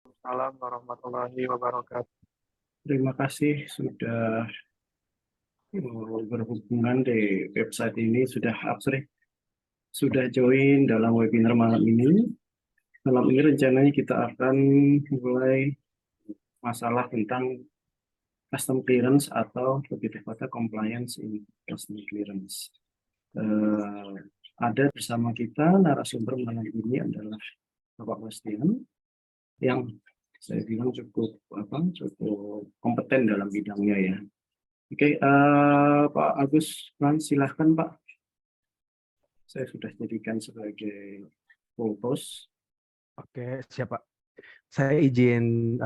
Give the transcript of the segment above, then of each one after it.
Waalaikumsalam warahmatullahi wabarakatuh. Terima kasih sudah berhubungan di website ini, sudah join dalam webinar malam ini. Malam ini rencananya kita akan mulai masalah tentang custom clearance atau lebih tepatnya compliance in custom clearance. Eh, ada bersama kita narasumber malam ini adalah Bapak Bastian yang saya bilang cukup kompeten dalam bidangnya ya. Oke, Pak Agus, silahkan Pak. Saya sudah jadikan sebagai co-host. Oke, siapa? Saya izin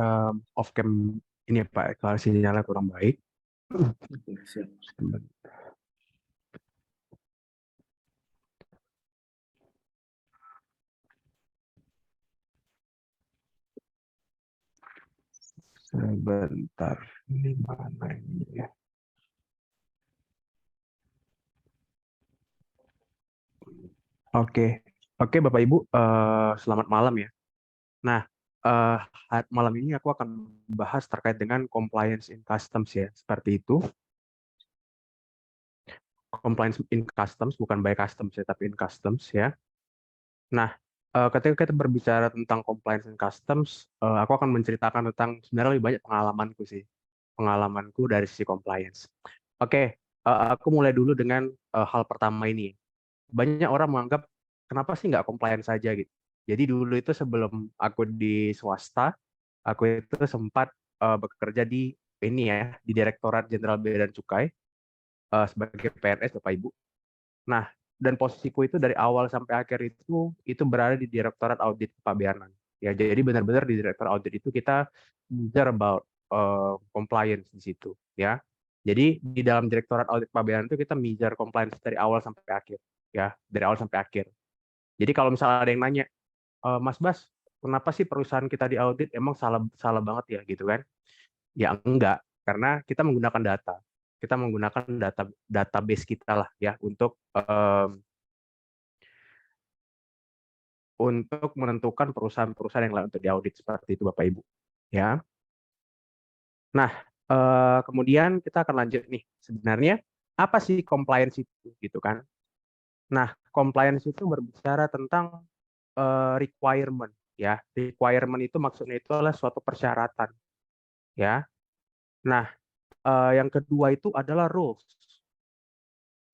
off cam ini ya Pak, kalau sinyalnya kurang baik. Oke, siap. Sebentar, ini mana ini ya? Oke, oke Bapak Ibu, selamat malam ya. Nah, eh, malam ini aku akan bahas terkait dengan compliance in customs ya, seperti itu. Compliance in customs, bukan by customs ya, tapi in customs ya. Nah, ketika kita berbicara tentang compliance and customs, aku akan menceritakan tentang sebenarnya lebih banyak pengalamanku sih, pengalamanku dari sisi compliance. Oke, aku mulai dulu dengan hal pertama ini. Banyak orang menganggap kenapa sih nggak compliance saja gitu. Jadi dulu itu sebelum aku di swasta, aku itu sempat bekerja di ini ya, di Direktorat Jenderal Bea dan Cukai sebagai PNS Bapak Ibu. Nah, dan posisiku itu dari awal sampai akhir itu berada di Direktorat Audit Kepabeanan. Ya, jadi benar-benar di Direktorat Audit itu kita belajar about compliance di situ, ya. Jadi di dalam Direktorat Audit Kepabeanan itu kita measure compliance dari awal sampai akhir, ya, dari awal sampai akhir. Jadi kalau misalnya ada yang nanya, Mas Bas, kenapa sih perusahaan kita di audit? Emang salah salah banget ya, gitu kan? Ya enggak, karena kita menggunakan data. Kita menggunakan database kita lah ya untuk menentukan perusahaan-perusahaan yang layak untuk diaudit seperti itu Bapak Ibu. Ya. Nah, kemudian kita akan lanjut nih. Sebenarnya apa sih compliance itu gitu kan? Nah, compliance itu berbicara tentang requirement ya. Requirement itu maksudnya itu adalah suatu persyaratan ya. Nah, yang kedua itu adalah rules.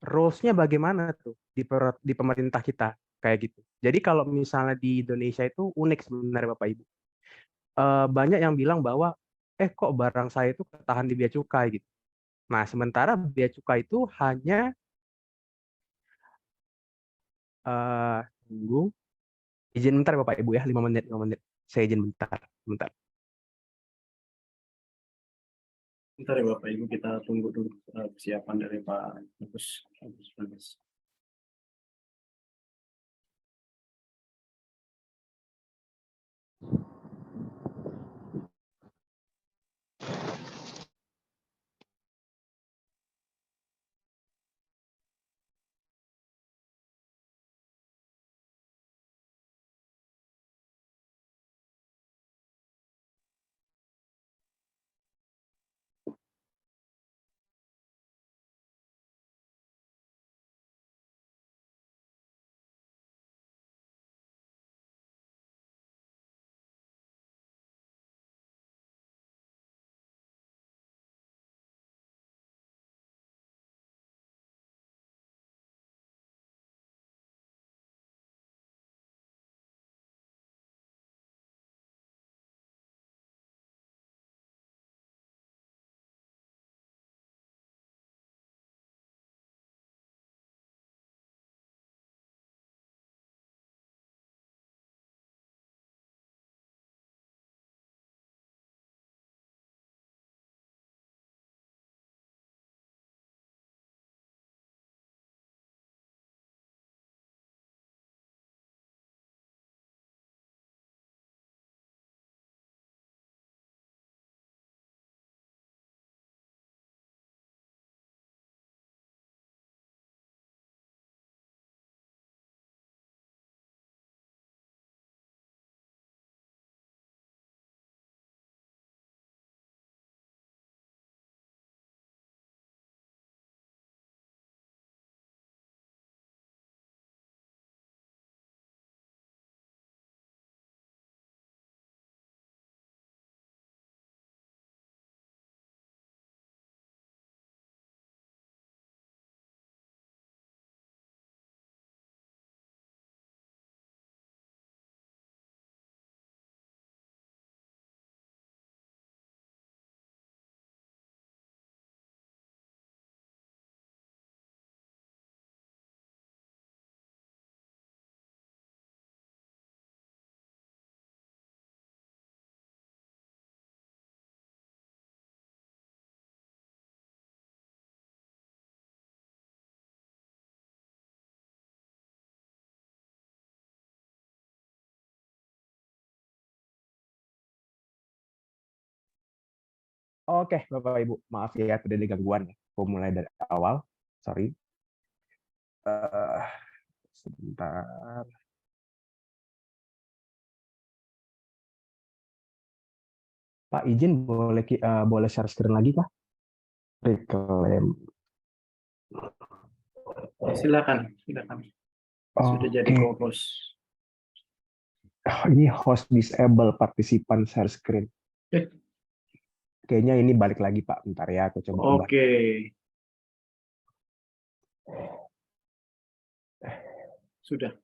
Rules-nya bagaimana tuh di pemerintah kita kayak gitu. Jadi kalau misalnya di Indonesia itu unik sebenarnya Bapak Ibu. Banyak yang bilang bahwa kok barang saya itu ketahan di bea cukai gitu. Nah, sementara bea cukai itu hanya tunggu izin bentar Bapak Ibu ya, 5 menit, 5 menit. Saya izin bentar, bentar. Bentar ya Bapak Ibu, kita tunggu dulu persiapan dari Pak Agus. Oke, Bapak Ibu, maaf ya tadi ada gangguan ya. Aku mulai dari awal. Sorry. Eh, Sebentar. Pak izin boleh share screen lagi kah? Reclaim. Silakan, silakan. Sudah jadi Oke. co-host. Ini host disable participant share screen. Eh, Kayaknya ini balik lagi Pak. Bentar ya, aku coba ubah. Oke. Sudah.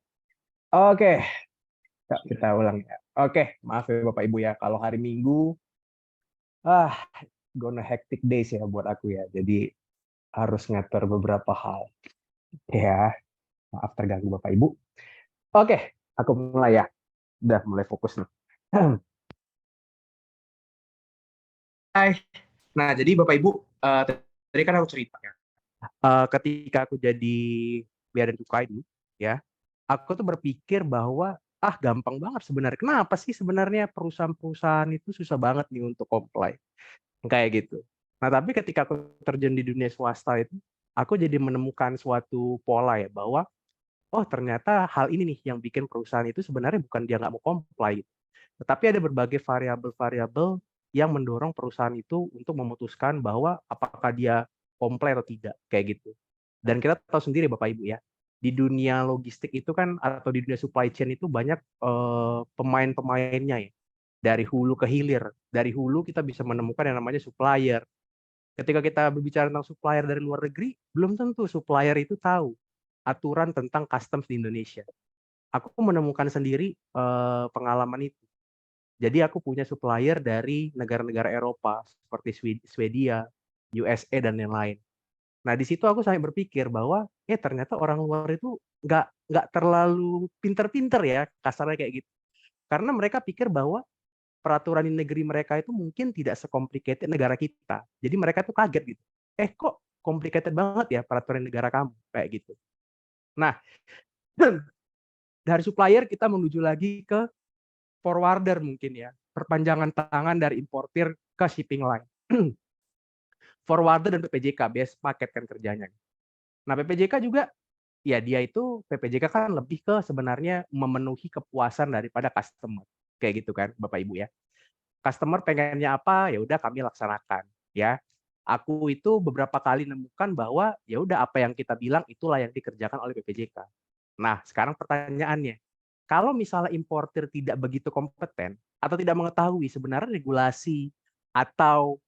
Oke, kita ulang ya. Oke, maaf ya Bapak Ibu ya. Kalau hari Minggu, gonna hectic days ya buat aku ya. Jadi harus ngatur beberapa hal. Ya, maaf terganggu Bapak Ibu. Oke, aku mulai ya. Udah mulai fokus nih. Hai. Nah, jadi Bapak Ibu, tadi kan aku cerita ya. Ketika aku jadi bea dan cukai dulu, ya, aku tuh berpikir bahwa gampang banget sebenarnya. Kenapa sih sebenarnya perusahaan-perusahaan itu susah banget nih untuk comply kayak gitu. Nah, tapi ketika aku terjun di dunia swasta itu, aku jadi menemukan suatu pola ya bahwa ternyata hal ini nih yang bikin perusahaan itu sebenarnya bukan dia nggak mau comply, tetapi ada berbagai variabel-variabel yang mendorong perusahaan itu untuk memutuskan bahwa apakah dia comply atau tidak kayak gitu. Dan kita tahu sendiri Bapak Ibu ya, di dunia logistik itu kan atau di dunia supply chain itu banyak pemain-pemainnya ya. Dari hulu ke hilir. Dari hulu kita bisa menemukan yang namanya supplier. Ketika kita berbicara tentang supplier dari luar negeri, belum tentu supplier itu tahu aturan tentang customs di Indonesia. Aku menemukan sendiri pengalaman itu. Jadi aku punya supplier dari negara-negara Eropa seperti Swedia, USA dan yang lain. Nah di situ aku sampai berpikir bahwa ternyata orang luar itu nggak terlalu pinter-pinter ya kasarnya kayak gitu. Karena mereka pikir bahwa peraturan di negeri mereka itu mungkin tidak se-complicated negara kita. Jadi mereka tuh kaget gitu. Kok complicated banget ya peraturan negara kamu kayak gitu. Nah dari supplier kita menuju lagi ke forwarder mungkin ya, perpanjangan tangan dari importir ke shipping line. Forwarder dan PPJK, base paket kan kerjanya. Nah, PPJK juga, ya dia itu, PPJK kan lebih ke sebenarnya memenuhi kepuasan daripada customer. Kayak gitu kan, Bapak Ibu ya. Customer pengennya apa, ya udah kami laksanakan. Ya, aku itu beberapa kali nemukan bahwa ya udah apa yang kita bilang itulah yang dikerjakan oleh PPJK. Nah, sekarang pertanyaannya, kalau misalnya importir tidak begitu kompeten atau tidak mengetahui sebenarnya regulasi atau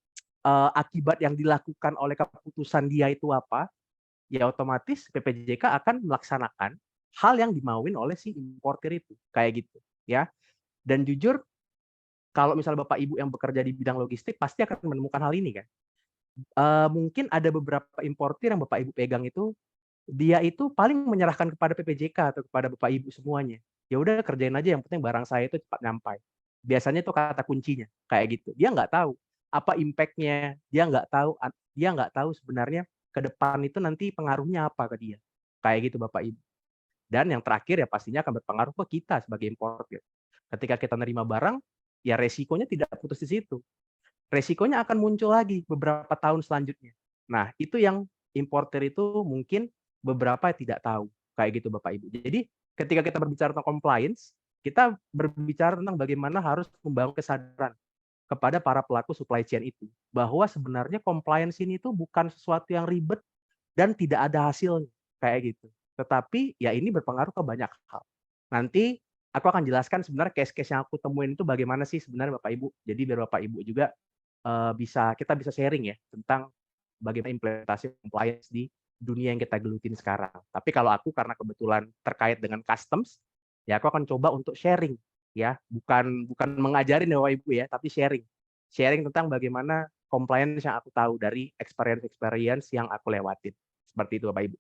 akibat yang dilakukan oleh keputusan dia itu apa, ya otomatis PPJK akan melaksanakan hal yang dimauin oleh si importir itu, kayak gitu, ya. Dan jujur, kalau misalnya Bapak Ibu yang bekerja di bidang logistik pasti akan menemukan hal ini kan. Mungkin ada beberapa importir yang Bapak Ibu pegang itu dia itu paling menyerahkan kepada PPJK atau kepada Bapak Ibu semuanya. Ya udah kerjain aja yang penting barang saya itu cepat nyampai. Biasanya itu kata kuncinya kayak gitu. Dia nggak tahu apa impact-nya, dia nggak tahu sebenarnya ke depan itu nanti pengaruhnya apa ke dia. Kayak gitu Bapak Ibu. Dan yang terakhir ya pastinya akan berpengaruh ke kita sebagai importir. Ketika kita nerima barang, ya resikonya tidak putus di situ. Resikonya akan muncul lagi beberapa tahun selanjutnya. Nah, itu yang importer itu mungkin beberapa tidak tahu. Kayak gitu Bapak Ibu. Jadi ketika kita berbicara tentang compliance, kita berbicara tentang bagaimana harus membangun kesadaran kepada para pelaku supply chain itu. Bahwa sebenarnya compliance ini itu bukan sesuatu yang ribet dan tidak ada hasilnya. Kayak gitu. Tetapi ya ini berpengaruh ke banyak hal. Nanti aku akan jelaskan sebenarnya case-case yang aku temuin itu bagaimana sih sebenarnya Bapak Ibu. Jadi biar Bapak Ibu juga kita bisa sharing ya tentang bagaimana implementasi compliance di dunia yang kita gelutin sekarang. Tapi kalau aku karena kebetulan terkait dengan customs, ya aku akan coba untuk sharing ya, bukan mengajarin ya Bapak Ibu ya, tapi sharing tentang bagaimana compliance yang aku tahu dari experience yang aku lewatin. Seperti itu Bapak Ibu.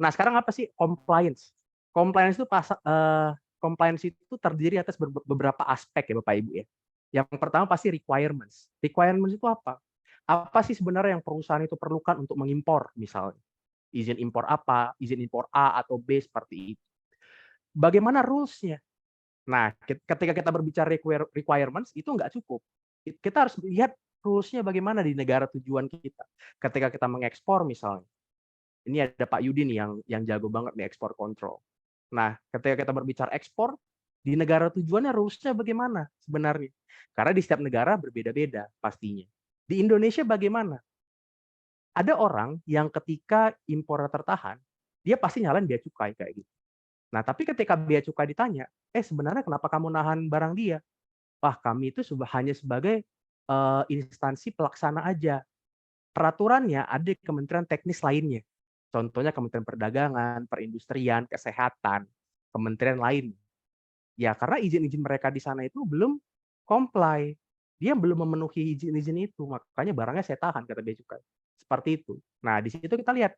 Nah, sekarang apa sih compliance? Compliance itu terdiri atas beberapa aspek ya Bapak Ibu ya. Yang pertama pasti requirements. Requirements itu apa? Apa sih sebenarnya yang perusahaan itu perlukan untuk mengimpor misalnya? Izin impor apa? Izin impor A atau B seperti itu. Bagaimana rules-nya? Nah, ketika kita berbicara requirements itu nggak cukup. Kita harus lihat rules-nya bagaimana di negara tujuan kita. Ketika kita mengekspor misalnya, ini ada Pak Yudi nih yang jago banget nih ekspor kontrol. Nah, ketika kita berbicara ekspor, di negara tujuannya rules-nya bagaimana sebenarnya? Karena di setiap negara berbeda-beda pastinya. Di Indonesia bagaimana? Ada orang yang ketika impornya tertahan, dia pasti nyalain bea cukai kayak gitu. Nah, tapi ketika bea cukai ditanya, sebenarnya kenapa kamu nahan barang dia? Wah, kami itu hanya sebagai instansi pelaksana aja. Peraturannya ada di kementerian teknis lainnya. Contohnya Kementerian Perdagangan, Perindustrian, Kesehatan, kementerian lain. Ya, karena izin-izin mereka di sana itu belum comply. Dia belum memenuhi izin-izin itu, makanya barangnya saya tahan, kata bea cukai. Seperti itu. Nah, di situ kita lihat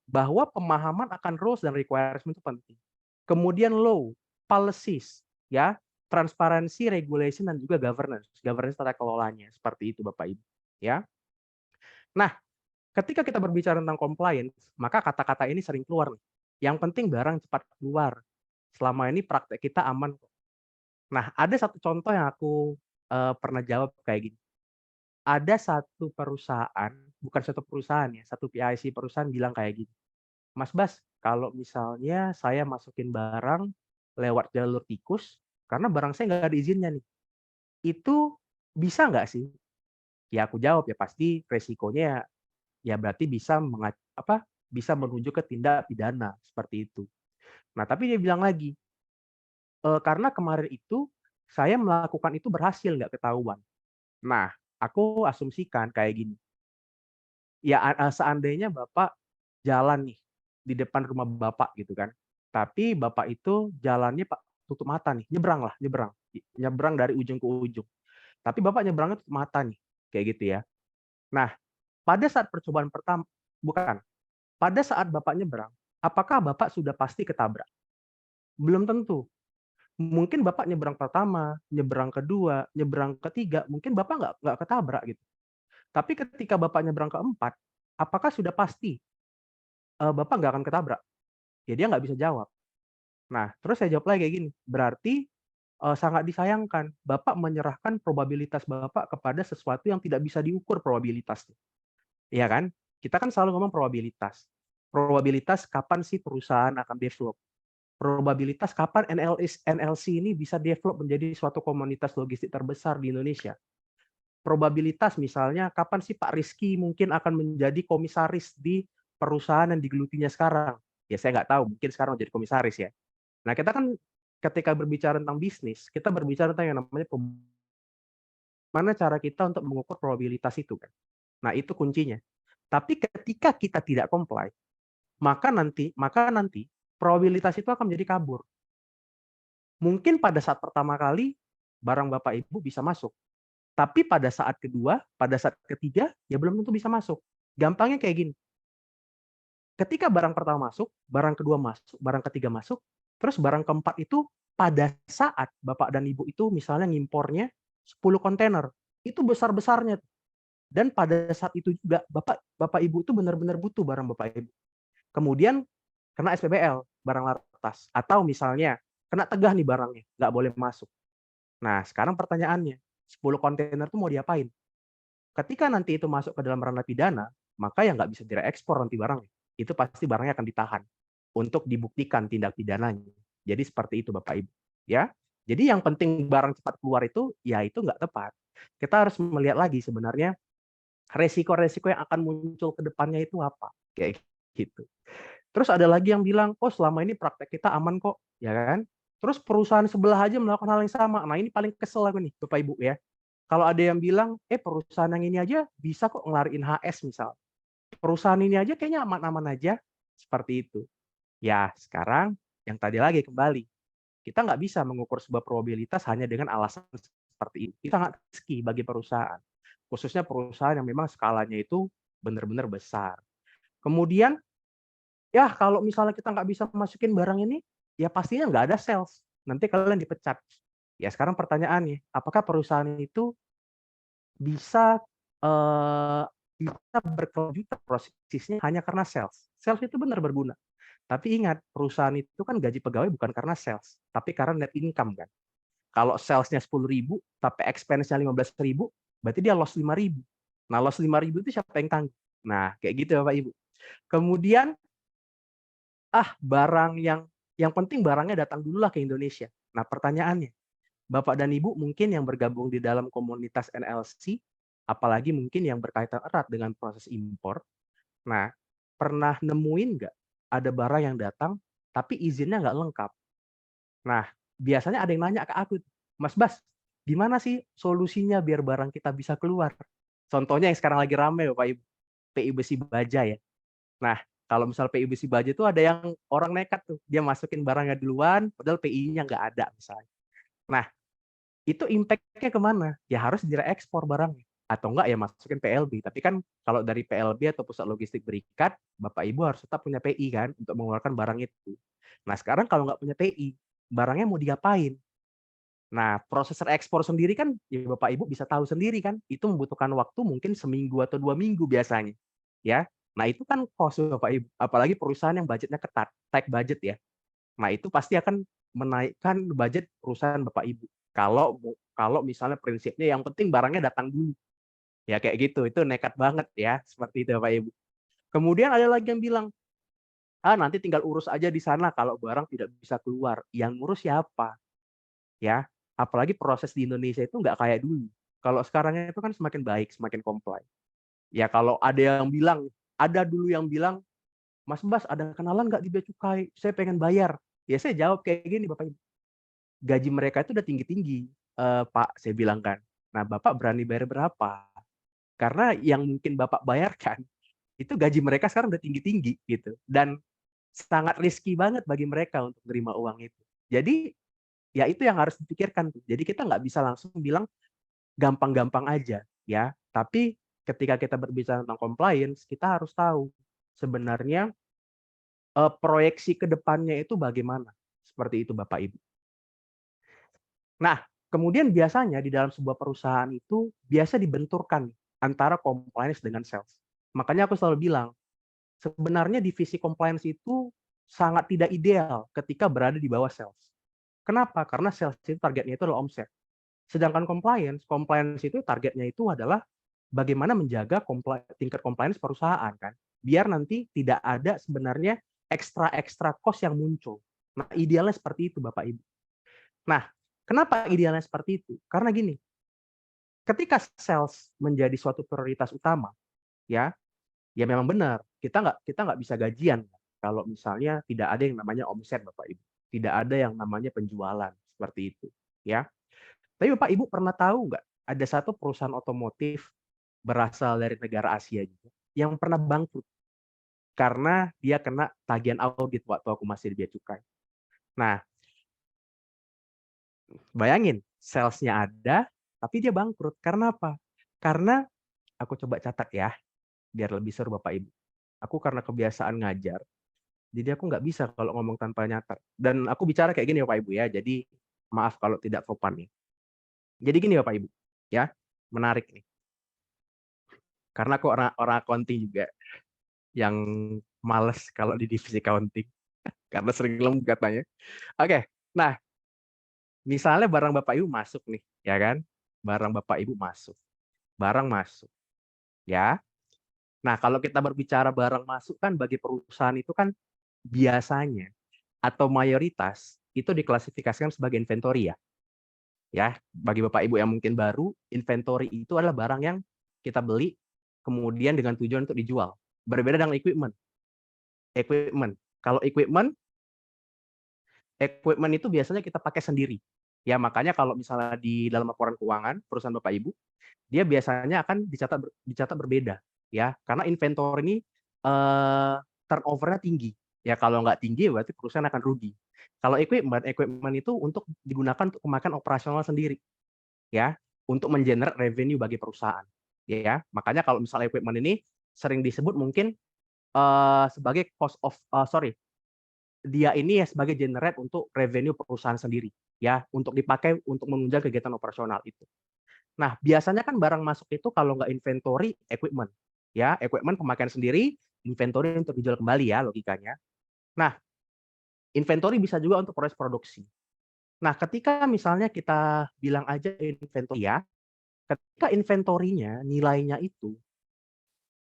bahwa pemahaman akan rules dan requirement itu penting. Kemudian law, policies, ya, transparansi, regulation, dan juga governance. Governance tata kelolanya, seperti itu Bapak Ibu. Ya. Nah, ketika kita berbicara tentang compliance, maka kata-kata ini sering keluar. Yang penting barang cepat keluar. Selama ini praktek kita aman. Nah, ada satu contoh yang aku pernah jawab kayak gini. Ada satu perusahaan, bukan satu perusahaan ya, satu PIC perusahaan bilang kayak gini. Mas Bas, kalau misalnya saya masukin barang lewat jalur tikus, karena barang saya nggak ada izinnya nih, itu bisa nggak sih? Ya aku jawab ya pasti resikonya ya berarti bisa menuju ke tindak pidana seperti itu. Nah tapi dia bilang lagi, karena kemarin itu saya melakukan itu berhasil nggak ketahuan. Nah aku asumsikan kayak gini, ya seandainya Bapak jalan nih di depan rumah Bapak gitu kan. Tapi Bapak itu jalannya Pak tutup mata nih, nyebrang dari ujung ke ujung. Tapi Bapak nyebrangnya tutup mata nih, kayak gitu ya. Nah, pada saat percobaan pertama bukan, pada saat Bapak nyebrang, apakah Bapak sudah pasti ketabrak? Belum tentu. Mungkin Bapak nyebrang pertama, nyebrang kedua, nyebrang ketiga, mungkin Bapak nggak ketabrak gitu. Tapi ketika Bapak nyebrang keempat, apakah sudah pasti Bapak nggak akan ketabrak? Ya dia nggak bisa jawab. Nah, terus saya jawab lagi kayak gini, berarti sangat disayangkan Bapak menyerahkan probabilitas Bapak kepada sesuatu yang tidak bisa diukur probabilitasnya. Iya kan? Kita kan selalu ngomong probabilitas. Probabilitas kapan sih perusahaan akan develop? Probabilitas kapan NLC ini bisa develop menjadi suatu komunitas logistik terbesar di Indonesia? Probabilitas misalnya kapan sih Pak Rizky mungkin akan menjadi komisaris di perusahaan yang digelutinya sekarang? Ya saya nggak tahu, mungkin sekarang jadi komisaris ya. Nah kita kan ketika berbicara tentang bisnis, kita berbicara tentang yang namanya mana cara kita untuk mengukur probabilitas itu kan. Nah itu kuncinya. Tapi ketika kita tidak comply, maka nanti probabilitas itu akan menjadi kabur. Mungkin pada saat pertama kali barang Bapak Ibu bisa masuk, tapi pada saat kedua, pada saat ketiga ya belum tentu bisa masuk. Gampangnya kayak gini. Ketika barang pertama masuk, barang kedua masuk, barang ketiga masuk, terus barang keempat itu pada saat Bapak dan Ibu itu misalnya ngimpornya 10 kontainer, itu besar-besarnya. Dan pada saat itu juga Bapak Ibu itu benar-benar butuh barang Bapak Ibu. Kemudian kena SPBL, barang lartas. Atau misalnya kena tegah nih barangnya, nggak boleh masuk. Nah, sekarang pertanyaannya, 10 kontainer itu mau diapain? Ketika nanti itu masuk ke dalam ranah pidana, maka ya nggak bisa direekspor nanti barangnya. Itu pasti barangnya akan ditahan untuk dibuktikan tindak pidananya. Jadi seperti itu Bapak Ibu. Ya, jadi yang penting barang cepat keluar itu, ya itu nggak tepat. Kita harus melihat lagi sebenarnya resiko-resiko yang akan muncul ke depannya itu apa. Kayak gitu. Terus ada lagi yang bilang, oh selama ini praktek kita aman kok, ya kan? Terus perusahaan sebelah aja melakukan hal yang sama. Nah ini paling kesel aku nih, Bapak Ibu ya. Kalau ada yang bilang, perusahaan yang ini aja bisa kok ngelariin HS misal. Perusahaan ini aja kayaknya aman-aman aja. Seperti itu. Ya sekarang yang tadi lagi kembali. Kita nggak bisa mengukur sebuah probabilitas hanya dengan alasan seperti ini. Itu sangat risky bagi perusahaan. Khususnya perusahaan yang memang skalanya itu benar-benar besar. Kemudian ya kalau misalnya kita nggak bisa masukin barang ini, ya pastinya nggak ada sales. Nanti kalian dipecat. Ya sekarang pertanyaannya, apakah perusahaan itu bisa bisa berkelanjutan prosesnya hanya karena sales? Sales itu benar berguna. Tapi ingat, perusahaan itu kan gaji pegawai bukan karena sales, tapi karena net income kan. Kalau salesnya 10.000, tapi expense-nya 15.000, berarti dia loss 5.000. Nah, loss 5.000 itu siapa yang tanggung? Nah, kayak gitu ya Bapak Ibu. Kemudian barang yang penting barangnya datang dulu lah ke Indonesia. Nah, pertanyaannya, Bapak dan Ibu mungkin yang bergabung di dalam komunitas NLC, apalagi mungkin yang berkaitan erat dengan proses impor. Nah, pernah nemuin nggak ada barang yang datang tapi izinnya nggak lengkap? Nah, biasanya ada yang nanya ke aku, Mas Bas, gimana sih solusinya biar barang kita bisa keluar? Contohnya yang sekarang lagi rame Bapak Ibu, PI besi baja ya. Nah, kalau misal PI besi baja itu ada yang orang nekat tuh, dia masukin barangnya duluan, padahal PI-nya nggak ada misalnya. Nah, itu impact-nya kemana? Ya harus direekspor barangnya. Atau enggak ya masukin PLB. Tapi kan kalau dari PLB atau Pusat Logistik Berikat, Bapak Ibu harus tetap punya PI kan untuk mengeluarkan barang itu. Nah, sekarang kalau nggak punya PI, barangnya mau diapain? Nah, proses ekspor sendiri kan ya Bapak Ibu bisa tahu sendiri kan, itu membutuhkan waktu mungkin seminggu atau 2 minggu biasanya. Ya. Nah, itu kan cost Bapak Ibu, apalagi perusahaan yang budgetnya ketat, tight budget ya. Nah, itu pasti akan menaikkan budget perusahaan Bapak Ibu. Kalau misalnya prinsipnya yang penting barangnya datang dulu. Ya kayak gitu, itu nekat banget ya, seperti itu Bapak Ibu. Kemudian ada lagi yang bilang, nanti tinggal urus aja di sana kalau barang tidak bisa keluar. Yang ngurus siapa? Ya, apalagi proses di Indonesia itu nggak kayak dulu. Kalau sekarang itu kan semakin baik, semakin comply. Ya kalau ada dulu yang bilang, Mas Bas ada kenalan nggak di Bea Cukai? Saya pengen bayar. Ya saya jawab kayak gini Bapak Ibu. Gaji mereka itu udah tinggi-tinggi, Pak, saya bilang kan. Nah, Bapak berani bayar berapa? Karena yang mungkin Bapak bayarkan, itu gaji mereka sekarang udah tinggi-tinggi gitu. Dan sangat risky banget bagi mereka untuk menerima uang itu. Jadi, ya itu yang harus dipikirkan tuh. Jadi kita nggak bisa langsung bilang gampang-gampang aja ya. Tapi ketika kita berbicara tentang compliance, kita harus tahu sebenarnya proyeksi ke depannya itu bagaimana. Seperti itu Bapak Ibu. Nah, kemudian biasanya di dalam sebuah perusahaan itu biasa dibenturkan antara compliance dengan sales. Makanya aku selalu bilang, sebenarnya divisi compliance itu sangat tidak ideal ketika berada di bawah sales. Kenapa? Karena sales itu targetnya itu adalah omset. Sedangkan compliance itu targetnya itu adalah bagaimana menjaga tingkat compliance perusahaan kan. Biar nanti tidak ada sebenarnya ekstra cost yang muncul. Nah, idealnya seperti itu Bapak Ibu. Nah, kenapa idealnya seperti itu? Karena gini, ketika sales menjadi suatu prioritas utama, ya memang benar kita nggak bisa gajian kalau misalnya tidak ada yang namanya omset Bapak Ibu, tidak ada yang namanya penjualan seperti itu, ya. Tapi Bapak Ibu pernah tahu nggak ada satu perusahaan otomotif berasal dari negara Asia juga yang pernah bangkrut karena dia kena tagihan audit waktu aku masih di Bea Cukai. Nah, bayangin, sales-nya ada, tapi dia bangkrut. Karena apa? Karena aku coba catat ya, biar lebih seru Bapak Ibu. Aku karena kebiasaan ngajar, jadi aku nggak bisa kalau ngomong tanpa nyatat. Dan aku bicara kayak gini Bapak Ibu ya, jadi maaf kalau tidak sopan nih. Jadi gini Bapak Ibu, ya, menarik nih. Karena aku orang accounting juga, yang males kalau di divisi accounting, karena sering lembut katanya. Oke, nah misalnya barang Bapak Ibu masuk nih, ya kan? Barang Bapak Ibu masuk. Barang masuk, ya. Nah, kalau kita berbicara barang masuk kan bagi perusahaan itu kan biasanya atau mayoritas itu diklasifikasikan sebagai inventory ya. Ya, bagi Bapak Ibu yang mungkin baru, inventory itu adalah barang yang kita beli kemudian dengan tujuan untuk dijual. Berbeda dengan equipment. Kalau equipment itu biasanya kita pakai sendiri. Ya, makanya kalau misalnya di dalam laporan keuangan perusahaan Bapak Ibu, dia biasanya akan dicatat berbeda, ya. Karena inventory ini turnover-nya tinggi. Ya, kalau nggak tinggi berarti perusahaan akan rugi. Kalau equipment itu untuk digunakan untuk pemakaian operasional sendiri, ya, untuk mengenerate revenue bagi perusahaan, ya. Makanya kalau misalnya equipment ini sering disebut mungkin sebagai dia ini ya sebagai generate untuk revenue perusahaan sendiri, ya, untuk dipakai untuk menunjang kegiatan operasional itu. Nah, biasanya kan barang masuk itu kalau nggak inventory, equipment, ya, equipment pemakaian sendiri, inventory untuk dijual kembali ya logikanya. Nah, inventory bisa juga untuk proses produksi. Nah, ketika misalnya kita bilang aja inventory ya, ketika inventorinya nilainya itu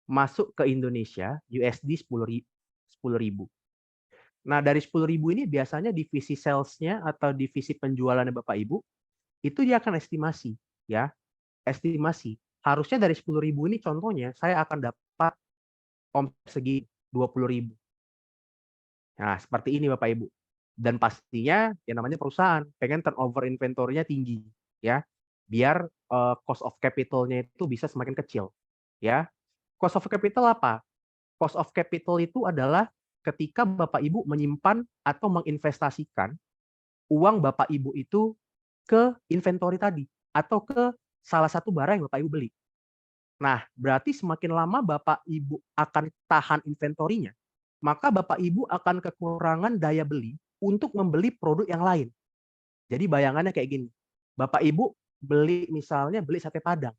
masuk ke Indonesia USD 10.000. Nah, dari 10.000 ini biasanya divisi sales-nya atau divisi penjualannya Bapak Ibu itu dia akan estimasi, ya. Estimasi. Harusnya dari 10.000 ini contohnya saya akan dapat omset segi 20.000. Nah, seperti ini Bapak Ibu. Dan pastinya yang namanya perusahaan pengen turnover inventory-nya tinggi, ya. Biar cost of capital-nya itu bisa semakin kecil, ya. Cost of capital apa? Cost of capital itu adalah ketika Bapak Ibu menyimpan atau menginvestasikan uang Bapak Ibu itu ke inventory tadi atau ke salah satu barang yang Bapak Ibu beli. Nah, berarti semakin lama Bapak Ibu akan tahan inventorinya, maka Bapak Ibu akan kekurangan daya beli untuk membeli produk yang lain. Jadi bayangannya kayak gini. Bapak Ibu misalnya beli sate Padang.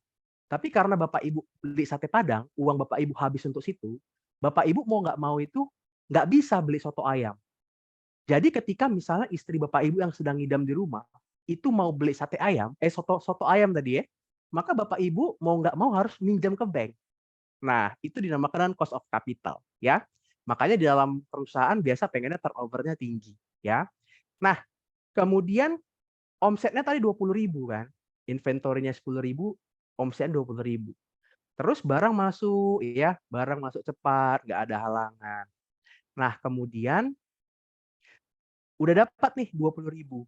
Tapi karena Bapak Ibu beli sate Padang, uang Bapak Ibu habis untuk situ, Bapak Ibu mau nggak mau itu nggak bisa beli soto ayam. Jadi ketika misalnya istri Bapak Ibu yang sedang ngidam di rumah, itu mau beli sate ayam, soto ayam tadi ya, maka Bapak Ibu mau nggak mau harus minjam ke bank. Nah, itu dinamakan cost of capital, ya. Makanya di dalam perusahaan biasa pengennya turnover-nya tinggi, ya. Nah, kemudian omsetnya tadi 20.000 kan, inventorinya 10.000, omsetnya 20.000. Terus barang masuk, ya, barang masuk cepat, nggak ada halangan. Nah, kemudian udah dapat nih 20.000.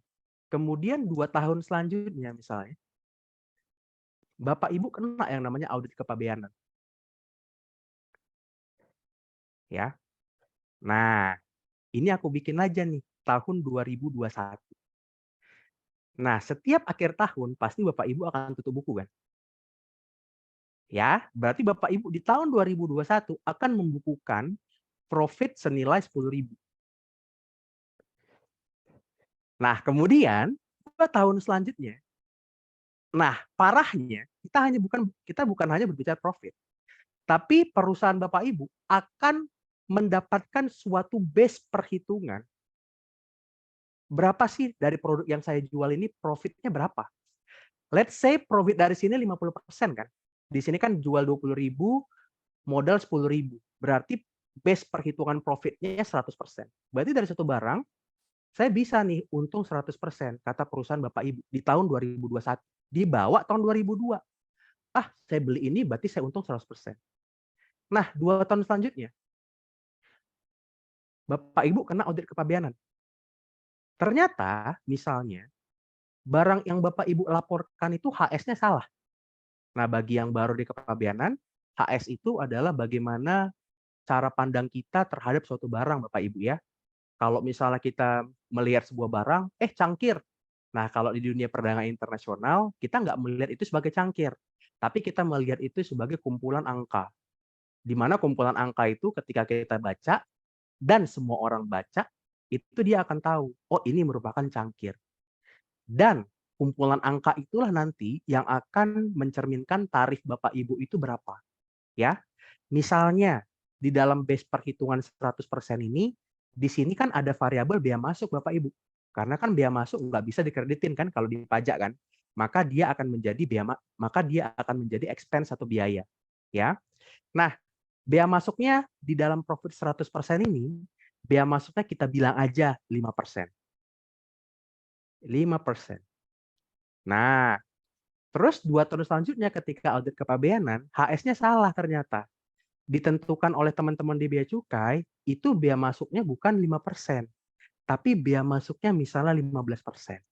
Kemudian 2 tahun selanjutnya misalnya, Bapak Ibu kena yang namanya audit kepabeanan. Ya. Nah, ini aku bikin aja nih tahun 2021. Nah, setiap akhir tahun pasti Bapak Ibu akan tutup buku kan? Ya, berarti Bapak Ibu di tahun 2021 akan membukukan profit senilai 10.000. Nah, kemudian 2 tahun selanjutnya, nah parahnya kita bukan hanya berbicara profit, tapi perusahaan Bapak Ibu akan mendapatkan suatu base perhitungan. Berapa sih dari produk yang saya jual ini profitnya berapa? Let's say profit dari sini 50% kan. Di sini kan jual 20.000, modal 10.000. Berarti base perhitungan profitnya 100%. Berarti dari satu barang, saya bisa nih untung 100%, kata perusahaan Bapak Ibu, di tahun 2021. Dibawa tahun 2002. Saya beli ini berarti saya untung 100%. Nah, 2 tahun selanjutnya, Bapak Ibu kena audit kepabeanan. Ternyata, misalnya, barang yang Bapak Ibu laporkan itu HS-nya salah. Nah, bagi yang baru di kepabeanan, HS itu adalah bagaimana cara pandang kita terhadap suatu barang, Bapak Ibu ya. Kalau misalnya kita melihat sebuah barang, cangkir. Nah, kalau di dunia perdagangan internasional, kita nggak melihat itu sebagai cangkir. Tapi kita melihat itu sebagai kumpulan angka. Di mana kumpulan angka itu ketika kita baca, dan semua orang baca, itu dia akan tahu, oh ini merupakan cangkir. Dan kumpulan angka itulah nanti yang akan mencerminkan tarif Bapak Ibu itu berapa. Ya, misalnya di dalam base perhitungan 100% ini, di sini kan ada variabel biaya masuk Bapak Ibu. Karena kan biaya masuk nggak bisa dikreditin kan kalau di pajak kan. Maka dia akan menjadi expense atau biaya. Ya. Nah, biaya masuknya di dalam profit 100% ini, biaya masuknya kita bilang aja 5%. 5%. Nah, terus 2 tahun selanjutnya ketika audit kepabeanan, HS-nya salah ternyata. Ditentukan oleh teman-teman di bea cukai, itu biaya masuknya bukan 5%, tapi biaya masuknya misalnya 15%.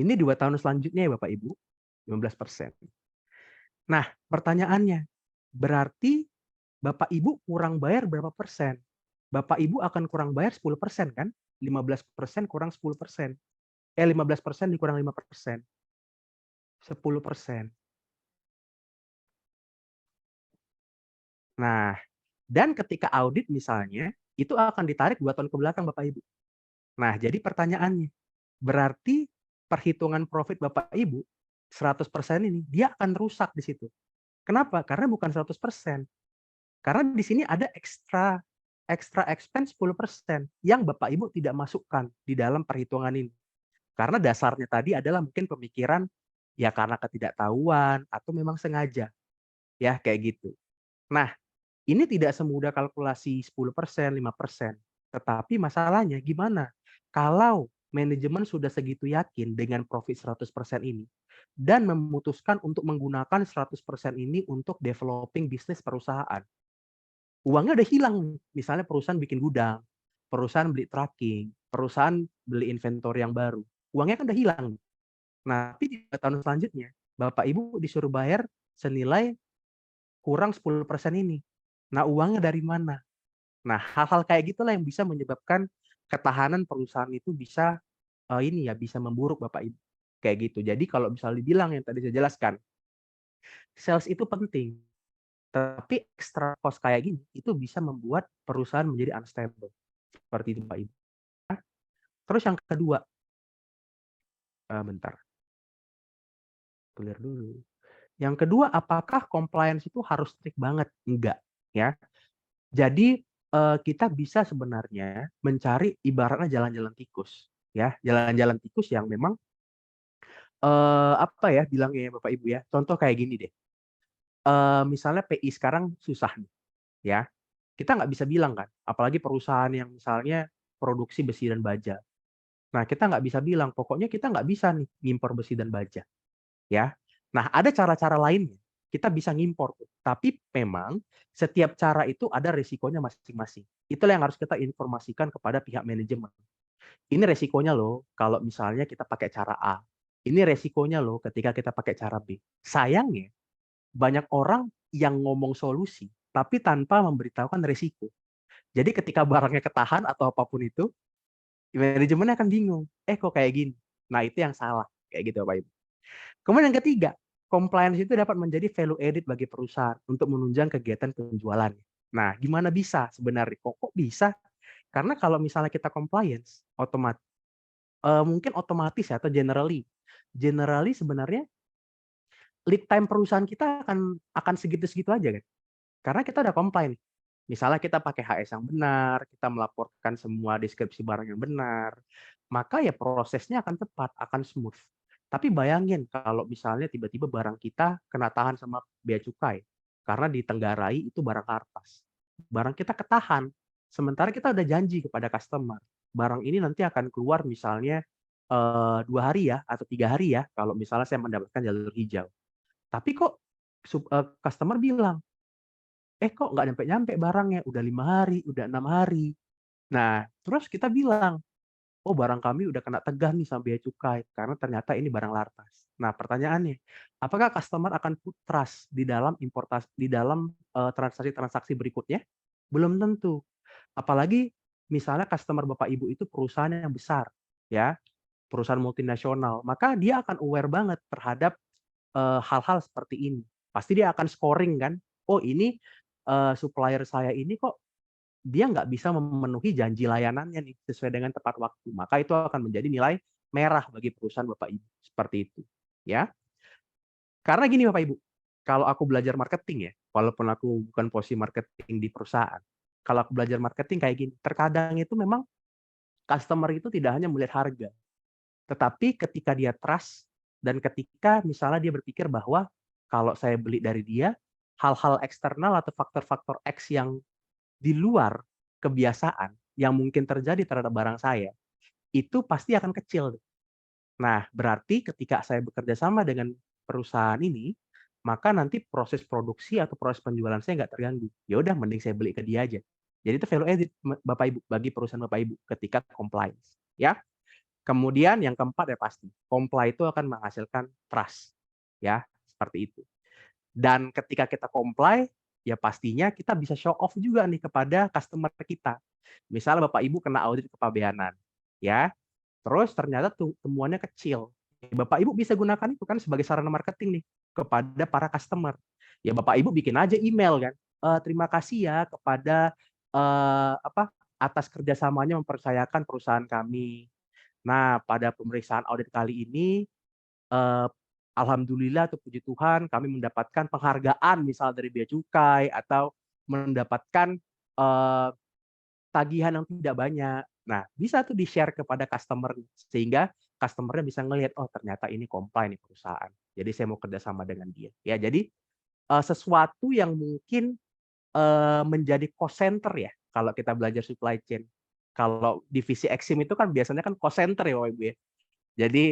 Ini 2 tahun selanjutnya ya Bapak Ibu, 15%. Nah, pertanyaannya, berarti Bapak Ibu kurang bayar berapa persen? Bapak Ibu akan kurang bayar 10% kan? 15% kurang 10%. 15% dikurang 5%. 10%. Nah, dan ketika audit misalnya, itu akan ditarik 2 tahun ke belakang Bapak Ibu. Nah, jadi pertanyaannya, berarti perhitungan profit Bapak Ibu 100% ini dia akan rusak di situ. Kenapa? Karena bukan 100%. Karena di sini ada extra expense 10% yang Bapak Ibu tidak masukkan di dalam perhitungan ini. Karena dasarnya tadi adalah mungkin pemikiran ya karena ketidaktahuan atau memang sengaja, ya kayak gitu. Nah, ini tidak semudah kalkulasi 10%, 5%. Tetapi masalahnya gimana? Kalau manajemen sudah segitu yakin dengan profit 100% ini dan memutuskan untuk menggunakan 100% ini untuk developing bisnis perusahaan. Uangnya udah hilang nih. Misalnya perusahaan bikin gudang, perusahaan beli tracking, perusahaan beli inventory yang baru. Uangnya kan udah hilang. Nah, tapi di tahun selanjutnya, Bapak Ibu disuruh bayar senilai kurang 10% ini. Nah, uangnya dari mana? Nah, hal-hal kayak gitulah yang bisa menyebabkan ketahanan perusahaan itu bisa ini ya, bisa memburuk Bapak Ibu. Kayak gitu. Jadi kalau misalnya dibilang yang tadi saya jelaskan, sales itu penting, tapi extra cost kayak gini itu bisa membuat perusahaan menjadi unstable. Seperti itu Pak Ibu. Terus yang kedua, bentar, clear dulu. Yang kedua, apakah compliance itu harus strict banget? Enggak, ya. Jadi kita bisa sebenarnya mencari ibaratnya jalan-jalan tikus, ya, jalan-jalan tikus yang memang apa ya bilangnya ya Bapak Ibu ya. Contoh kayak gini deh. Misalnya PI sekarang susah nih, ya. Kita nggak bisa bilang kan, apalagi perusahaan yang misalnya produksi besi dan baja. Nah, kita nggak bisa bilang, pokoknya kita nggak bisa nih ngimpor besi dan baja, ya. Nah, ada cara-cara lainnya, kita bisa ngimpor tuh. Tapi memang setiap cara itu ada resikonya masing-masing. Itulah yang harus kita informasikan kepada pihak manajemen. Ini resikonya loh kalau misalnya kita pakai cara A. Ini resikonya loh ketika kita pakai cara B. Sayangnya, banyak orang yang ngomong solusi, tapi tanpa memberitahukan resiko. Jadi ketika barangnya ketahan atau apapun itu, manajemennya akan bingung. Kok kayak gini? Nah, itu yang salah. Kayak gitu Bapak Ibu. Kemudian yang ketiga, compliance itu dapat menjadi value added bagi perusahaan untuk menunjang kegiatan penjualan. Nah, gimana bisa sebenarnya? Kok bisa? Karena kalau misalnya kita compliance, mungkin otomatis ya atau generally sebenarnya lead time perusahaan kita akan segitu-segitu aja kan. Karena kita udah comply nih. Misalnya kita pakai HS yang benar, kita melaporkan semua deskripsi barang yang benar, maka ya prosesnya akan cepat, akan smooth. Tapi bayangin kalau misalnya tiba-tiba barang kita kena tahan sama bea cukai karena ditenggarai itu barang kartas. Barang kita ketahan, sementara kita udah janji kepada customer, barang ini nanti akan keluar misalnya 2 hari ya atau 3 hari ya kalau misalnya saya mendapatkan jalur hijau. Tapi kok customer bilang, kok nggak nyampe-nyampe barangnya, udah 5 hari, udah 6 hari. Nah, terus kita bilang, "Oh, barang kami udah kena tegah nih sama bea cukai, karena ternyata ini barang lartas." Nah, pertanyaannya, apakah customer akan put trust di dalam transaksi-transaksi berikutnya? Belum tentu. Apalagi misalnya customer Bapak Ibu itu perusahaan yang besar, ya, perusahaan multinasional, maka dia akan aware banget terhadap hal-hal seperti ini. Pasti dia akan scoring kan, "Oh ini, supplier saya ini kok dia nggak bisa memenuhi janji layanannya nih sesuai dengan tepat waktu." Maka itu akan menjadi nilai merah bagi perusahaan Bapak Ibu, seperti itu, ya. Karena gini Bapak Ibu, kalau aku belajar marketing ya, walaupun aku bukan posisi marketing di perusahaan, kalau aku belajar marketing kayak gini, terkadang itu memang customer itu tidak hanya melihat harga, tetapi ketika dia trust dan ketika misalnya dia berpikir bahwa kalau saya beli dari dia, hal-hal eksternal atau faktor-faktor X yang di luar kebiasaan yang mungkin terjadi terhadap barang saya, itu pasti akan kecil. Nah, berarti ketika saya bekerja sama dengan perusahaan ini, maka nanti proses produksi atau proses penjualan saya nggak terganggu. Ya udah mending saya beli ke dia aja. Jadi itu value added Bapak Ibu bagi perusahaan Bapak Ibu ketika compliance, ya. Kemudian yang keempat ya pasti, comply itu akan menghasilkan trust, ya, seperti itu. Dan ketika kita comply, ya pastinya kita bisa show off juga nih kepada customer kita. Misalnya Bapak Ibu kena audit kepabeanan, ya, terus ternyata temuannya kecil. Bapak Ibu bisa gunakan itu kan sebagai sarana marketing nih kepada para customer. Ya Bapak Ibu bikin aja email kan, terima kasih ya kepada atas kerjasamanya mempercayakan perusahaan kami. Nah, pada pemeriksaan audit kali ini, eee, alhamdulillah atau puji Tuhan kami mendapatkan penghargaan misal dari bea cukai atau mendapatkan, tagihan yang tidak banyak. Nah, bisa tuh di-share kepada customer sehingga customer-nya bisa ngelihat, oh ternyata ini comply nih perusahaan. Jadi saya mau kerjasama dengan dia. Ya, jadi sesuatu yang mungkin menjadi cost center ya kalau kita belajar supply chain. Kalau divisi Exim itu kan biasanya kan cost center ya Bapak Ibu ya. Jadi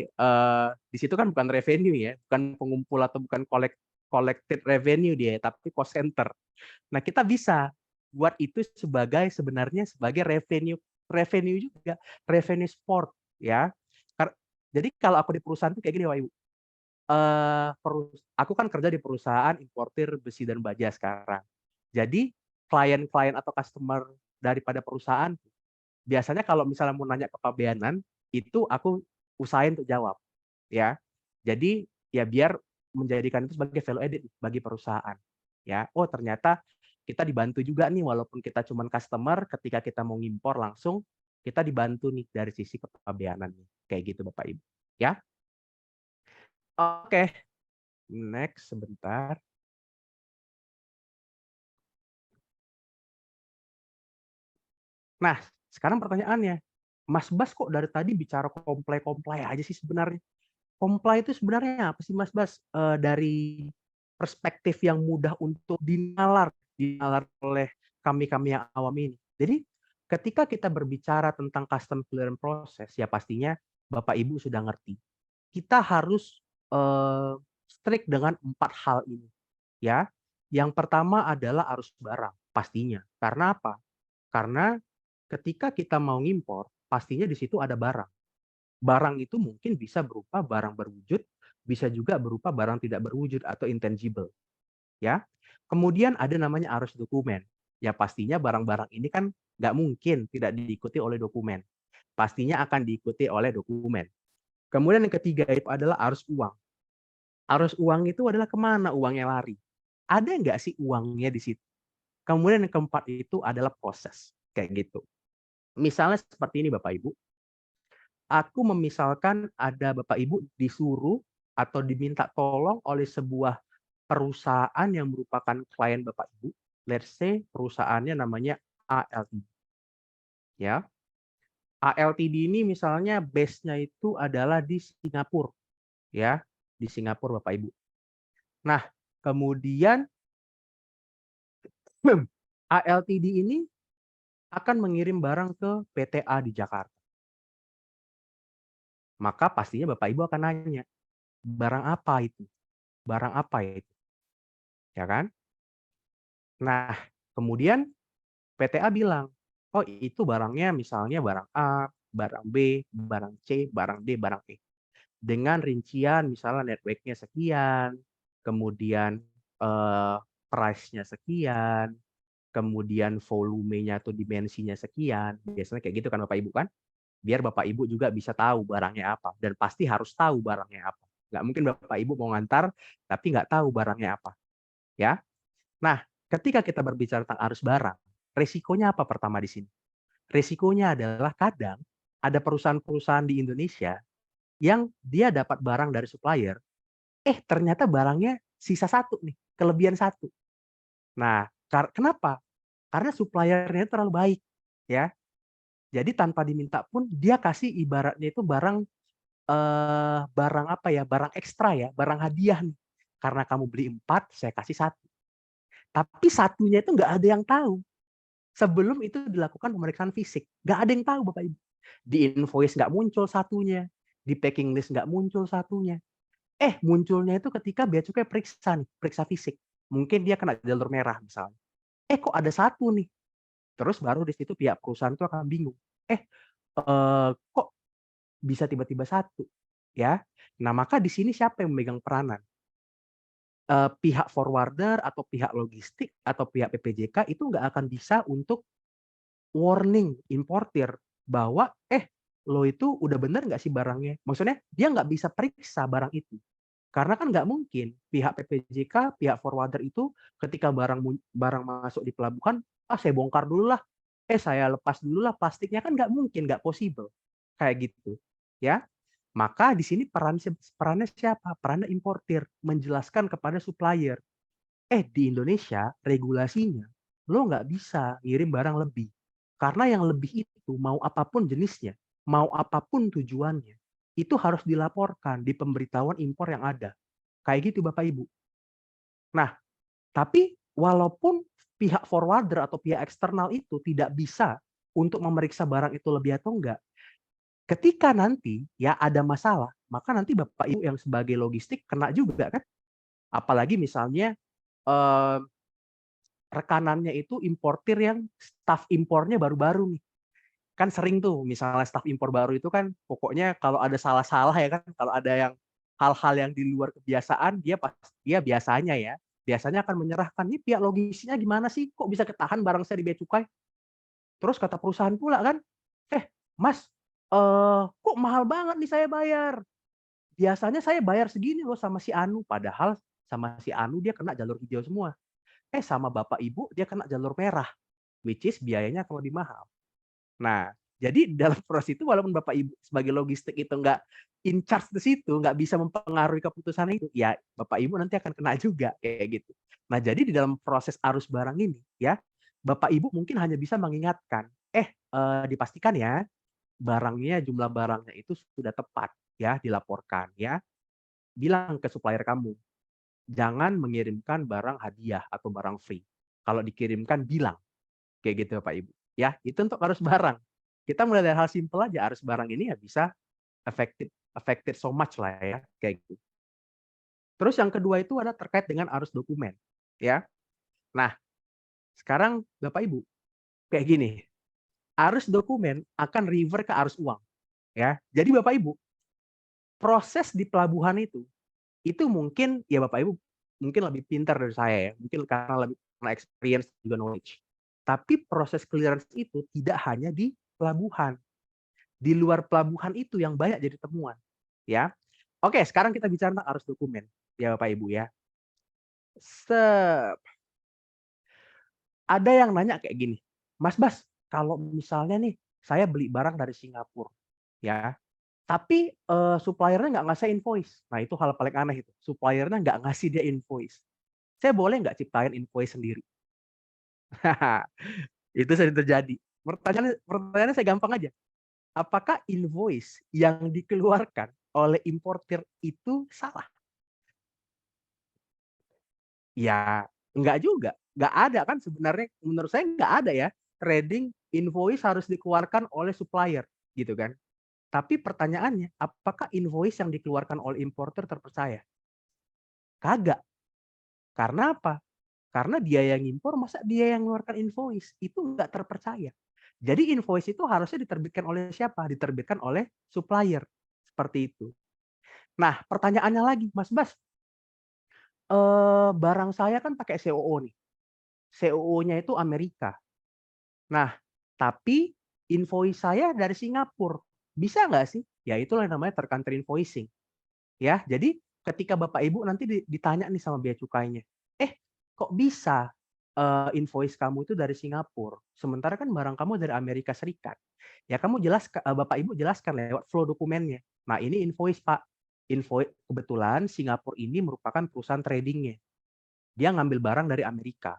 di situ kan bukan revenue ya, bukan pengumpul atau bukan collected revenue dia, tapi cost center. Nah, kita bisa buat itu sebenarnya sebagai revenue juga, revenue support ya. Jadi kalau aku di perusahaan tuh kayak gini Bapak Ibu. Aku kan kerja di perusahaan importir besi dan baja sekarang. Jadi klien-klien atau customer daripada perusahaan biasanya kalau misalnya mau nanya kepabeanan itu aku usahain untuk jawab ya. Jadi ya biar menjadikan itu sebagai value added bagi perusahaan ya. Oh ternyata kita dibantu juga nih walaupun kita cuman customer ketika kita mau ngimpor langsung kita dibantu nih dari sisi kepabeanan nih. Kayak gitu Bapak Ibu ya. Oke, next sebentar. Nah, sekarang pertanyaannya, Mas Bas kok dari tadi bicara comply aja sih sebenarnya? Comply itu sebenarnya apa sih Mas Bas? Dari perspektif yang mudah untuk dinalar oleh kami-kami yang awam ini. Jadi ketika kita berbicara tentang custom clearance process, ya pastinya Bapak Ibu sudah ngerti. Kita harus strict dengan 4 hal ini. Ya, yang pertama adalah arus barang, pastinya. Karena apa? Karena ketika kita mau ngimpor, pastinya di situ ada barang. Barang itu mungkin bisa berupa barang berwujud, bisa juga berupa barang tidak berwujud atau intangible. Ya. Kemudian ada namanya arus dokumen. Ya pastinya barang-barang ini kan nggak mungkin tidak diikuti oleh dokumen. Pastinya akan diikuti oleh dokumen. Kemudian yang ketiga itu adalah arus uang. Arus uang itu adalah kemana uangnya lari. Ada nggak sih uangnya di situ? Kemudian yang keempat itu adalah proses. Kayak gitu. Misalnya seperti ini Bapak Ibu. Aku memisalkan ada Bapak Ibu disuruh atau diminta tolong oleh sebuah perusahaan yang merupakan klien Bapak Ibu. Let's say perusahaannya namanya ALTD. Ya. ALTD ini misalnya base-nya itu adalah di Singapura. Ya, di Singapura Bapak Ibu. Nah, kemudian ALTD ini akan mengirim barang ke PTA di Jakarta. Maka pastinya Bapak Ibu akan nanya, barang apa itu? Barang apa itu? Ya kan? Nah, kemudian PTA bilang, oh itu barangnya misalnya barang A, barang B, barang C, barang D, barang E. Dengan rincian misalnya network-nya sekian, kemudian price-nya sekian, kemudian volumenya atau dimensinya sekian. Biasanya kayak gitu kan Bapak Ibu kan? Biar Bapak Ibu juga bisa tahu barangnya apa. Dan pasti harus tahu barangnya apa. Nggak mungkin Bapak Ibu mau ngantar, tapi nggak tahu barangnya apa. Ya. Nah, ketika kita berbicara tentang arus barang, resikonya apa pertama di sini? Resikonya adalah kadang ada perusahaan-perusahaan di Indonesia yang dia dapat barang dari supplier, ternyata barangnya sisa satu nih, kelebihan satu. Nah, kenapa? Karena suppliernya terlalu baik, ya. Jadi tanpa diminta pun dia kasih ibaratnya itu barang barang apa ya, barang ekstra ya, barang hadiah nih. Karena kamu beli 4, saya kasih 1. Tapi satunya itu nggak ada yang tahu. Sebelum itu dilakukan pemeriksaan fisik. Nggak ada yang tahu Bapak Ibu. Di invoice nggak muncul satunya. Di packing list nggak muncul satunya. Munculnya itu ketika bea cukai periksa nih, periksa fisik. Mungkin dia kena jalur merah misalnya. Kok ada satu nih. Terus baru di situ pihak perusahaan itu akan bingung. Kok bisa tiba-tiba satu? Ya. Nah, maka di sini siapa yang memegang peranan? Pihak forwarder atau pihak logistik atau pihak PPJK itu nggak akan bisa untuk warning importir bahwa lo itu udah bener nggak sih barangnya? Maksudnya dia nggak bisa periksa barang itu. Karena kan nggak mungkin pihak PPJK, pihak forwarder itu ketika barang masuk di pelabuhan, saya bongkar dulu lah, saya lepas dulu lah plastiknya, kan nggak mungkin, nggak possible. Kayak gitu. Ya. Maka di sini perannya siapa? Perannya importir, menjelaskan kepada supplier. Di Indonesia regulasinya lo nggak bisa ngirim barang lebih. Karena yang lebih itu mau apapun jenisnya, mau apapun tujuannya, itu harus dilaporkan di pemberitahuan impor yang ada. Kayak gitu Bapak Ibu. Nah, tapi walaupun pihak forwarder atau pihak eksternal itu tidak bisa untuk memeriksa barang itu lebih atau enggak, ketika nanti ya ada masalah, maka nanti Bapak Ibu yang sebagai logistik kena juga kan. Apalagi misalnya eh, rekanannya itu importir yang staf impornya baru-baru nih. Kan sering tuh misalnya staf impor baru itu kan pokoknya kalau ada salah-salah ya kan, kalau ada yang hal-hal yang di luar kebiasaan dia biasanya akan menyerahkan, nih pihak logistiknya gimana sih kok bisa ketahan barang saya di bea cukai. Terus kata perusahaan pula kan, Mas, kok mahal banget nih saya bayar, biasanya saya bayar segini loh sama si Anu, padahal sama si Anu dia kena jalur hijau semua. Sama Bapak Ibu dia kena jalur merah, which is biayanya akan lebih mahal. Nah, jadi dalam proses itu walaupun Bapak Ibu sebagai logistik itu nggak in charge di situ, nggak bisa mempengaruhi keputusan itu, ya Bapak Ibu nanti akan kena juga kayak gitu. Nah, jadi di dalam proses arus barang ini ya, Bapak Ibu mungkin hanya bisa mengingatkan, dipastikan ya jumlah barangnya itu sudah tepat ya, dilaporkan ya. Bilang ke supplier kamu, jangan mengirimkan barang hadiah atau barang free. Kalau dikirimkan bilang kayak gitu Bapak Ibu. Ya, itu untuk arus barang. Kita mulai dari hal simpel aja, arus barang ini ya bisa affected so much lah ya, kayak gitu. Terus yang kedua itu ada terkait dengan arus dokumen, ya. Nah, sekarang Bapak Ibu, kayak gini, arus dokumen akan refer ke arus uang, ya. Jadi Bapak Ibu, proses di pelabuhan itu mungkin ya Bapak Ibu mungkin lebih pintar dari saya ya, mungkin karena lebih experience juga knowledge. Tapi proses clearance itu tidak hanya di pelabuhan. Di luar pelabuhan itu yang banyak jadi temuan, ya. Oke, sekarang kita bicara tentang arus dokumen, ya Bapak Ibu ya. Ada yang nanya kayak gini, Mas Bas, kalau misalnya nih saya beli barang dari Singapura, ya, tapi suppliernya nggak ngasih invoice. Nah itu hal paling aneh itu, suppliernya nggak ngasih dia invoice. Saya boleh nggak ciptain invoice sendiri? Itu sering terjadi. Pertanyaannya saya gampang aja. Apakah invoice yang dikeluarkan oleh importir itu salah? Ya, enggak juga. Enggak ada kan sebenarnya, menurut saya enggak ada ya. Trading invoice harus dikeluarkan oleh supplier, gitu kan. Tapi pertanyaannya, apakah invoice yang dikeluarkan oleh importer terpercaya? Kagak. Karena apa? Karena dia yang impor, masa dia yang mengeluarkan invoice? Itu enggak terpercaya. Jadi invoice itu harusnya diterbitkan oleh siapa? Diterbitkan oleh supplier. Seperti itu. Nah, pertanyaannya lagi, Mas Bas, barang saya kan pakai COO nih. COO-nya itu Amerika. Nah, tapi invoice saya dari Singapura. Bisa nggak sih? Ya itulah yang namanya third-country invoicing. Ya, jadi ketika Bapak Ibu nanti ditanya nih sama bea cukainya, kok bisa invoice kamu itu dari Singapura, sementara kan barang kamu dari Amerika Serikat. Ya kamu Bapak Ibu jelaskan lewat flow dokumennya. Nah ini invoice Pak. Invoice kebetulan Singapura ini merupakan perusahaan tradingnya. Dia ngambil barang dari Amerika.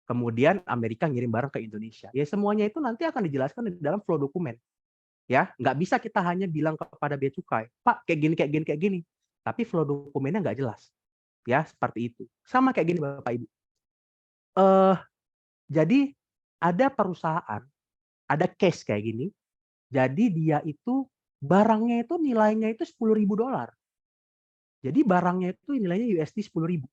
Kemudian Amerika ngirim barang ke Indonesia. Ya semuanya itu nanti akan dijelaskan di dalam flow dokumen. Ya, nggak bisa kita hanya bilang kepada bea cukai, Pak kayak gini, kayak gini, kayak gini. Tapi flow dokumennya nggak jelas. Ya, seperti itu. Sama kayak gini Bapak Ibu. Jadi ada perusahaan, ada case kayak gini. Jadi dia itu barangnya itu nilainya itu $10.000. Jadi barangnya itu nilainya USD 10.000.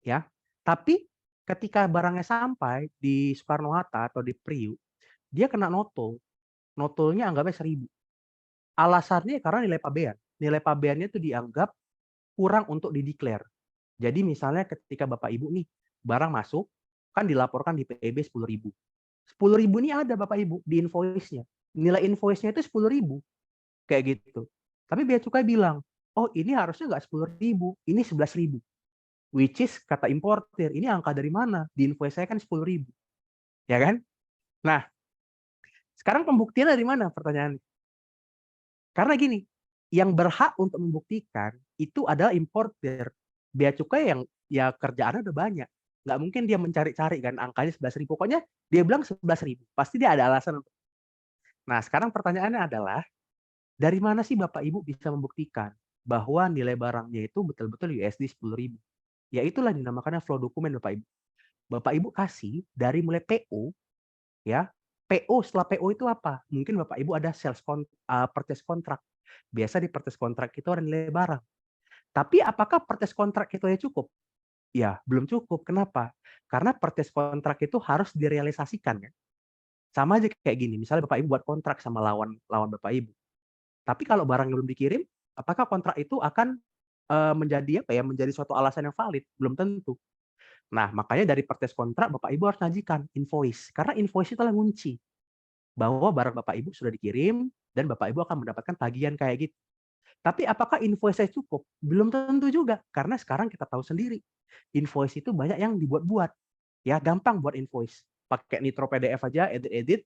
Ya. Tapi ketika barangnya sampai di Soekarno-Hatta atau di Priuk, dia kena noto. Notonya anggapnya 1.000. Alasannya karena nilai pabean. Nilai pabeannya itu dianggap kurang untuk dideklar. Jadi misalnya ketika Bapak Ibu nih barang masuk kan dilaporkan di PEB 10.000. 10.000 ini ada Bapak Ibu di invoice-nya. Nilai invoice-nya itu 10.000. Kayak gitu. Tapi bea cukai bilang, "Oh, ini harusnya nggak 10.000, ini 11.000." Which is kata importir, "Ini angka dari mana? Di invoice saya kan 10.000." Ya kan? Nah, sekarang pembuktian dari mana pertanyaannya? Karena gini, yang berhak untuk membuktikan itu adalah importir. Bea cukai yang ya kerjaannya udah banyak. Nggak mungkin dia mencari-cari kan angkanya 11.000. Pokoknya dia bilang 11.000. Pasti dia ada alasan. Nah, sekarang pertanyaannya adalah Dari mana sih Bapak Ibu bisa membuktikan bahwa nilai barangnya itu betul-betul USD 10.000? Ya itulah dinamakannya flow dokumen Bapak Ibu. Bapak Ibu kasih dari mulai PO, ya. PO, setelah PO itu apa? Mungkin Bapak Ibu ada purchase contract. Biasa di purchase contract itu ada nilai barang. Tapi apakah purchase contract itu ya cukup? Ya, belum cukup. Kenapa? Karena purchase contract itu harus direalisasikan ya. Sama aja kayak gini, misalnya Bapak Ibu buat kontrak sama lawan Bapak Ibu. Tapi kalau barangnya belum dikirim, apakah kontrak itu akan menjadi apa ya? Menjadi suatu alasan yang valid? Belum tentu. Nah, makanya dari purchase kontrak Bapak Ibu harus sajikan invoice. Karena invoice itulah kunci bahwa barang Bapak Ibu sudah dikirim dan Bapak Ibu akan mendapatkan tagihan kayak gitu. Tapi apakah invoice-nya cukup? Belum tentu juga. Karena sekarang kita tahu sendiri, invoice itu banyak yang dibuat-buat. Ya, gampang buat invoice. Pakai Nitro PDF aja, edit-edit,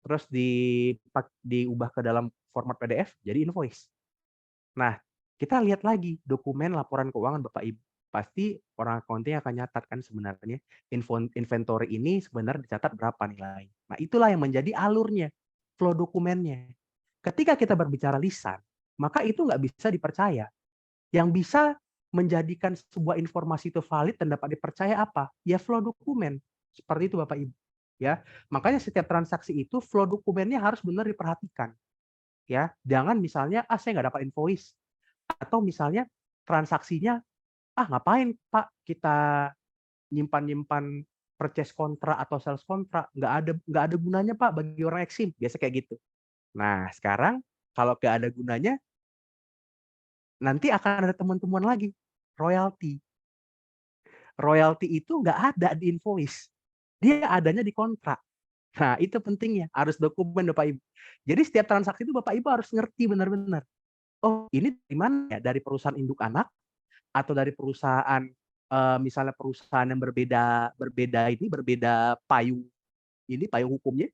terus diubah ke dalam format PDF, jadi invoice. Nah, kita lihat lagi dokumen laporan keuangan Bapak Ibu. Pasti orang accounting akan nyatat kan sebenarnya inventory ini sebenarnya dicatat berapa nilai. Nah, itulah yang menjadi alurnya, flow dokumennya. Ketika kita berbicara lisan, maka itu nggak bisa dipercaya. Yang bisa menjadikan sebuah informasi itu valid dan dapat dipercaya apa? Ya flow dokumen. Seperti itu Bapak Ibu. Ya, makanya setiap transaksi itu flow dokumennya harus benar diperhatikan. Ya, jangan misalnya saya nggak dapat invoice atau misalnya transaksinya ngapain Pak kita nyimpan purchase kontrak atau sales kontrak, nggak ada gunanya Pak bagi orang eksim, biasa kayak gitu. Nah, sekarang kalau nggak ada gunanya, nanti akan ada temuan-temuan lagi, royalti. Royalti itu nggak ada di invoice, dia adanya di kontrak. Nah, itu pentingnya, harus dokumen Bapak Ibu. Jadi setiap transaksi itu Bapak Ibu harus ngerti benar-benar. Oh, ini dari mana ya? Dari perusahaan induk anak atau dari perusahaan misalnya perusahaan yang berbeda payung payung hukumnya,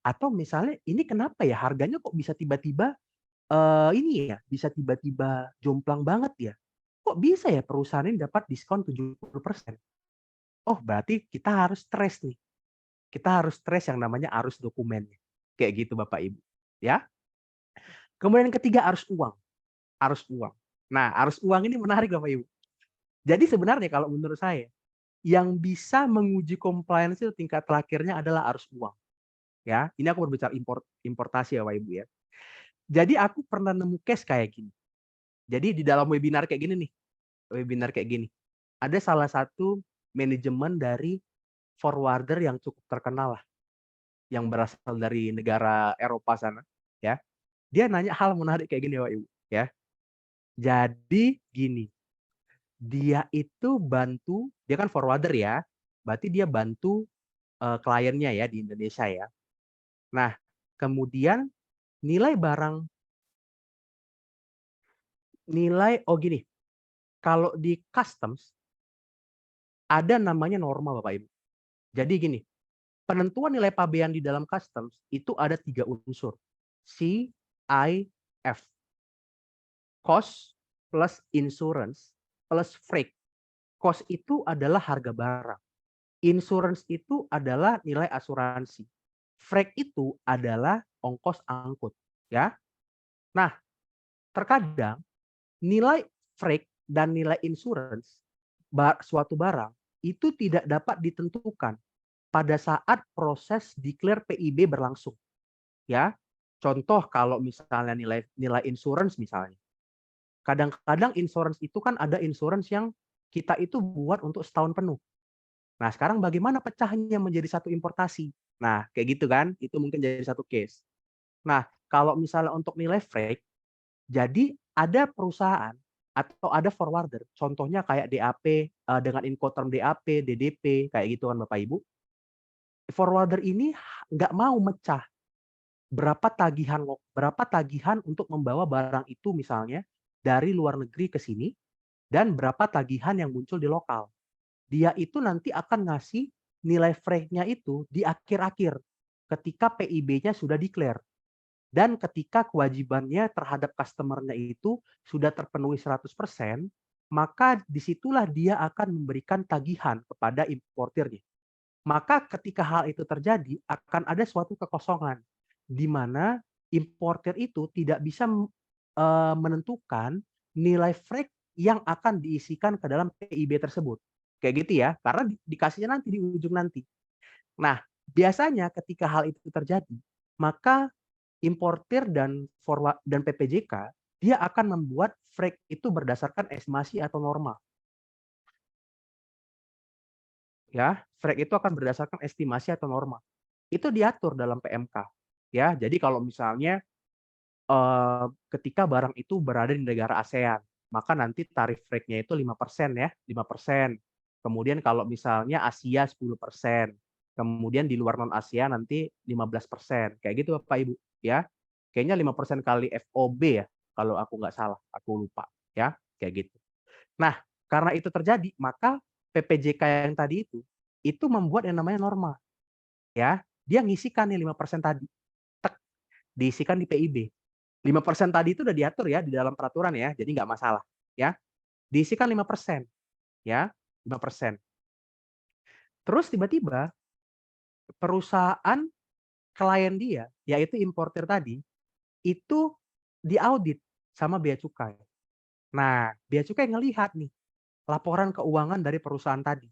atau misalnya ini kenapa ya harganya kok bisa tiba-tiba bisa tiba-tiba jomplang banget ya? Kok bisa ya perusahaan ini dapat diskon 70%? Oh, berarti kita harus trace nih. Kita harus trace yang namanya arus dokumennya. Kayak gitu Bapak Ibu, ya. Kemudian yang ketiga arus uang. Arus uang. Nah, arus uang ini menarik Bapak Ibu. Jadi sebenarnya kalau menurut saya, yang bisa menguji compliance itu tingkat terakhirnya adalah arus uang. Ya, ini aku berbicara importasi ya Bapak Ibu ya. Jadi aku pernah nemu case kayak gini. Jadi di dalam webinar kayak gini nih, ada salah satu manajemen dari forwarder yang cukup terkenal lah, yang berasal dari negara Eropa sana, ya. Dia nanya hal menarik kayak gini Bapak Ibu, ya. Jadi gini, dia kan forwarder ya, berarti dia bantu kliennya ya di Indonesia ya. Nah, kemudian gini, kalau di customs ada namanya norma Bapak Ibu. Jadi gini, penentuan nilai pabean di dalam customs itu ada 3 unsur. C, I, F. Cost plus insurance plus freight. Cost itu adalah harga barang. Insurance itu adalah nilai asuransi. Freight itu adalah ongkos angkut, ya. Nah, terkadang nilai freight dan nilai insurance suatu barang itu tidak dapat ditentukan pada saat proses declare PIB berlangsung. Ya. Contoh kalau misalnya nilai insurance misalnya. Kadang-kadang insurance itu kan ada insurance yang kita itu buat untuk setahun penuh. Nah, sekarang bagaimana pecahnya menjadi satu importasi? Nah, kayak gitu kan, itu mungkin jadi satu case. Nah, kalau misalnya untuk nilai freight, jadi ada perusahaan atau ada forwarder, contohnya kayak DAP dengan Incoterm DAP, DDP, kayak gitu kan Bapak Ibu. Forwarder ini nggak mau mecah berapa tagihan untuk membawa barang itu misalnya dari luar negeri ke sini dan berapa tagihan yang muncul di lokal. Dia itu nanti akan ngasih nilai freight-nya itu di akhir-akhir ketika PIB-nya sudah declare. Dan ketika kewajibannya terhadap customer-nya itu sudah terpenuhi 100%, maka disitulah dia akan memberikan tagihan kepada importirnya. Maka ketika hal itu terjadi, akan ada suatu kekosongan, di mana importer itu tidak bisa menentukan nilai freight yang akan diisikan ke dalam PIB tersebut. Kayak gitu ya, karena dikasihnya nanti di ujung nanti. Nah, biasanya ketika hal itu terjadi, maka importir dan PPJK dia akan membuat freight itu berdasarkan estimasi atau norma. Ya, freight itu akan berdasarkan estimasi atau norma. Itu diatur dalam PMK. Ya, jadi kalau misalnya ketika barang itu berada di negara ASEAN, maka nanti tarif freight-nya itu 5% ya, 5%. Kemudian kalau misalnya Asia 10%, kemudian di luar non-Asia nanti 15%. Kayak gitu Bapak Ibu, ya. Kayaknya 5% kali FOB ya, kalau aku nggak salah, aku lupa, ya, kayak gitu. Nah, karena itu terjadi, maka PPJK yang tadi itu membuat yang namanya norma, ya. Dia ngisikan nih 5% tadi, tek, diisikan di PIB. 5% tadi itu udah diatur ya di dalam peraturan ya, jadi nggak masalah, ya. Diisikan 5%, ya, 5%. Terus tiba-tiba perusahaan klien dia, yaitu importir tadi, itu diaudit sama bea cukai. Nah, bea cukai ngelihat nih laporan keuangan dari perusahaan tadi.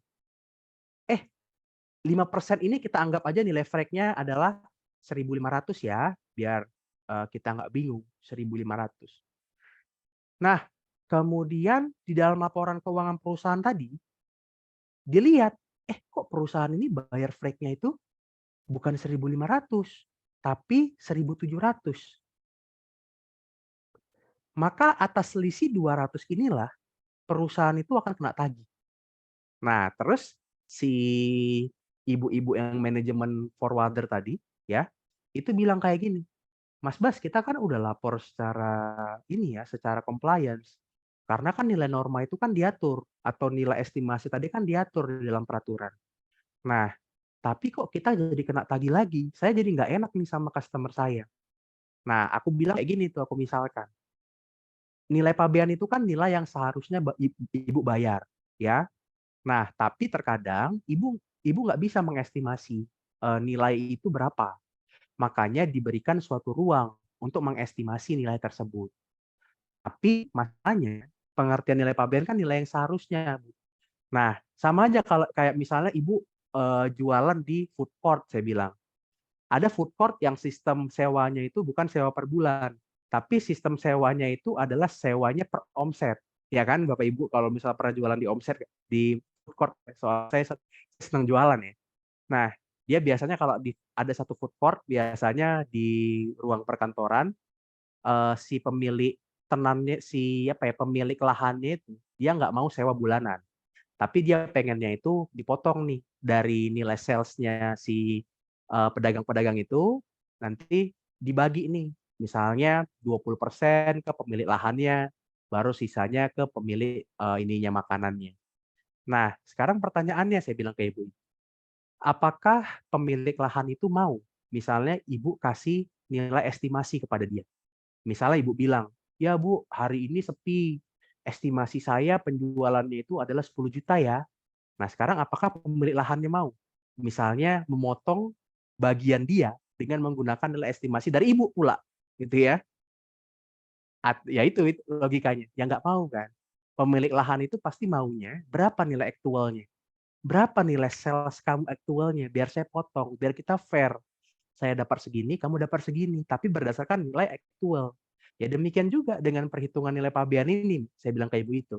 5% ini kita anggap aja nilai freight-nya adalah 1.500 ya, biar kita nggak bingung, 1.500. Nah, kemudian di dalam laporan keuangan perusahaan tadi, dilihat, kok perusahaan ini bayar freight-nya itu bukan 1.500, tapi 1.700. Maka atas selisih 200 inilah perusahaan itu akan kena tagih. Nah, terus si ibu-ibu yang manajemen forwarder tadi, ya, itu bilang kayak gini, Mas Bas, kita kan udah lapor secara ini ya, secara compliance. Karena kan nilai norma itu kan diatur, atau nilai estimasi tadi kan diatur di dalam peraturan. Nah, tapi kok kita jadi kena tagih lagi? Saya jadi nggak enak nih sama customer saya. Nah, aku bilang kayak gini tuh, aku misalkan. Nilai pabean itu kan nilai yang seharusnya ibu bayar, ya. Nah, tapi terkadang ibu nggak bisa mengestimasi nilai itu berapa. Makanya diberikan suatu ruang untuk mengestimasi nilai tersebut. Tapi masalahnya pengertian nilai pabean kan nilai yang seharusnya. Nah, sama aja kalau kayak misalnya ibu jualan di food court, saya bilang. Ada food court yang sistem sewanya itu bukan sewa per bulan, tapi sistem sewanya itu adalah sewanya per omset. Ya kan, Bapak Ibu, kalau misalnya pernah jualan di omset di food court, soal saya senang jualan ya. Nah, dia biasanya kalau ada satu food court, biasanya di ruang perkantoran, si pemilik tenannya, pemilik lahannya itu, dia nggak mau sewa bulanan. Tapi dia pengennya itu dipotong nih dari nilai sales-nya si pedagang-pedagang itu, nanti dibagi nih. Misalnya 20% ke pemilik lahannya, baru sisanya ke pemilik ininya makanannya. Nah, sekarang pertanyaannya saya bilang ke ibu, apakah pemilik lahan itu mau? Misalnya ibu kasih nilai estimasi kepada dia. Misalnya ibu bilang, ya Bu, hari ini sepi. Estimasi saya penjualannya itu adalah 10 juta ya. Nah, sekarang apakah pemilik lahannya mau? Misalnya memotong bagian dia dengan menggunakan nilai estimasi dari ibu pula, gitu ya. Ya itu logikanya. Ya nggak mau kan. Pemilik lahan itu pasti maunya berapa nilai aktualnya. Berapa nilai sales kamu aktualnya, biar saya potong, biar kita fair. Saya dapat segini, kamu dapat segini, tapi berdasarkan nilai aktual. Ya demikian juga dengan perhitungan nilai pabean ini, saya bilang ke ibu itu.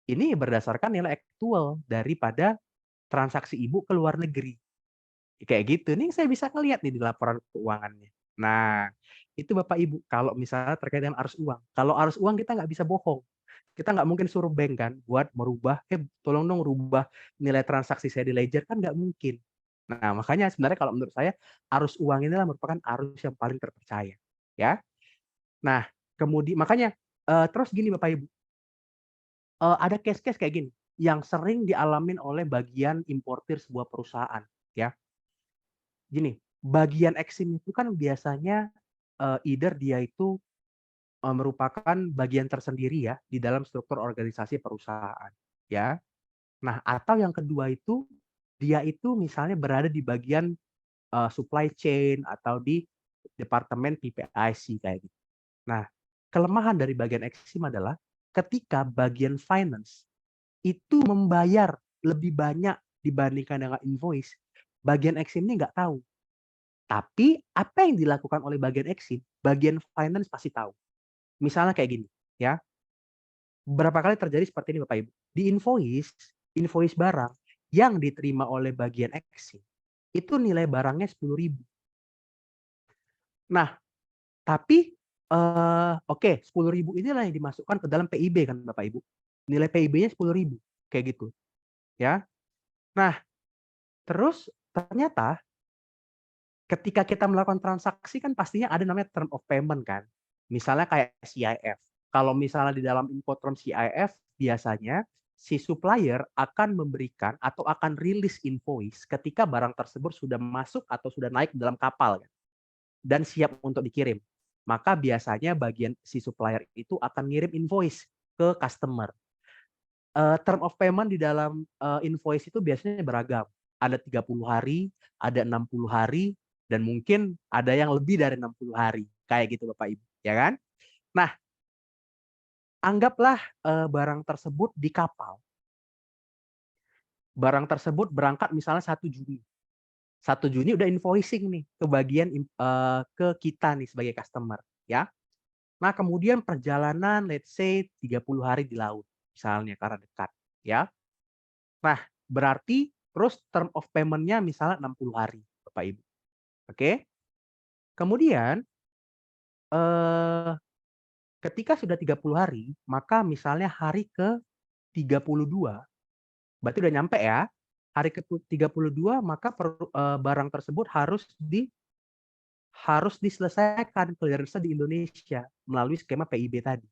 Ini berdasarkan nilai aktual daripada transaksi ibu ke luar negeri. Kayak gitu. Nih saya bisa ngelihat nih di laporan keuangannya. Nah, itu Bapak Ibu, kalau misalnya terkait dengan arus uang. Kalau arus uang kita nggak bisa bohong. Kita nggak mungkin suruh bank kan buat merubah, tolong dong rubah nilai transaksi saya di ledger, kan nggak mungkin. Nah, makanya sebenarnya kalau menurut saya arus uang inilah merupakan arus yang paling terpercaya, ya. Nah, kemudian makanya terus gini Bapak Ibu, ada case-case kayak gini yang sering dialamin oleh bagian importir sebuah perusahaan, ya. Gini, bagian eksim itu kan biasanya either dia itu merupakan bagian tersendiri ya di dalam struktur organisasi perusahaan, ya. Nah, atau yang kedua itu dia itu misalnya berada di bagian supply chain atau di departemen PPIC kayak gitu. Nah, kelemahan dari bagian Exim adalah ketika bagian finance itu membayar lebih banyak dibandingkan dengan invoice, bagian Exim ini nggak tahu. Tapi apa yang dilakukan oleh bagian Exim, bagian finance pasti tahu. Misalnya kayak gini, ya. Berapa kali terjadi seperti ini Bapak Ibu. Di invoice barang yang diterima oleh bagian Exim, itu nilai barangnya 10.000. Nah, tapi oke, 10.000 inilah yang dimasukkan ke dalam PIB kan Bapak Ibu. Nilai PIB-nya 10.000 kayak gitu, ya. Nah, terus ternyata ketika kita melakukan transaksi kan pastinya ada namanya term of payment kan. Misalnya kayak CIF. Kalau misalnya di dalam Incoterm CIF biasanya si supplier akan memberikan atau akan rilis invoice ketika barang tersebut sudah masuk atau sudah naik dalam kapal kan, dan siap untuk dikirim. Maka biasanya bagian si supplier itu akan ngirim invoice ke customer. Term of payment di dalam invoice itu biasanya beragam. Ada 30 hari, ada 60 hari, dan mungkin ada yang lebih dari 60 hari. Kayak gitu Bapak Ibu, ya kan? Nah, anggaplah barang tersebut di kapal. Barang tersebut berangkat misalnya 1 Juni. 1 Juni udah invoicing nih ke bagian ke kita nih sebagai customer, ya. Nah, kemudian perjalanan let's say 30 hari di laut misalnya karena dekat, ya. Nah, berarti terus term of payment-nya misalnya 60 hari, Bapak Ibu. Oke. Kemudian ketika sudah 30 hari, maka misalnya hari ke-32, berarti udah nyampe ya. Hari ke-32 maka barang tersebut harus diselesaikan clearance di Indonesia melalui skema PIB tadi.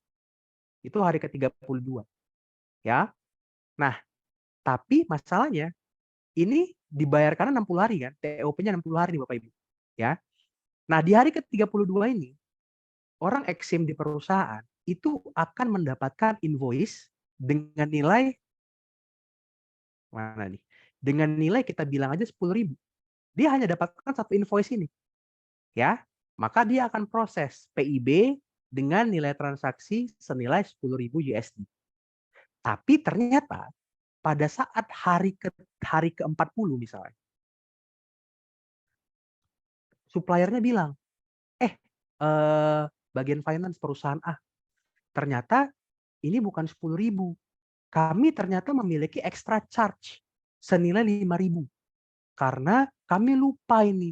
Itu hari ke-32. Ya. Nah, tapi masalahnya ini dibayarkan 60 hari kan, TOP-nya 60 hari nih Bapak Ibu. Ya. Nah, di hari ke-32 ini orang Exim di perusahaan itu akan mendapatkan invoice dengan nilai mana nih? Dengan nilai kita bilang aja 10.000. Dia hanya dapatkan satu invoice ini. Ya. Maka dia akan proses PIB dengan nilai transaksi senilai 10.000 USD. Tapi ternyata pada saat hari ke-40 misalnya, suppliernya bilang, bagian finance perusahaan A, ternyata ini bukan 10.000. Kami ternyata memiliki extra charge senilai 5.000. Karena kami lupa ini.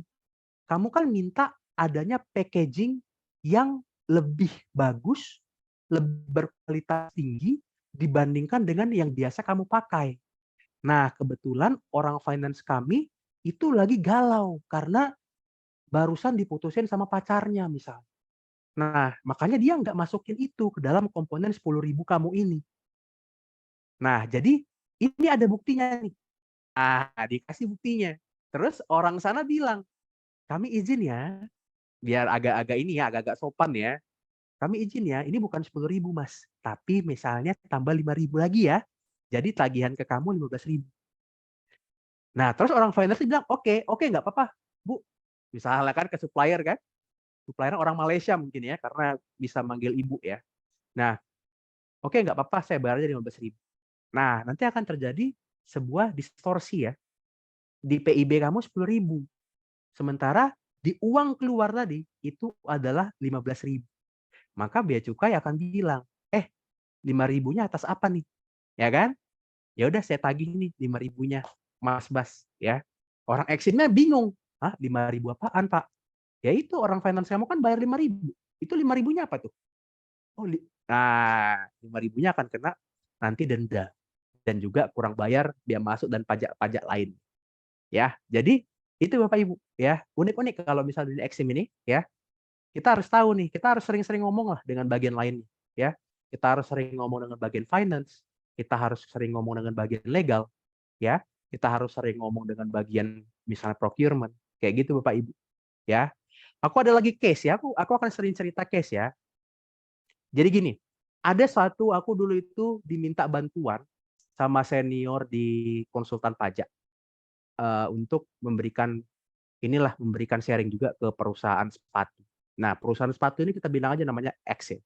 Kamu kan minta adanya packaging yang lebih bagus, lebih berkualitas tinggi dibandingkan dengan yang biasa kamu pakai. Nah, kebetulan orang finance kami itu lagi galau karena barusan diputusin sama pacarnya misalnya. Nah, makanya dia nggak masukin itu ke dalam komponen 10.000 kamu ini. Nah, jadi ini ada buktinya nih. Dikasih buktinya. Terus orang sana bilang, kami izin ya, biar agak-agak ini ya, agak-agak sopan ya. Kami izin ya, ini bukan 10.000 Mas. Tapi misalnya tambah 5.000 lagi ya. Jadi tagihan ke kamu 15.000. Nah, terus orang finance bilang, oke, nggak apa-apa, Bu. Misalnya kan ke supplier kan. Supplier orang Malaysia mungkin ya, karena bisa manggil ibu ya. Nah, oke, nggak apa-apa, saya bayar aja 15.000. Nah, nanti akan terjadi sebuah distorsi ya. Di PIB kamu 10.000. Sementara di uang keluar tadi itu adalah 15.000. Maka bea cukai akan bilang, 5.000-nya atas apa nih? Ya kan? Ya udah saya tagih nih 5.000-nya, Mas Bas ya. Orang Eximnya bingung. 5.000 apaan, Pak? Ya itu orang finance kamu kan bayar 5.000. Itu 5.000-nya apa tuh? Nah, 5.000-nya akan kena nanti denda dan juga kurang bayar biaya masuk dan pajak-pajak lain. Ya, jadi itu Bapak Ibu ya. Unik-unik kalau misalnya di Exim ini ya. Kita harus tahu nih, kita harus sering-sering ngomong lah dengan bagian lainnya ya. Kita harus sering ngomong dengan bagian finance, kita harus sering ngomong dengan bagian legal ya. Kita harus sering ngomong dengan bagian misalnya procurement, kayak gitu Bapak Ibu ya. Aku ada lagi case ya, aku akan sering cerita case ya. Jadi gini, ada aku dulu itu diminta bantuan sama senior di konsultan pajak untuk memberikan inilah memberikan sharing juga ke perusahaan sepatu. Nah, perusahaan sepatu ini kita bilang aja namanya X ya.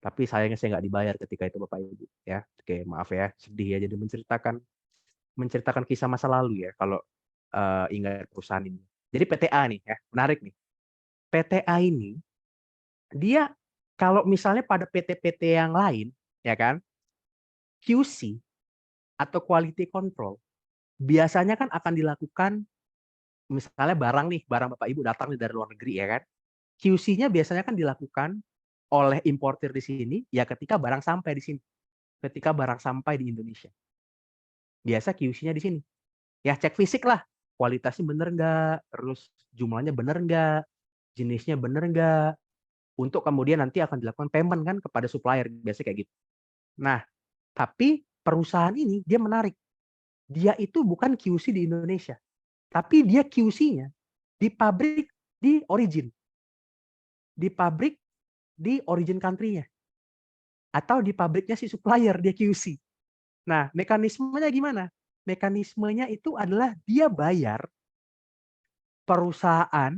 Tapi sayangnya saya nggak dibayar ketika itu Bapak Ibu ya. Oke, maaf ya, sedih ya. Jadi menceritakan kisah masa lalu ya kalau ingat perusahaan ini. Jadi PTA nih ya, menarik nih. PTA ini dia kalau misalnya pada PT-PT yang lain ya kan, QC atau quality control biasanya kan akan dilakukan misalnya barang Bapak Ibu datang nih dari luar negeri ya kan. QC-nya biasanya kan dilakukan oleh importir di sini ya ketika barang sampai di sini. Ketika barang sampai di Indonesia. Biasa QC-nya di sini. Ya cek fisik lah. Kualitasnya bener nggak, terus jumlahnya bener nggak, jenisnya bener nggak. Untuk kemudian nanti akan dilakukan payment kan kepada supplier. Biasanya kayak gitu. Nah, tapi perusahaan ini dia menarik. Dia itu bukan QC di Indonesia. Tapi dia QC-nya di pabrik di origin. Di pabrik di origin country-nya. Atau di pabriknya si supplier, dia QC. Nah, mekanismenya gimana? Mekanismenya itu adalah dia bayar perusahaan,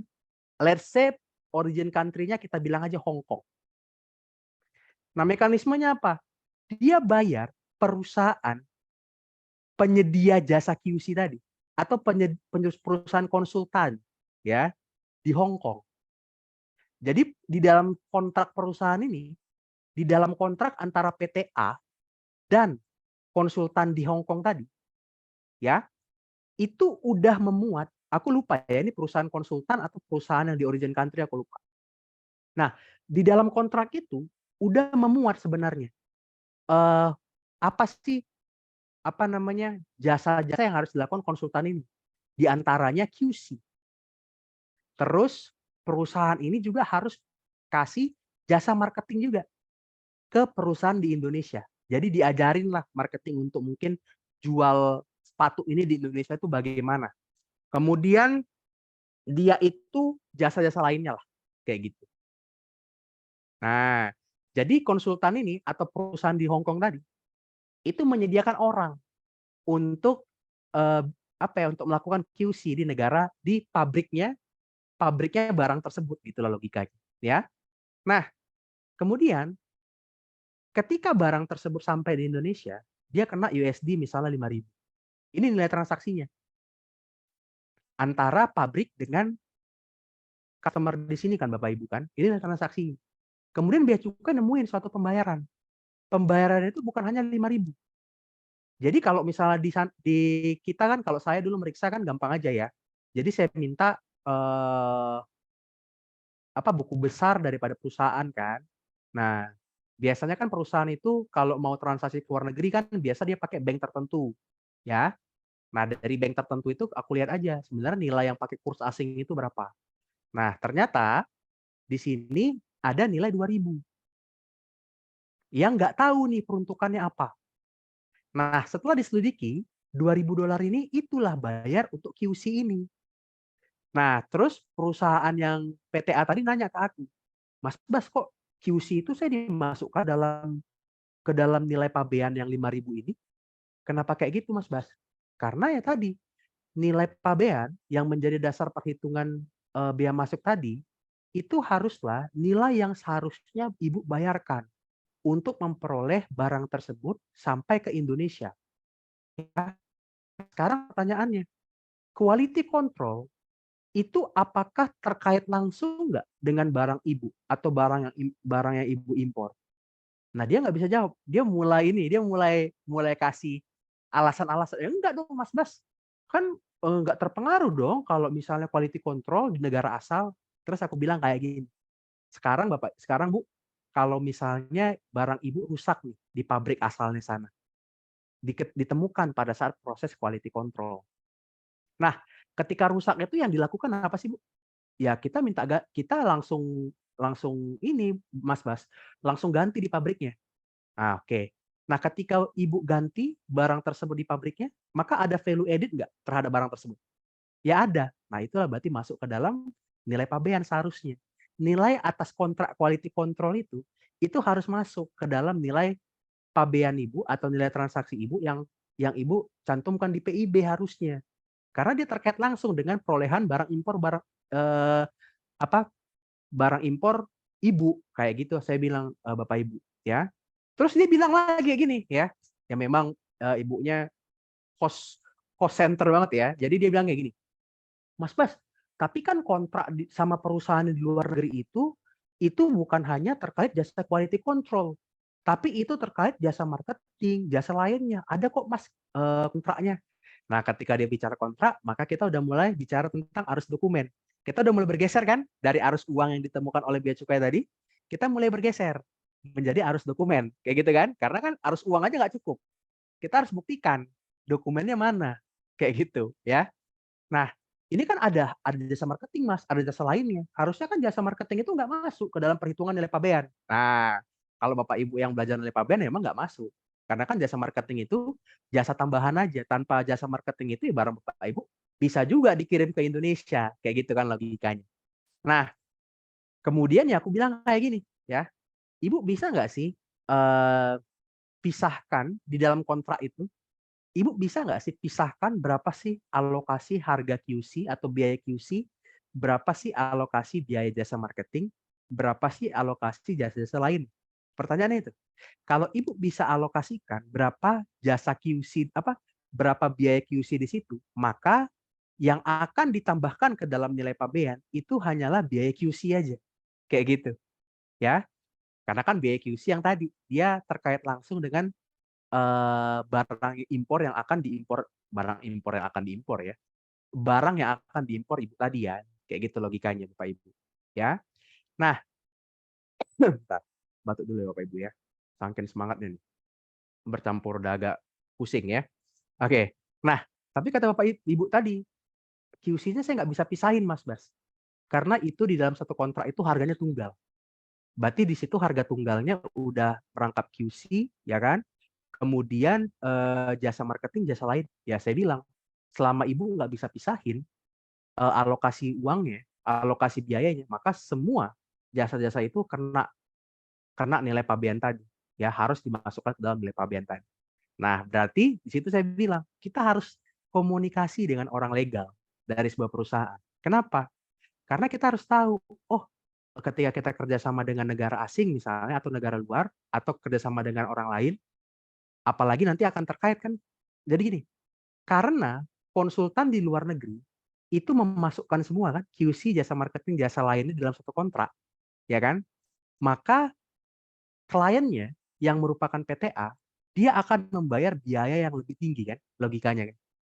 let's say origin country-nya kita bilang aja Hong Kong. Nah, mekanismenya apa? Dia bayar perusahaan penyedia jasa QC tadi atau perusahaan konsultan ya di Hong Kong. Jadi di dalam kontrak perusahaan ini, di dalam kontrak antara PTA dan konsultan di Hong Kong tadi, ya itu udah memuat. Aku lupa ya ini perusahaan konsultan atau perusahaan yang di origin country aku lupa. Nah di dalam kontrak itu udah memuat sebenarnya apa sih jasa-jasa yang harus dilakukan konsultan ini. Di antaranya QC. Terus perusahaan ini juga harus kasih jasa marketing juga ke perusahaan di Indonesia. Jadi diajarin lah marketing untuk mungkin jual sepatu ini di Indonesia itu bagaimana. Kemudian dia itu jasa-jasa lainnya lah kayak gitu. Nah, jadi konsultan ini atau perusahaan di Hong Kong tadi itu menyediakan orang untuk untuk melakukan QC di negara di pabriknya barang tersebut gitulah logikanya ya. Nah, kemudian ketika barang tersebut sampai di Indonesia, dia kena USD misalnya 5.000. Ini nilai transaksinya. Antara pabrik dengan customer di sini kan Bapak Ibu kan. Ini nilai transaksinya. Kemudian bea cukai nemuin suatu pembayaran. Pembayaran itu bukan hanya 5.000. Jadi kalau misalnya di kita kan kalau saya dulu meriksa kan gampang aja ya. Jadi saya minta buku besar daripada perusahaan kan. Nah, biasanya kan perusahaan itu kalau mau transaksi ke luar negeri kan biasa dia pakai bank tertentu, ya. Nah, dari bank tertentu itu aku lihat aja sebenarnya nilai yang pakai kurs asing itu berapa. Nah, ternyata di sini ada nilai 2.000. Yang nggak tahu nih peruntukannya apa. Nah, setelah diselidiki, $2.000 ini itulah bayar untuk QC ini. Nah, terus perusahaan yang PTA tadi nanya ke aku, Mas Bas kok QC itu saya dimasukkan ke dalam nilai pabean yang 5.000 ini? Kenapa kayak gitu Mas Bas? Karena ya tadi, nilai pabean yang menjadi dasar perhitungan biaya masuk tadi, itu haruslah nilai yang seharusnya Ibu bayarkan untuk memperoleh barang tersebut sampai ke Indonesia. Ya. Sekarang pertanyaannya, quality control itu apakah terkait langsung nggak dengan barang Ibu atau barang yang Ibu impor? Nah dia nggak bisa jawab. Dia mulai kasih alasan-alasan. Ya enggak dong Mas Bas, kan nggak terpengaruh dong kalau misalnya quality control di negara asal. Terus aku bilang kayak gini. Sekarang Bu, kalau misalnya barang Ibu rusak nih di pabrik asalnya sana, ditemukan pada saat proses quality control. Nah, ketika rusak itu yang dilakukan apa sih Bu? Ya kita langsung ini Mas Bas, langsung ganti di pabriknya. Nah, oke. Nah, ketika Ibu ganti barang tersebut di pabriknya, maka ada value added nggak terhadap barang tersebut? Ya ada. Nah, itulah berarti masuk ke dalam nilai pabean seharusnya. Nilai atas kontrak quality control itu harus masuk ke dalam nilai pabean Ibu atau nilai transaksi Ibu yang Ibu cantumkan di PIB harusnya. Karena dia terkait langsung dengan perolehan barang impor apa barang impor ibu kayak gitu saya bilang Bapak Ibu ya. Terus dia bilang lagi kayak gini ya. Ya memang ibunya cost center banget ya. Jadi dia bilang kayak gini. Mas Bas, tapi kan kontrak sama perusahaan di luar negeri itu bukan hanya terkait jasa quality control, tapi itu terkait jasa marketing, jasa lainnya. Ada kok Mas kontraknya. Nah, ketika dia bicara kontrak, maka kita udah mulai bicara tentang arus dokumen. Kita udah mulai bergeser kan dari arus uang yang ditemukan oleh bea cukai tadi, kita mulai bergeser menjadi arus dokumen, kayak gitu kan? Karena kan arus uang aja nggak cukup. Kita harus buktikan dokumennya mana, kayak gitu ya. Nah, ini kan ada jasa marketing, Mas, ada jasa lainnya. Harusnya kan jasa marketing itu nggak masuk ke dalam perhitungan nilai pabean. Nah, kalau Bapak Ibu yang belajar nilai pabean ya emang nggak masuk. Karena kan jasa marketing itu jasa tambahan aja. Tanpa jasa marketing itu ya barang Bapak Ibu bisa juga dikirim ke Indonesia. Kayak gitu kan logikanya. Nah, kemudian ya aku bilang kayak gini, ya. Ibu bisa nggak sih pisahkan di dalam kontrak itu Ibu bisa nggak sih pisahkan berapa sih alokasi harga QC atau biaya QC, berapa sih alokasi biaya jasa marketing, berapa sih alokasi jasa-jasa lain? Pertanyaannya itu. Kalau Ibu bisa alokasikan berapa jasa QC berapa biaya QC di situ, maka yang akan ditambahkan ke dalam nilai pabean itu hanyalah biaya QC aja. Kayak gitu, ya. Karena kan biaya QC yang tadi dia terkait langsung dengan barang impor yang akan diimpor ya. Barang yang akan diimpor Ibu tadi ya. Kayak gitu logikanya Bapak Ibu. Ya. Nah, bentar. Batuk dulu ya Bapak Ibu ya. Saking semangatnya nih. Bercampur udah agak pusing ya. Oke. Nah, tapi kata Bapak Ibu tadi, QC-nya saya nggak bisa pisahin Mas Bas. Karena itu di dalam satu kontrak itu harganya tunggal. Berarti di situ harga tunggalnya udah merangkap QC, ya kan? Kemudian jasa marketing, jasa lain. Ya saya bilang, selama Ibu nggak bisa pisahin alokasi uangnya, alokasi biayanya, maka semua jasa-jasa itu kena nilai pabean tadi. Ya harus dimasukkan ke dalam nilai pabean tadi. Nah, berarti di situ saya bilang, kita harus komunikasi dengan orang legal dari sebuah perusahaan. Kenapa? Karena kita harus tahu, oh ketika kita kerjasama dengan negara asing misalnya, atau negara luar, atau kerjasama dengan orang lain, apalagi nanti akan terkait kan. Jadi gini, karena konsultan di luar negeri itu memasukkan semua kan QC, jasa marketing, jasa lainnya dalam satu kontrak, ya kan? Maka kliennya yang merupakan PTA, dia akan membayar biaya yang lebih tinggi kan, logikanya kan.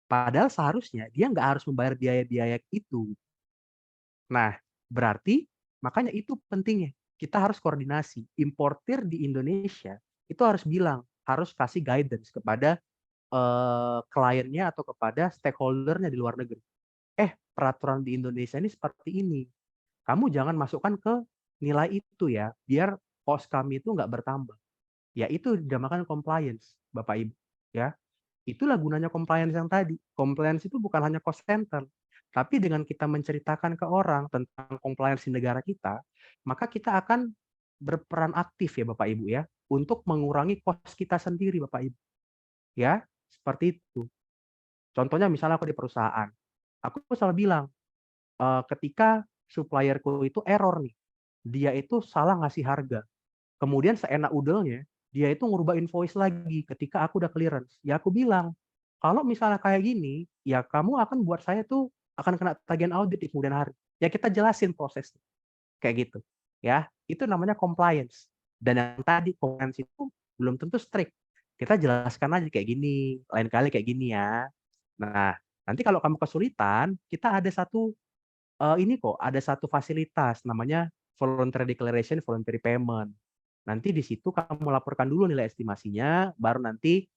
Padahal seharusnya dia nggak harus membayar biaya-biaya itu. Nah, berarti makanya itu pentingnya. Kita harus koordinasi. Importir di Indonesia itu harus bilang, harus kasih guidance kepada kliennya atau kepada stakeholder-nya di luar negeri. Peraturan di Indonesia ini seperti ini. Kamu jangan masukkan ke nilai itu ya, biar cost kami itu nggak bertambah. Ya itu dinamakan compliance, Bapak Ibu. Ya, itulah gunanya compliance yang tadi. Compliance itu bukan hanya cost center, tapi dengan kita menceritakan ke orang tentang compliance di negara kita, maka kita akan berperan aktif ya Bapak Ibu ya, untuk mengurangi cost kita sendiri Bapak Ibu. Ya, seperti itu. Contohnya misalnya aku di perusahaan, aku selalu bilang, ketika supplierku itu error nih, dia itu salah ngasih harga, kemudian seenak udelnya, dia itu ngubah invoice lagi ketika aku udah clearance. Ya aku bilang, kalau misalnya kayak gini, ya kamu akan buat saya tuh akan kena tagihan audit di kemudian hari. Ya kita jelasin prosesnya, kayak gitu. Ya, itu namanya compliance. Dan yang tadi compliance itu belum tentu strict. Kita jelaskan aja kayak gini, lain kali kayak gini ya. Nah, nanti kalau kamu kesulitan, kita ada satu ada satu fasilitas namanya voluntary declaration, voluntary payment. Nanti di situ kamu laporkan dulu nilai estimasinya, baru nanti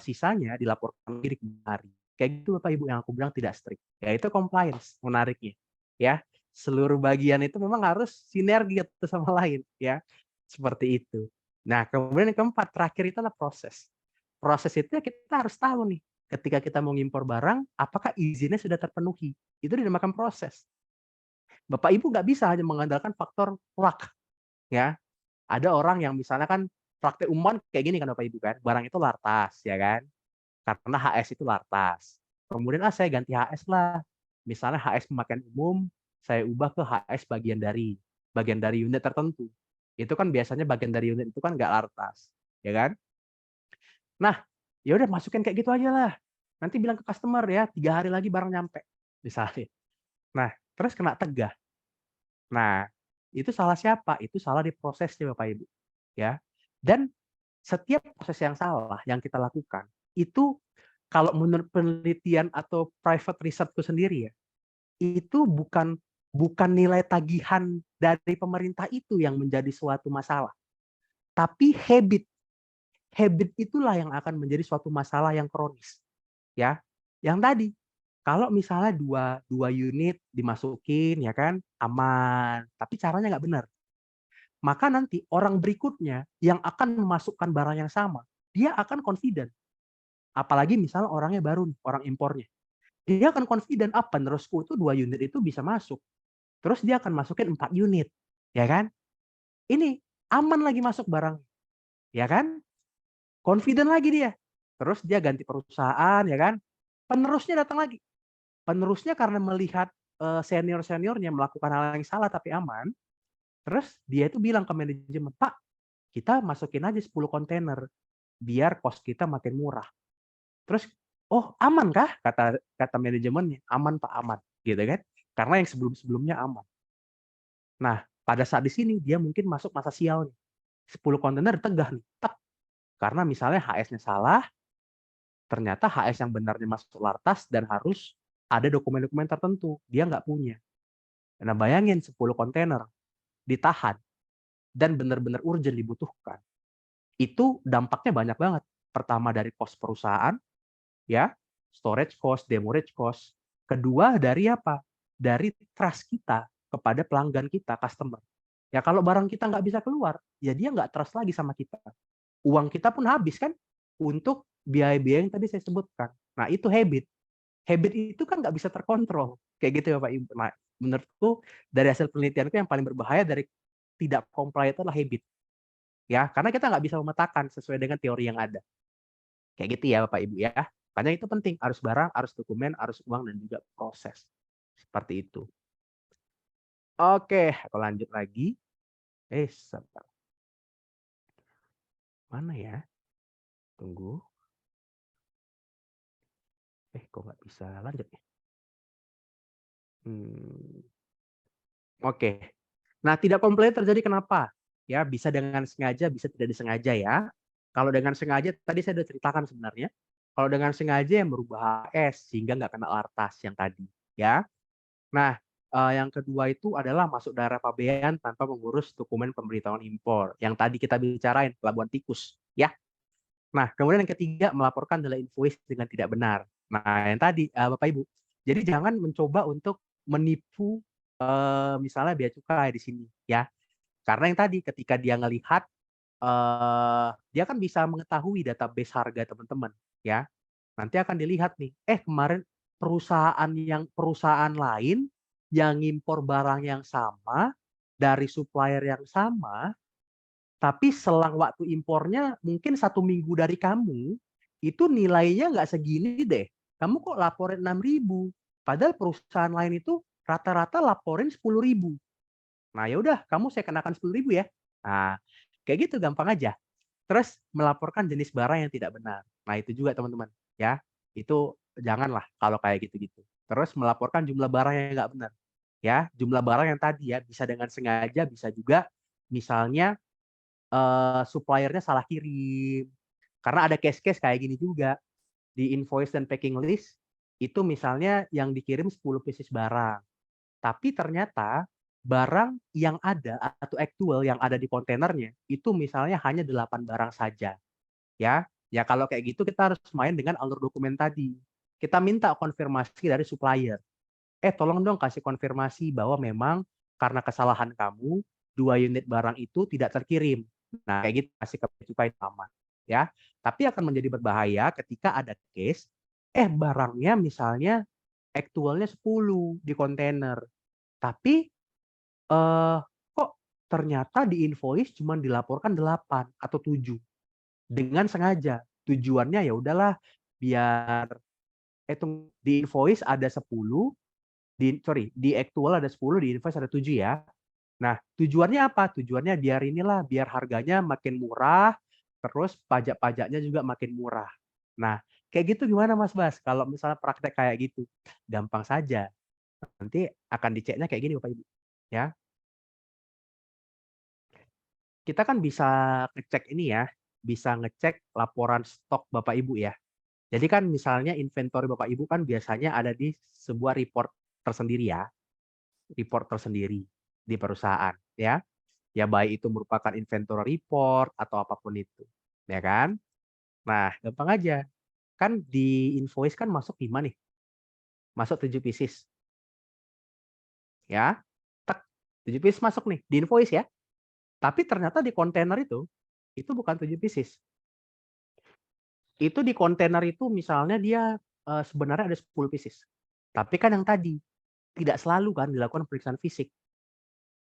sisanya dilaporkan lagi di kemudian hari. Kayak gitu Bapak Ibu yang aku bilang tidak strict. Ya itu compliance menariknya. Ya, seluruh bagian itu memang harus sinergi satu sama lain ya. Seperti itu. Nah, kemudian yang keempat, terakhir itu adalah proses. Proses itu ya kita harus tahu nih, ketika kita mau ngimpor barang, apakah izinnya sudah terpenuhi. Itu dinamakan proses. Bapak Ibu nggak bisa hanya mengandalkan faktor luck. Ya, ada orang yang misalnya kan praktek umum kayak gini kan Bapak Ibu kan, barang itu lartas ya kan, karena HS itu lartas. Kemudian saya ganti HS lah. Misalnya HS pemakaian umum, saya ubah ke HS bagian dari unit tertentu. Itu kan biasanya bagian dari unit itu kan nggak lartas, ya kan? Nah, ya udah masukin kayak gitu aja lah. Nanti bilang ke customer ya, 3 hari lagi barang nyampe, misalnya. Nah, terus kena tegah. Nah, itu salah siapa? Itu salah di prosesnya Bapak Ibu, ya. Dan setiap proses yang salah yang kita lakukan, itu kalau menurut penelitian atau private research-ku sendiri ya, itu bukan bukan nilai tagihan dari pemerintah itu yang menjadi suatu masalah, tapi habit. Habit itulah yang akan menjadi suatu masalah yang kronis, ya. Yang tadi, kalau misalnya dua unit dimasukin ya kan, aman, tapi caranya nggak benar. Maka nanti orang berikutnya yang akan memasukkan barang yang sama, dia akan confident. Apalagi misalnya orangnya baru nih, orang impornya. Dia akan confident, penerusku itu 2 unit itu bisa masuk. Terus dia akan masukin 4 unit, ya kan? Ini aman lagi masuk barang, ya kan? Confident lagi dia. Terus dia ganti perusahaan, ya kan? Penerusnya datang lagi. Penerusnya karena melihat senior-seniornya melakukan hal yang salah tapi aman, terus dia itu bilang ke manajemen, "Pak, kita masukin aja 10 kontainer biar cost kita makin murah." Terus, "Oh, aman kah?" kata kata manajemennya. "Aman, Pak, aman." Gitu kan. Karena yang sebelum-sebelumnya aman. Nah, pada saat di sini dia mungkin masuk masa sial nih. 10 kontainer tegah nih, tek. Karena misalnya HS-nya salah, ternyata HS yang benarnya masuk lartas dan harus ada dokumen-dokumen tertentu, dia nggak punya. Nah, bayangin 10 kontainer ditahan dan benar-benar urgent dibutuhkan. Itu dampaknya banyak banget. Pertama dari cost perusahaan, ya, storage cost, demurrage cost. Kedua dari apa? Dari trust kita kepada pelanggan kita, customer. Ya kalau barang kita nggak bisa keluar, ya dia nggak trust lagi sama kita. Uang kita pun habis kan untuk biaya-biaya yang tadi saya sebutkan. Nah itu habit. Habit itu kan nggak bisa terkontrol. Kayak gitu ya Pak Ibu. Nah, menurutku dari hasil penelitianku yang paling berbahaya dari tidak comply itu adalah habit. Ya, karena kita nggak bisa memetakan sesuai dengan teori yang ada. Kayak gitu ya Bapak Ibu ya. Makanya itu penting, harus barang, harus dokumen, harus uang, dan juga proses. Seperti itu. Oke, aku lanjut lagi. Sebentar. Mana ya? Tunggu. Kok nggak bisa lanjut ya? Oke. Nah, tidak komplain terjadi kenapa? Ya, bisa dengan sengaja, bisa tidak disengaja ya. Kalau dengan sengaja, tadi saya sudah ceritakan sebenarnya. Kalau dengan sengaja yang merubah HS sehingga nggak kena lartas yang tadi, ya. Nah, yang kedua itu adalah masuk daerah pabean tanpa mengurus dokumen pemberitahuan impor. Yang tadi kita bicarain, pelabuhan tikus, ya. Nah, kemudian yang ketiga, melaporkan nilai invoice dengan tidak benar. Nah, yang tadi, Bapak Ibu, jadi jangan mencoba untuk menipu, misalnya bea cukai di sini, ya. Karena yang tadi, ketika dia ngelihat, dia kan bisa mengetahui database harga teman-teman, ya. Nanti akan dilihat nih, kemarin perusahaan lain yang ngimpor barang yang sama, dari supplier yang sama, tapi selang waktu impornya mungkin 1 minggu dari kamu, itu nilainya nggak segini deh. Kamu kok laporin 6.000, padahal perusahaan lain itu rata-rata laporin 10.000. Nah ya udah, kamu saya kenakan 10.000 ya. Nah, kayak gitu gampang aja. Terus melaporkan jenis barang yang tidak benar. Nah itu juga teman-teman, ya. Itu janganlah kalau kayak gitu-gitu. Terus melaporkan jumlah barang yang nggak benar. Ya, jumlah barang yang tadi ya, bisa dengan sengaja, bisa juga misalnya supplier-nya salah kirim. Karena ada case-case kayak gini juga. Di invoice dan packing list, itu misalnya yang dikirim 10 pieces barang. Tapi ternyata barang yang ada atau actual yang ada di kontainernya, itu misalnya hanya 8 barang saja. Ya, ya kalau kayak gitu kita harus main dengan alur dokumen tadi. Kita minta konfirmasi dari supplier. Tolong dong kasih konfirmasi bahwa memang karena kesalahan kamu, 2 unit barang itu tidak terkirim. Nah, kayak gitu kasih ke bea cukai aman, ya. Tapi akan menjadi berbahaya ketika ada case, barangnya misalnya aktualnya 10 di kontainer, tapi kok ternyata di invoice cuma dilaporkan 8 atau 7 dengan sengaja. Tujuannya ya udahlah biar di invoice ada 10, di actual ada 10, di invoice ada 7 ya. Nah, tujuannya apa? Tujuannya biar harganya makin murah, terus pajak-pajaknya juga makin murah. Nah, kayak gitu gimana Mas Bas? Kalau misalnya praktek kayak gitu, gampang saja. Nanti akan diceknya kayak gini Bapak Ibu. Ya, kita kan bisa ngecek ini ya, bisa ngecek laporan stok Bapak Ibu ya. Jadi kan misalnya inventory Bapak Ibu kan biasanya ada di sebuah report tersendiri ya, report tersendiri di perusahaan ya. Ya baik itu merupakan inventory report atau apapun itu, ya kan? Nah, gampang aja. Kan di invoice kan masuk 5 nih, masuk 7 pieces. Ya, tek, 7 pieces masuk nih di invoice ya. Tapi ternyata di kontainer itu bukan 7 pieces. Itu di kontainer itu misalnya dia sebenarnya ada 10 pieces. Tapi kan yang tadi, tidak selalu kan dilakukan pemeriksaan fisik.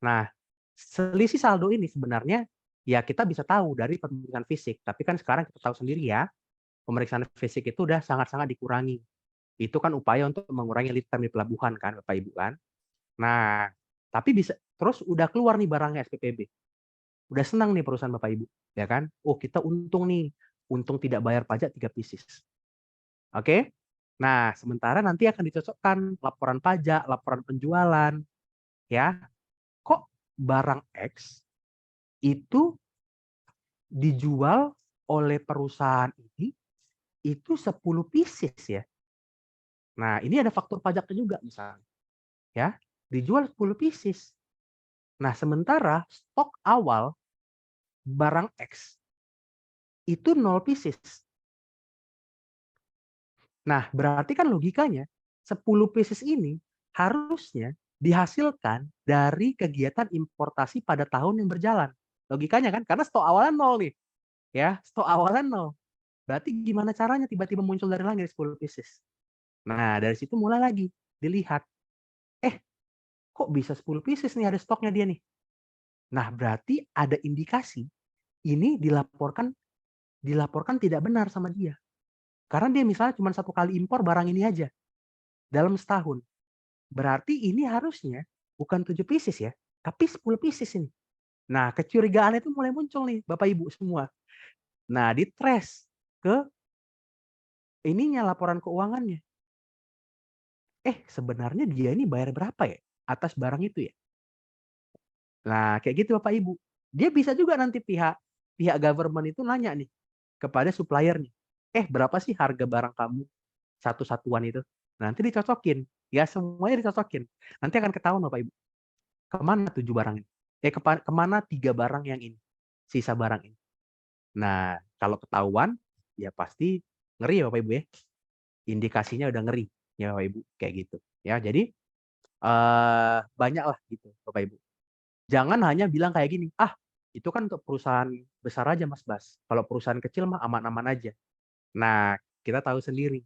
Nah, selisih saldo ini sebenarnya ya kita bisa tahu dari pemeriksaan fisik. Tapi kan sekarang kita tahu sendiri ya, pemeriksaan fisik itu udah sangat-sangat dikurangi. Itu kan upaya untuk mengurangi lead time di pelabuhan kan, Bapak Ibu kan. Nah, tapi bisa terus udah keluar nih barangnya SPPB. Udah senang nih perusahaan Bapak Ibu, ya kan? Oh, kita untung nih. Untung tidak bayar pajak 3 pieces. Oke? Nah, sementara nanti akan dicocokkan laporan pajak, laporan penjualan, ya. Kok barang X itu dijual oleh perusahaan ini itu 10 pieces ya. Nah, ini ada faktur pajaknya juga misalnya. Ya, dijual 10 pieces. Nah, sementara stok awal barang X itu 0 pieces. Nah, berarti kan logikanya 10 pieces ini harusnya dihasilkan dari kegiatan importasi pada tahun yang berjalan. Logikanya kan, karena stok awalnya 0 nih. Ya, stok awalnya 0. Berarti gimana caranya tiba-tiba muncul dari langit 10 pieces? Nah, dari situ mulai lagi dilihat. Kok bisa 10 pieces nih ada stoknya dia nih? Nah, berarti ada indikasi ini dilaporkan tidak benar sama dia. Karena dia misalnya cuma 1 kali impor barang ini aja dalam setahun. Berarti ini harusnya bukan 7 pieces ya, tapi 10 pieces ini. Nah, kecurigaan itu mulai muncul nih Bapak Ibu semua. Nah, di-trace ke ininya laporan keuangannya. Sebenarnya dia ini bayar berapa ya atas barang itu ya? Nah, kayak gitu Bapak Ibu. Dia bisa juga nanti pihak government itu nanya nih kepada suppliernya. Berapa sih harga barang kamu satu satuan itu? Nanti dicocokin. Ya, semuanya dicocokin. Nanti akan ketahuan Bapak Ibu. Kemana 7 barang ini? Kemana 3 barang yang ini? Sisa barang ini. Nah, kalau ketahuan, ya pasti ngeri ya Bapak Ibu ya. Indikasinya udah ngeri ya Bapak Ibu. Kayak gitu. Ya, jadi banyak lah gitu Bapak Ibu. Jangan hanya bilang kayak gini, itu kan untuk perusahaan besar aja Mas Bas. Kalau perusahaan kecil mah aman-aman aja. Nah, kita tahu sendiri.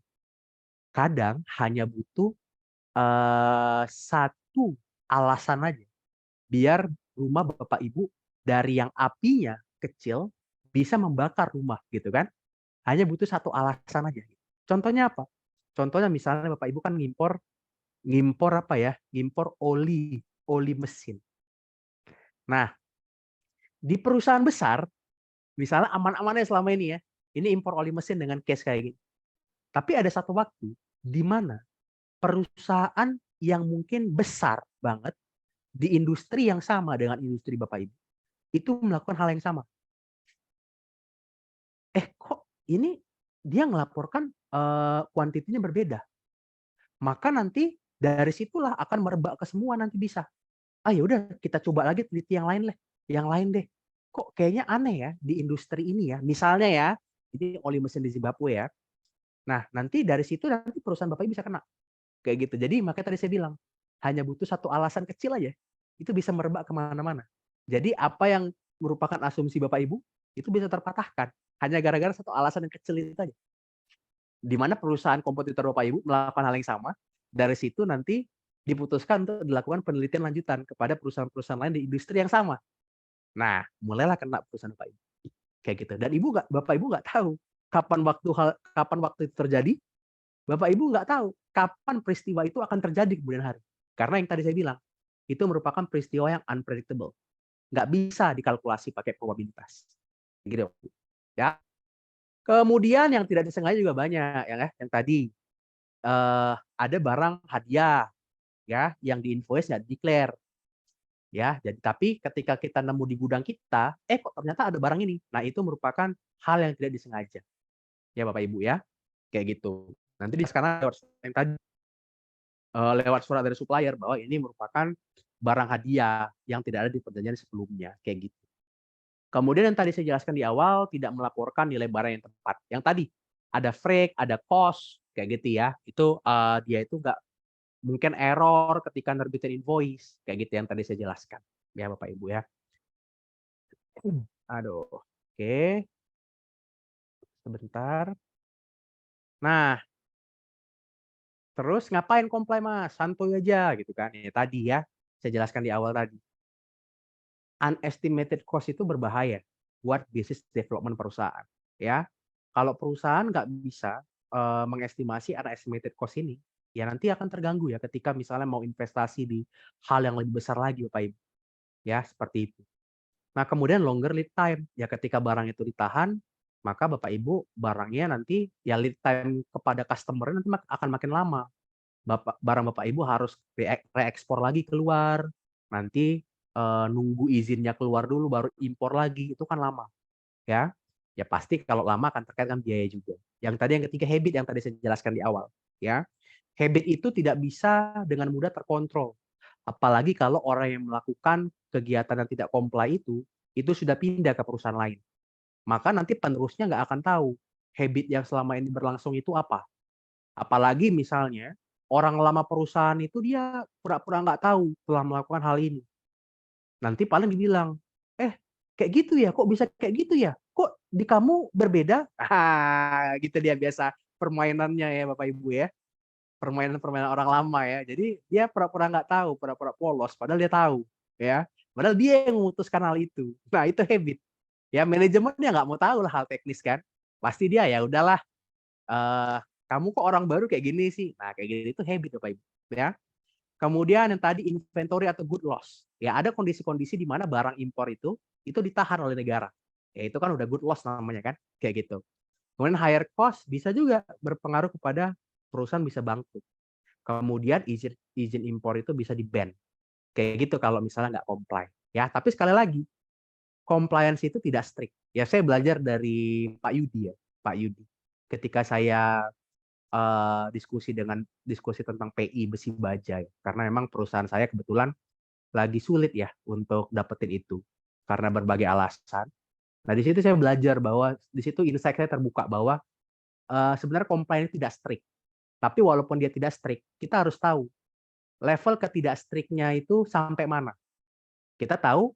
Kadang hanya butuh satu alasan aja. Biar rumah Bapak Ibu dari yang apinya kecil bisa membakar rumah gitu kan. Hanya butuh satu alasan aja. Contohnya apa? Contohnya misalnya Bapak Ibu kan ngimpor apa ya? Ngimpor oli mesin. Nah, di perusahaan besar, misalnya aman-amannya selama ini ya, ini impor oli mesin dengan case kayak gini. Tapi ada satu waktu di mana perusahaan yang mungkin besar banget di industri yang sama dengan industri Bapak Ibu, itu melakukan hal yang sama. Kok ini dia melaporkan kuantitinya berbeda. Maka nanti dari situlah akan merebak ke semua nanti bisa. Ya udah kita coba lagi teliti yang lain deh. Kok kayaknya aneh ya di industri ini ya. Misalnya ya, ini oli mesin di Zimbabwe ya. Nah, nanti dari situ nanti perusahaan Bapak Ibu bisa kena. Kayak gitu. Jadi makanya tadi saya bilang, hanya butuh satu alasan kecil aja. Itu bisa merebak kemana-mana. Jadi apa yang merupakan asumsi Bapak Ibu, itu bisa terpatahkan. Hanya gara-gara satu alasan yang kecil itu aja. Di mana perusahaan kompetitor Bapak Ibu melakukan hal yang sama. Dari situ nanti diputuskan untuk dilakukan penelitian lanjutan kepada perusahaan-perusahaan lain di industri yang sama. Nah, mulailah kena perusahaan Bapak Ibu. Kayak gitu. Dan Bapak Ibu nggak tahu kapan waktu itu terjadi, Bapak Ibu nggak tahu kapan peristiwa itu akan terjadi kemudian hari. Karena yang tadi saya bilang, itu merupakan peristiwa yang unpredictable. Nggak bisa dikalkulasi pakai probabilitas. Gitu, ya. Kemudian yang tidak disengaja juga banyak, ya, yang tadi ada barang hadiah, ya, yang di invoice nggak declare, ya. Jadi tapi ketika kita nemu di gudang kita, kok ternyata ada barang ini. Nah itu merupakan hal yang tidak disengaja, ya Bapak Ibu ya, kayak gitu. Nanti sekarang lewat yang tadi lewat surat dari supplier bahwa ini merupakan barang hadiah yang tidak ada di perjanjian sebelumnya, kayak gitu. Kemudian yang tadi saya jelaskan di awal, tidak melaporkan nilai barang yang tepat. Yang tadi, ada freight, ada cost, kayak gitu ya. Itu dia itu nggak mungkin error ketika nerbitin invoice, kayak gitu yang tadi saya jelaskan. Ya Bapak Ibu ya. Aduh, oke. Sebentar. Nah, terus ngapain comply Mas? Santuy aja gitu kan. Ya, tadi ya, saya jelaskan di awal tadi. Unestimated cost itu berbahaya buat bisnis development perusahaan. Ya, kalau perusahaan nggak bisa mengestimasi unestimated cost ini, ya nanti akan terganggu ya ketika misalnya mau investasi di hal yang lebih besar lagi, Bapak Ibu. Ya, seperti itu. Nah, kemudian longer lead time, ya ketika barang itu ditahan, maka Bapak Ibu barangnya nanti ya lead time kepada customer nanti akan makin lama. Barang Bapak Ibu harus reekspor lagi keluar, nanti nunggu izinnya keluar dulu baru impor lagi, itu kan lama, ya. Ya pasti kalau lama akan terkait dengan biaya juga. Yang tadi yang ketiga habit yang tadi saya jelaskan di awal, ya. Habit itu tidak bisa dengan mudah terkontrol. Apalagi kalau orang yang melakukan kegiatan yang tidak comply itu sudah pindah ke perusahaan lain. Maka nanti penerusnya nggak akan tahu habit yang selama ini berlangsung itu apa. Apalagi misalnya orang lama perusahaan itu dia pura-pura nggak tahu telah melakukan hal ini. Nanti paling dibilang, kayak gitu ya? Kok bisa kayak gitu ya? Kok di kamu berbeda?" Gitu dia biasa permainannya ya Bapak Ibu ya. Permainan-permainan orang lama ya. Jadi dia pura-pura nggak tahu, pura-pura polos, padahal dia tahu, ya. Padahal dia yang memutuskan hal itu. Nah, itu habit. Ya manajemen dia nggak mau tahu lah hal teknis kan. Pasti dia ya udahlah, kamu kok orang baru kayak gini sih. Nah, kayak gini itu habit Bapak Ibu, ya. Kemudian yang tadi inventory atau good loss. Ya ada kondisi-kondisi di mana barang impor itu ditahan oleh negara. Ya itu kan udah good loss namanya kan, kayak gitu. Kemudian higher cost bisa juga berpengaruh kepada perusahaan bisa bangkrut. Kemudian izin impor itu bisa di-ban. Kayak gitu kalau misalnya nggak comply. Ya, tapi sekali lagi, compliance itu tidak strict. Ya saya belajar dari Pak Yudi ya, Pak Yudi. Ketika saya diskusi tentang PI besi baja ya. Karena memang perusahaan saya kebetulan lagi sulit ya untuk dapetin itu karena berbagai alasan. Nah, di situ saya belajar bahwa di situ insight saya terbuka bahwa sebenarnya compliance tidak strict. Tapi walaupun dia tidak strict, kita harus tahu level ketidak strict-nya itu sampai mana. Kita tahu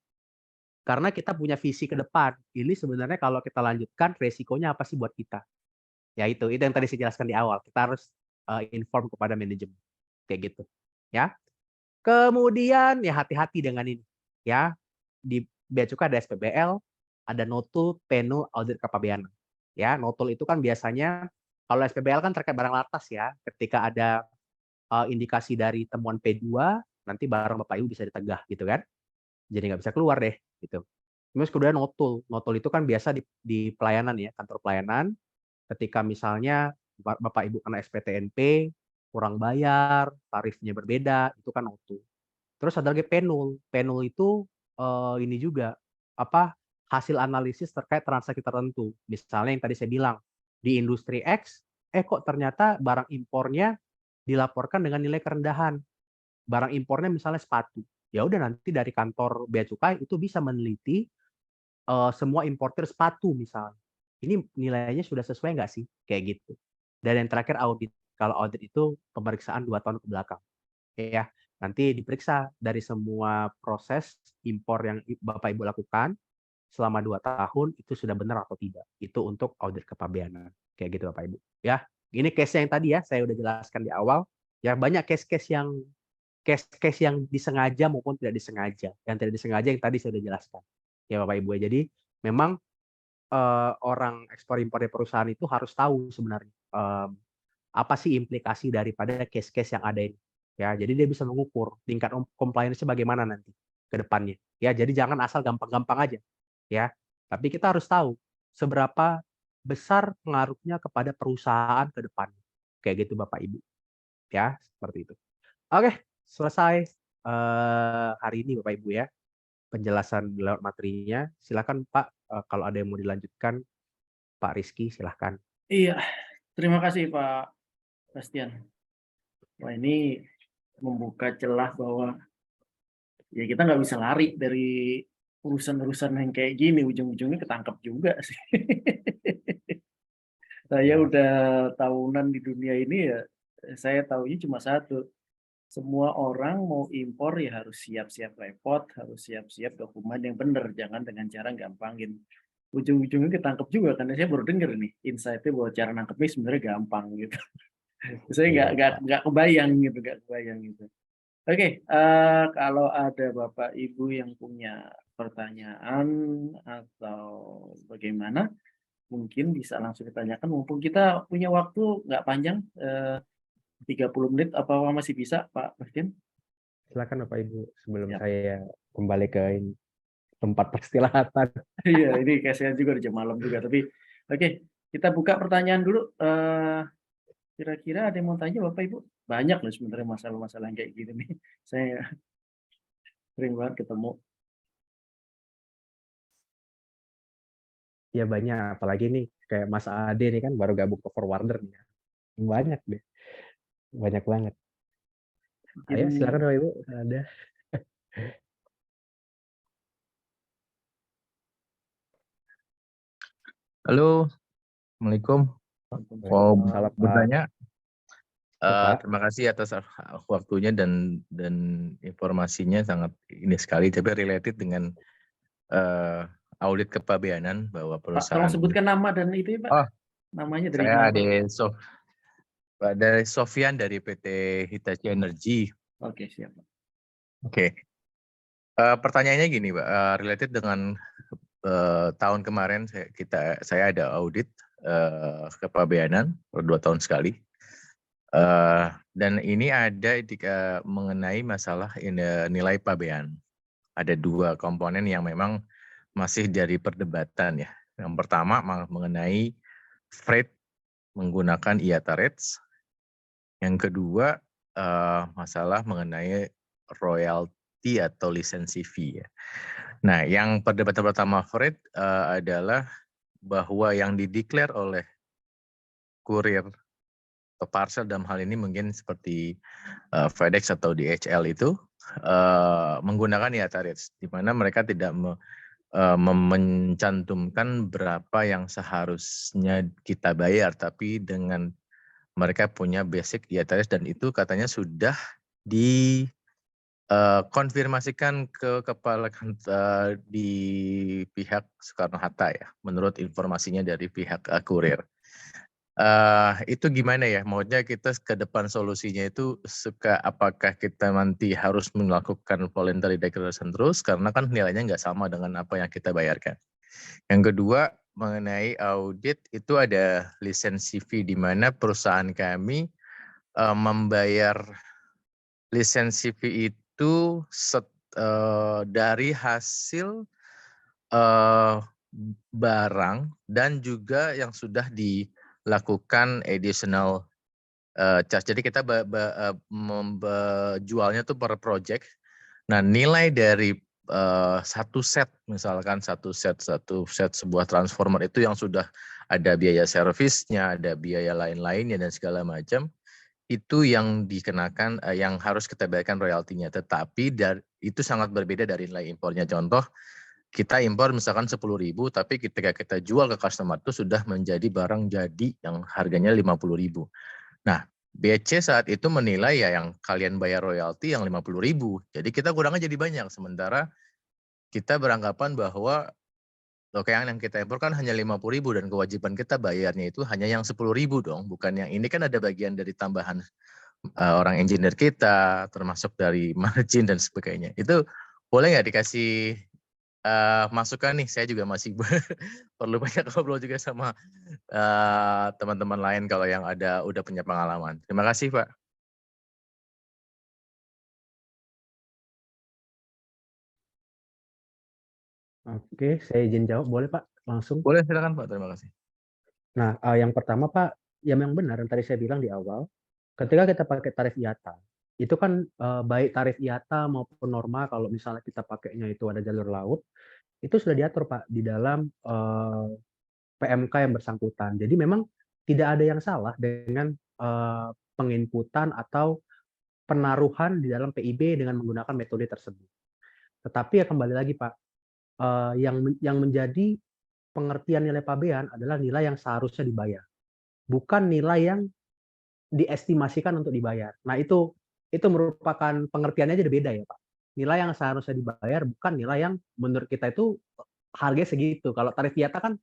karena kita punya visi ke depan. Ini sebenarnya kalau kita lanjutkan resikonya apa sih buat kita? Ya itu yang tadi saya jelaskan di awal. Kita harus inform kepada manajemen. Kayak gitu. Ya. Kemudian ya hati-hati dengan ini. Ya. Di bea cukai ada SPBL, ada notul, penul, audit kepabeanan. Ya, notul itu kan biasanya kalau SPBL kan terkait barang lartas ya. Ketika ada indikasi dari temuan P2, nanti barang Bapak Ibu bisa ditegah gitu kan. Jadi nggak bisa keluar deh gitu. Terus kemudian notul. Notul itu kan biasa di pelayanan ya, kantor pelayanan. Ketika misalnya Bapak Ibu kena SPTNP, kurang bayar, tarifnya berbeda, itu kan notul. Terus ada lagi penul. Penul itu ini juga apa hasil analisis terkait transaksi tertentu. Misalnya yang tadi saya bilang di industri X, kok ternyata barang impornya dilaporkan dengan nilai kerendahan. Barang impornya misalnya sepatu. Ya udah nanti dari kantor bea cukai itu bisa meneliti semua importer sepatu misalnya. Ini nilainya sudah sesuai nggak sih? Kayak gitu. Dan yang terakhir audit. Kalau audit itu pemeriksaan 2 tahun ke belakang. Ya, nanti diperiksa dari semua proses impor yang Bapak Ibu lakukan selama 2 tahun itu sudah benar atau tidak. Itu untuk audit kepabeanan. Kayak gitu Bapak Ibu. Ya, ini case yang tadi ya saya udah jelaskan di awal. Ya banyak case-case yang disengaja maupun tidak disengaja. Yang tidak disengaja yang tadi saya udah jelaskan. Ya Bapak Ibu ya. Jadi memang orang ekspor impor dari perusahaan itu harus tahu sebenarnya apa sih implikasi daripada case-case yang ada ini. Ya, jadi dia bisa mengukur tingkat compliance-nya bagaimana nanti ke depannya. Ya, jadi jangan asal gampang-gampang aja, ya. Tapi kita harus tahu seberapa besar pengaruhnya kepada perusahaan ke depan. Kayak gitu Bapak Ibu, ya, seperti itu. Oke, selesai hari ini Bapak Ibu ya, penjelasan lewat materinya. Silakan Pak, kalau ada yang mau dilanjutkan, Pak Rizky silahkan. Iya, terima kasih Pak Bastian. Wah, ini membuka celah bahwa ya kita nggak bisa lari dari urusan-urusan yang kayak gini, ujung-ujungnya ketangkep juga sih. Saya udah tahunan di dunia ini ya, saya tahunya cuma satu. Semua orang mau impor ya harus siap-siap repot, harus siap-siap dokumen yang benar, jangan dengan cara gampangin. Ujung-ujungnya ketangkep juga, karena saya baru dengar nih insight-nya bahwa cara nangkepnya sebenarnya gampang gitu. Saya nggak kebayang gitu. Oke, kalau ada Bapak Ibu yang punya pertanyaan atau bagaimana, mungkin bisa langsung ditanyakan. Mumpung kita punya waktu nggak panjang, 30 menit, apa masih bisa Pak Bastian? Silakan Bapak Ibu sebelum Ya. saya kembali ke tempat peristirahatan. Iya, ini kayak saya juga udah jam malam juga. Tapi oke, kita buka pertanyaan dulu. Kira-kira ada yang mau tanya Bapak Ibu? Banyak loh sebenarnya masalah-masalah yang kayak gini nih. Saya sering banget ketemu. Ya banyak, apalagi nih kayak Mas Ade nih kan baru gabung ke Forwarder nih. Banyak deh. Banyak banget. Ayo silakan Bapak Ibu, ada. Halo, Assalamualaikum. Mau Salam, Pak. bertanya? Pak. Terima kasih atas waktunya dan informasinya sangat ini sekali, tapi related dengan audit kepabeanan bahwa Pak, perusahaan. tolong sebutkan nama dan itu ya Pak. Oh, namanya dari saya mana? dari Sofyan dari PT Hitachi Energy. Oke, siap. Oke. Pertanyaannya gini, Pak, related dengan tahun kemarin saya ada audit kepabeanan per 2 tahun sekali. Dan ini ada mengenai masalah nilai pabean. Ada 2 komponen yang memang masih dari perdebatan ya. Yang pertama mengenai freight menggunakan IATA rates. Yang kedua masalah mengenai royalty atau lisensi fee ya. Nah, yang perdebatan pertama freight adalah bahwa yang dideklar oleh kurir atau parcel dalam hal ini mungkin seperti FedEx atau DHL itu menggunakan IATA rates, di mana mereka tidak mencantumkan berapa yang seharusnya kita bayar, tapi dengan mereka punya basic IATA rates dan itu katanya sudah dikonfirmasikan ke kepala di pihak Soekarno-Hatta ya, menurut informasinya dari pihak kurir. Itu gimana ya? Maksudnya kita ke depan solusinya itu apakah kita nanti harus melakukan voluntary declaration terus karena kan nilainya nggak sama dengan apa yang kita bayarkan. Yang kedua mengenai audit itu ada lisensi fee di mana perusahaan kami membayar lisensi fee itu dari hasil barang dan juga yang sudah dilakukan additional charge. Jadi kita jualnya tuh per project. Nah, nilai dari satu set, misalkan satu set sebuah transformer itu yang sudah ada biaya servisnya, ada biaya lain-lainnya dan segala macam, itu yang dikenakan, yang harus kita bayarkan royaltinya. Tetapi itu sangat berbeda dari nilai impornya. Contoh, kita impor misalkan 10.000, tapi ketika kita jual ke customer itu sudah menjadi barang jadi yang harganya 50.000. Nah, BC saat itu menilai ya yang kalian bayar royalti yang 50.000. Jadi kita kurangnya jadi banyak. Sementara kita beranggapan bahwa yang kita impor kan hanya 50.000 dan kewajiban kita bayarnya itu hanya yang 10.000 dong. Bukan yang ini kan ada bagian dari tambahan orang engineer kita, termasuk dari margin dan sebagainya. Itu boleh nggak dikasih masukan nih. Saya juga masih perlu banyak ngobrol juga sama teman-teman lain kalau yang udah punya pengalaman. Terima kasih, Pak. Oke, saya izin jawab, boleh Pak? Langsung. Boleh, silakan Pak. Terima kasih. Nah, yang pertama Pak, yang benar yang tadi saya bilang di awal, ketika kita pakai tarif IATA, itu kan baik tarif IATA maupun norma kalau misalnya kita pakainya itu ada jalur laut, itu sudah diatur Pak di dalam PMK yang bersangkutan. Jadi memang tidak ada yang salah dengan penginputan atau penaruhan di dalam PIB dengan menggunakan metode tersebut. Tetapi ya kembali lagi Pak, yang menjadi pengertian nilai pabean adalah nilai yang seharusnya dibayar, bukan nilai yang diestimasikan untuk dibayar. Nah itu merupakan pengertiannya jadi beda ya Pak. Nilai yang seharusnya dibayar bukan nilai yang menurut kita itu harganya segitu. Kalau tarif IATA kan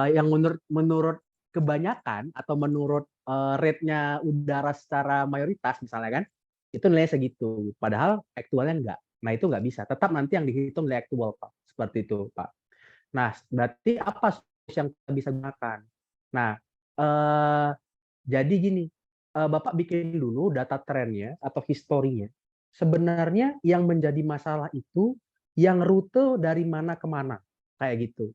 yang menurut kebanyakan atau menurut rate-nya udara secara mayoritas misalnya kan, itu nilainya segitu. Padahal aktualnya enggak. Nah itu nggak bisa. Tetap nanti yang dihitung nilai aktual Pak. Seperti itu Pak. Nah berarti apa solusi yang kita bisa gunakan? Nah jadi gini, Bapak bikin dulu data trennya atau historinya. Sebenarnya yang menjadi masalah itu yang rute dari mana ke mana, kayak gitu.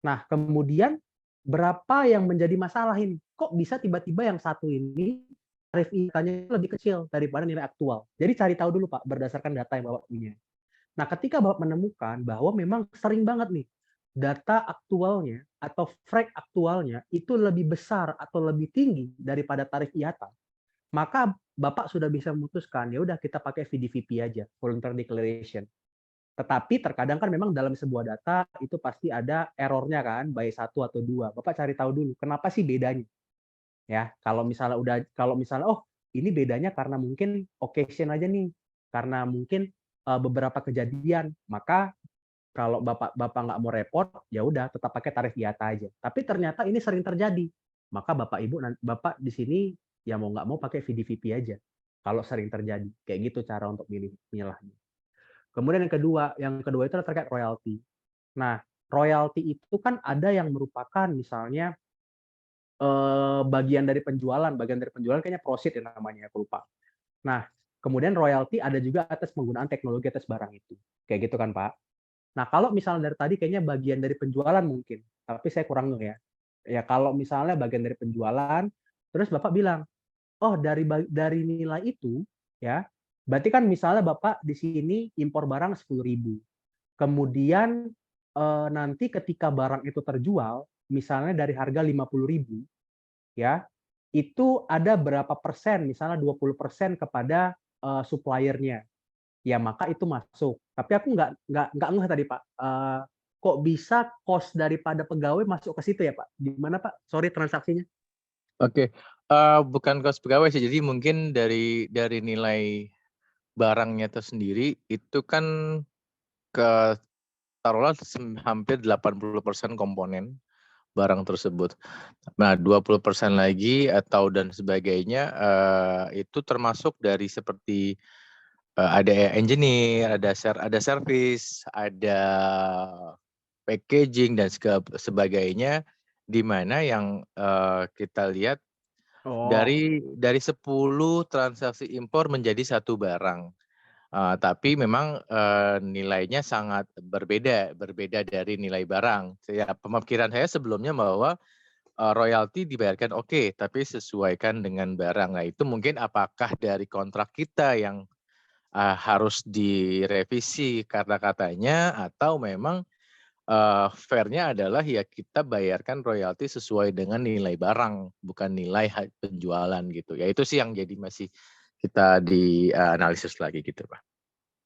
Nah, kemudian berapa yang menjadi masalah ini? Kok bisa tiba-tiba yang satu ini tarif IATA-nya lebih kecil daripada nilai aktual? Jadi cari tahu dulu Pak, berdasarkan data yang Bapak punya. Nah, ketika Bapak menemukan bahwa memang sering banget nih data aktualnya atau frek aktualnya itu lebih besar atau lebih tinggi daripada tarif IATA, maka Bapak sudah bisa memutuskan, ya udah kita pakai VDVP aja, Voluntary Declaration. Tetapi terkadang kan memang dalam sebuah data itu pasti ada errornya kan, baik satu atau dua. Bapak cari tahu dulu, kenapa sih bedanya? Ya, kalau misalnya oh ini bedanya karena mungkin occasion aja nih, karena mungkin beberapa kejadian, maka kalau bapak nggak mau repot, ya udah tetap pakai tarif IATA aja. Tapi ternyata ini sering terjadi, maka bapak di sini ya mau nggak mau pakai VDVP aja. Kalau sering terjadi, kayak gitu cara untuk milahnya. Kemudian yang kedua itu terkait royalti. Nah, royalti itu kan ada yang merupakan misalnya bagian dari penjualan kayaknya proceed ya namanya, aku lupa. Nah, kemudian royalti ada juga atas penggunaan teknologi atas barang itu, kayak gitu kan Pak. Nah, kalau misalnya dari tadi kayaknya bagian dari penjualan mungkin, tapi saya kurang ya. Ya kalau misalnya bagian dari penjualan, terus Bapak bilang, oh dari nilai itu, ya, berarti kan misalnya Bapak di sini impor barang 10.000. Kemudian nanti ketika barang itu terjual, misalnya dari harga 50.000, ya, itu ada berapa persen, misalnya 20% kepada suppliernya. Ya maka itu masuk. Tapi aku nggak ngeh tadi Pak. Kok bisa cost daripada pegawai masuk ke situ ya Pak? Gimana Pak? Sorry transaksinya. Oke, bukan cost pegawai sih. Jadi mungkin dari nilai barangnya itu sendiri itu kan taruhlah hampir 80% komponen barang tersebut. Nah, 20% lagi atau dan sebagainya itu termasuk dari seperti ada engineer, ada service, ada packaging dan sebagainya, di mana yang kita lihat dari 10 transaksi impor menjadi satu barang. Tapi memang nilainya sangat berbeda dari nilai barang. Pemikiran saya sebelumnya bahwa royalti dibayarkan oke, tapi sesuaikan dengan barang. Nah itu mungkin apakah dari kontrak kita yang harus direvisi kata-katanya, atau memang fair-nya adalah ya kita bayarkan royalti sesuai dengan nilai barang, bukan nilai penjualan gitu. Ya itu sih yang jadi masih kita dianalisis lagi gitu Pak.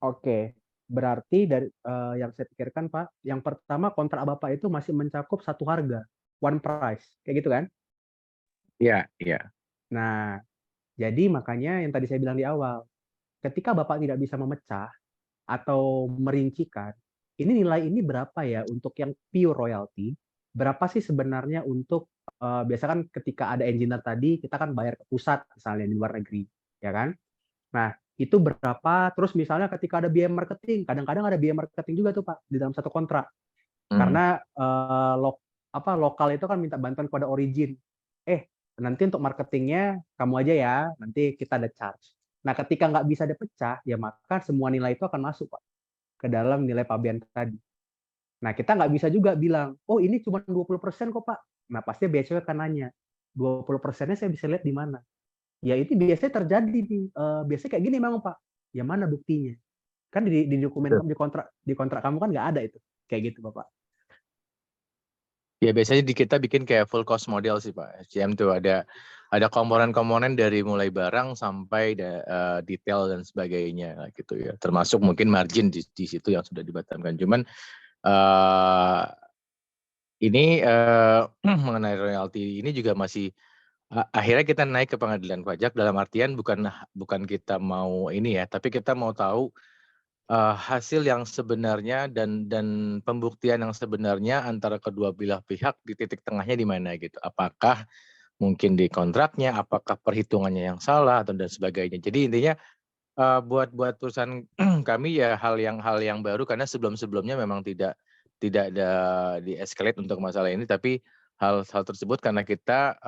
Oke, berarti dari yang saya pikirkan Pak, yang pertama kontrak Bapak itu masih mencakup satu harga, one price, kayak gitu kan? Iya, iya. Nah, jadi makanya yang tadi saya bilang di awal, ketika Bapak tidak bisa memecah atau merincikan, nilai ini berapa ya untuk yang pure royalty, berapa sih sebenarnya untuk biasa kan ketika ada engineer tadi kita kan bayar ke pusat misalnya di luar negeri, ya kan? Nah, itu berapa, terus misalnya ketika ada biaya marketing, kadang-kadang ada biaya marketing juga tuh Pak di dalam satu kontrak. Karena lokal itu kan minta bantuan kepada origin. Nanti untuk marketingnya kamu aja ya, nanti kita ada charge. Nah, ketika nggak bisa dipecah, ya maka semua nilai itu akan masuk Pak ke dalam nilai pabean tadi. Nah, kita nggak bisa juga bilang, oh ini cuma 20% kok Pak. Nah, pasti bea cukai akan nanya, 20%-nya saya bisa lihat di mana? Ya itu biasanya terjadi nih, biasanya kayak gini memang Pak. Ya mana buktinya? Kan di dokumen Betul. di kontrak kamu kan nggak ada itu, kayak gitu Bapak. Ya biasanya kita bikin kayak full cost model sih Pak. SCM tuh ada komponen-komponen dari mulai barang sampai detail dan sebagainya gitu ya. Termasuk mungkin margin di situ yang sudah dibatalkan. Cuman ini mengenai royalti ini juga masih akhirnya kita naik ke pengadilan pajak dalam artian bukan kita mau ini ya, tapi kita mau tahu hasil yang sebenarnya dan pembuktian yang sebenarnya antara kedua belah pihak di titik tengahnya di mana gitu. Apakah mungkin di kontraknya, apakah perhitungannya yang salah atau dan sebagainya. Jadi intinya buat perusahaan kami ya hal yang baru karena sebelumnya memang tidak ada di-escalate untuk masalah ini, tapi hal tersebut karena kita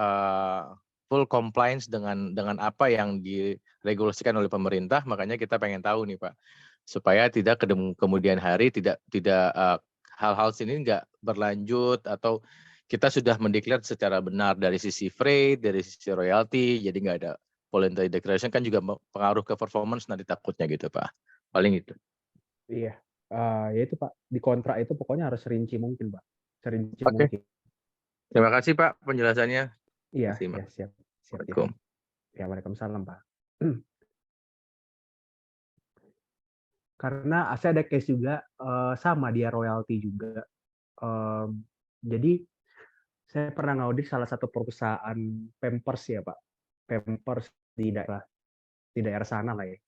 full compliance dengan apa yang diregulasikan oleh pemerintah, makanya kita pengen tahu nih Pak, supaya tidak kemudian hari tidak hal-hal sini nggak berlanjut atau kita sudah mendeklar secara benar dari sisi freight, dari sisi royalti, jadi nggak ada voluntary declaration kan juga pengaruh ke performance nanti takutnya gitu Pak. Paling itu. Iya, ya itu Pak, di kontrak itu pokoknya harus serinci mungkin Pak, serinci Oke. mungkin. Terima kasih Pak penjelasannya. Iya, Terima kasih, siap. Assalamualaikum. Ya, waalaikumsalam Pak. Karena saya ada case juga sama dia royalti juga. Jadi saya pernah ngaudit salah satu perusahaan Pampers ya Pak, Pampers di daerah sana lah ya.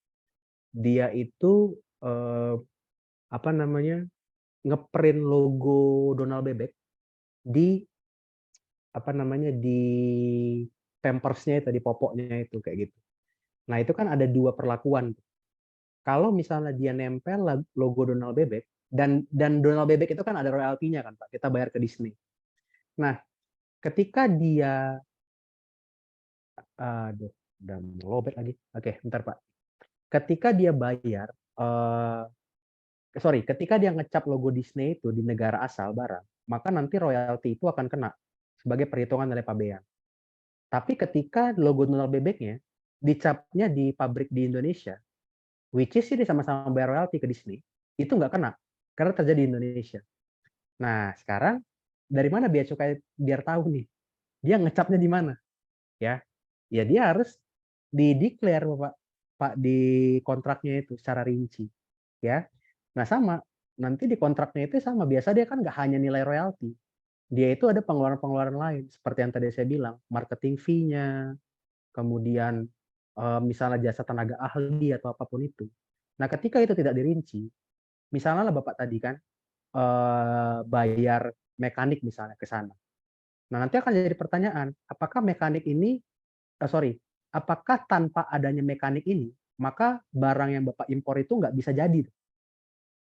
Dia itu ngeprint logo Donald Bebek di di Pampers-nya itu, di popoknya itu kayak gitu. Nah, itu kan ada dua perlakuan. Kalau misalnya dia nempel logo Donald Bebek dan Donald Bebek itu kan ada royaltinya kan Pak, kita bayar ke Disney. Nah, ketika dia udah melobet lagi. Oke, bentar Pak. Ketika dia bayar ketika dia ngecap logo Disney itu di negara asal barang, maka nanti royalti itu akan kena sebagai perhitungan nilai pabean. Tapi ketika logo Donald Bebeknya dicapnya di pabrik di Indonesia, which is ini sama-sama bayar royalti ke Disney, itu nggak kena karena terjadi di Indonesia. Nah, sekarang dari mana bea cukai biar tahu nih dia ngecapnya di mana? Ya dia harus di-declare Pak di kontraknya itu secara rinci. Ya. Nah, sama nanti di kontraknya itu sama biasa dia kan nggak hanya nilai royalti. Dia itu ada pengeluaran-pengeluaran lain seperti yang tadi saya bilang, marketing fee-nya, kemudian misalnya jasa tenaga ahli atau apapun itu. Nah, ketika itu tidak dirinci, misalnya lah Bapak tadi kan bayar mekanik misalnya ke sana. Nah, nanti akan jadi pertanyaan, apakah mekanik ini apakah tanpa adanya mekanik ini, maka barang yang Bapak impor itu nggak bisa jadi?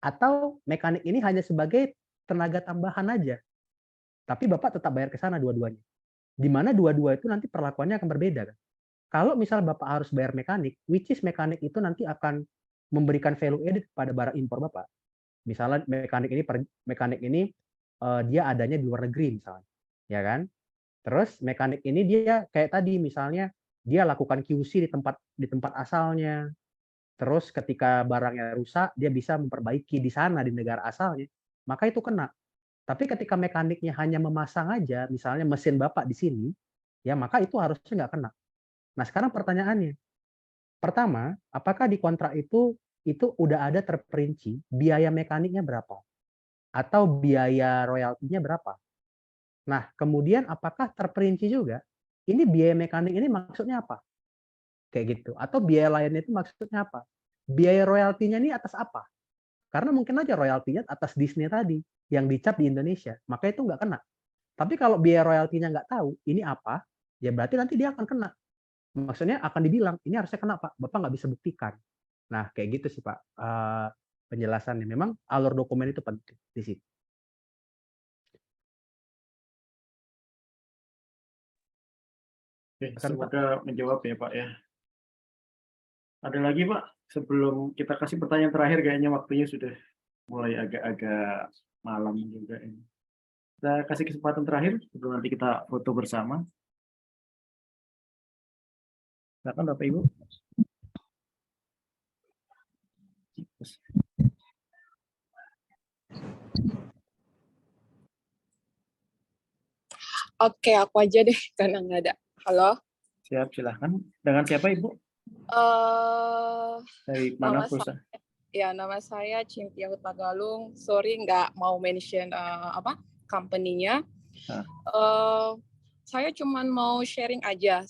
Atau mekanik ini hanya sebagai tenaga tambahan aja, tapi Bapak tetap bayar ke sana dua-duanya. Di mana dua-dua itu nanti perlakuannya akan berbeda kan? Kalau misal Bapak harus bayar mekanik, which is mekanik itu nanti akan memberikan value added pada barang impor Bapak. Misalnya mekanik ini dia adanya di luar negeri misalnya, ya kan? Terus mekanik ini dia kayak tadi misalnya dia lakukan QC di tempat asalnya. Terus ketika barangnya rusak, dia bisa memperbaiki di sana di negara asalnya, maka itu kena. Tapi ketika mekaniknya hanya memasang aja, misalnya mesin Bapak di sini, ya maka itu harusnya nggak kena. Nah, sekarang pertanyaannya, pertama, apakah di kontrak itu udah ada terperinci biaya mekaniknya berapa? Atau biaya royaltinya berapa? Nah, kemudian apakah terperinci juga ini biaya mekanik ini maksudnya apa? Kayak gitu. Atau biaya lainnya itu maksudnya apa? Biaya royaltinya ini atas apa? Karena mungkin aja royaltinya atas Disney tadi yang dicap di Indonesia, maka itu nggak kena. Tapi kalau biaya royaltinya nggak tahu ini apa, ya berarti nanti dia akan kena. Maksudnya akan dibilang ini harusnya kena Pak, Bapak nggak bisa buktikan. Nah, kayak gitu sih Pak, penjelasannya. Memang alur dokumen itu penting di situ. Oke, Kan, Pak? semoga menjawab ya Pak ya. Ada lagi Pak? Sebelum kita kasih pertanyaan terakhir, kayaknya waktunya sudah mulai agak-agak malam juga ini. Kita kasih kesempatan terakhir sebelum nanti kita foto bersama. Silakan Bapak Ibu. Oke, aku aja deh karena nggak ada. Halo. Siap, silahkan. Dengan siapa Ibu? Eh, Dari mana nama perusahaan? nama saya Cynthia Hutagalung. Sorry nggak mau mention company-nya. Saya cuman mau sharing aja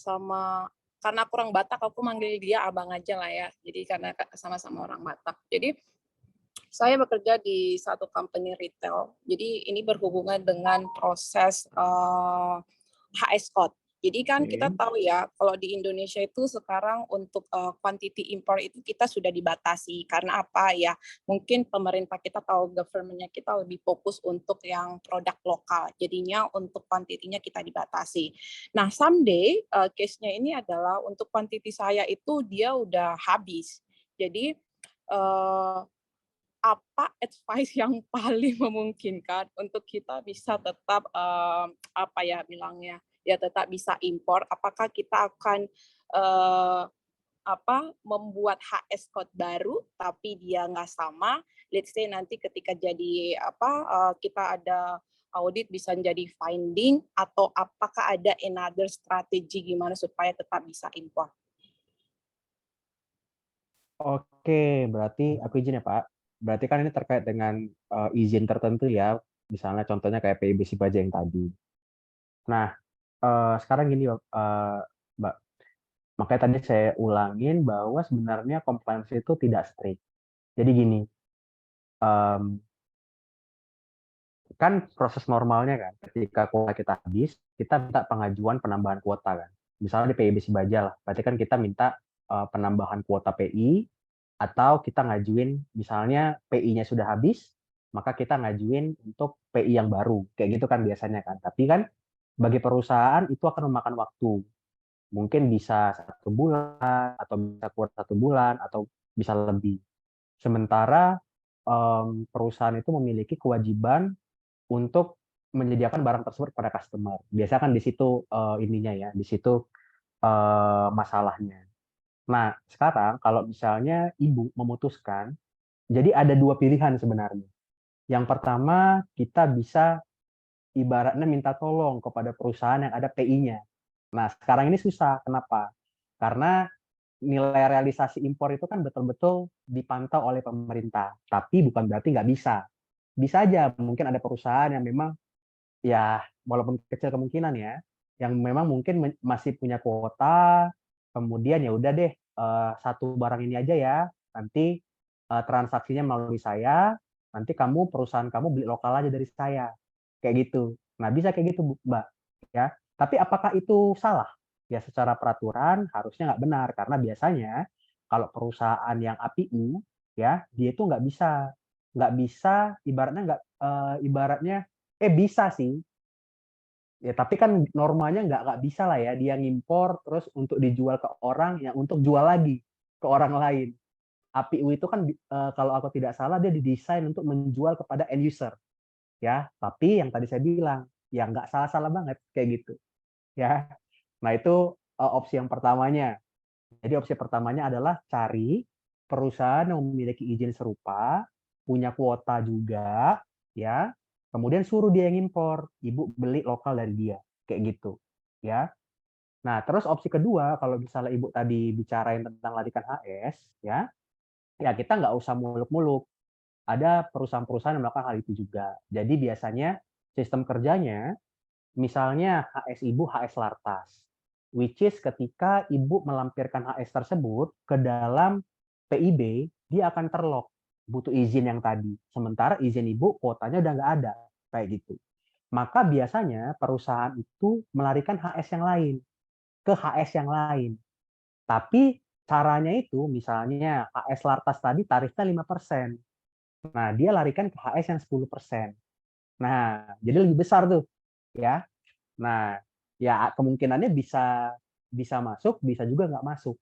karena aku orang Batak, aku manggil dia abang aja lah ya. Jadi karena sama-sama orang Batak. Jadi saya bekerja di satu company retail. Jadi ini berhubungan dengan proses HS code. Jadi kan kita tahu ya, kalau di Indonesia itu sekarang untuk quantity import itu kita sudah dibatasi. Karena apa ya? Mungkin pemerintah kita tahu, government-nya kita lebih fokus untuk yang produk lokal. Jadinya untuk quantity-nya kita dibatasi. Nah, someday case-nya ini adalah untuk quantity saya itu dia udah habis. Jadi apa advice yang paling memungkinkan untuk kita bisa tetap tetap bisa impor? Apakah kita akan membuat HS code baru tapi dia nggak sama? Let's say nanti ketika jadi kita ada audit bisa jadi finding, atau apakah ada another strategi gimana supaya tetap bisa impor? Oke, berarti aku izin ya Pak. Berarti kan ini terkait dengan izin tertentu ya, misalnya contohnya kayak PIB Sibaja yang tadi. Nah, sekarang gini Mbak, makanya tadi saya ulangin bahwa sebenarnya compliance itu tidak strict. Jadi gini, kan proses normalnya kan, ketika kuota kita habis, kita minta pengajuan penambahan kuota kan. Misalnya di PIB Sibaja lah, berarti kan kita minta penambahan kuota PI, atau kita ngajuin misalnya PI-nya sudah habis, maka kita ngajuin untuk PI yang baru, kayak gitu kan biasanya kan. Tapi kan bagi perusahaan itu akan memakan waktu, mungkin bisa 1 bulan, atau bisa kurang 1 bulan, atau bisa lebih. Sementara perusahaan itu memiliki kewajiban untuk menyediakan barang tersebut pada customer. Biasanya kan di situ ininya ya, di situ masalahnya. Nah, sekarang kalau misalnya ibu memutuskan, jadi ada 2 pilihan sebenarnya. Yang pertama, kita bisa ibaratnya minta tolong kepada perusahaan yang ada PI-nya. Nah, sekarang ini susah. Kenapa? Karena nilai realisasi impor itu kan betul-betul dipantau oleh pemerintah. Tapi bukan berarti nggak bisa. Bisa aja, mungkin ada perusahaan yang memang, ya walaupun kecil kemungkinan ya, yang memang mungkin masih punya kuota, kemudian ya udah deh, satu barang ini aja ya, nanti transaksinya melalui saya, nanti perusahaan kamu beli lokal aja dari saya, kayak gitu. Nah, bisa kayak gitu Mbak, ya. Tapi apakah itu salah? Ya secara peraturan harusnya nggak benar, karena biasanya kalau perusahaan yang API, ya dia itu nggak bisa ibaratnya bisa sih, ya tapi kan normanya nggak bisa lah ya, dia ngimpor terus untuk dijual ke orang yang untuk jual lagi ke orang lain. APU itu kan kalau aku tidak salah dia didesain untuk menjual kepada end user, ya. Tapi yang tadi saya bilang, ya nggak salah-salah banget kayak gitu, ya. Nah itu opsi yang pertamanya. Jadi opsi pertamanya adalah cari perusahaan yang memiliki izin serupa, punya kuota juga, ya. Kemudian suruh dia yang impor, ibu beli lokal dari dia, kayak gitu, ya. Nah, terus opsi kedua, kalau misalnya ibu tadi bicarain tentang larikan HS, ya kita nggak usah muluk-muluk. Ada perusahaan-perusahaan yang melakukan hal itu juga. Jadi biasanya sistem kerjanya, misalnya HS ibu HS Lartas, which is ketika ibu melampirkan HS tersebut ke dalam PIB, dia akan terlock, butuh izin yang tadi. Sementara izin ibu kuotanya udah nggak ada, kayak gitu. Maka biasanya perusahaan itu melarikan HS yang lain ke HS yang lain. Tapi caranya itu misalnya HS Lartas tadi tarifnya 5%. Nah, dia larikan ke HS yang 10%. Nah, jadi lebih besar tuh, ya. Nah, ya kemungkinannya bisa masuk, bisa juga nggak masuk.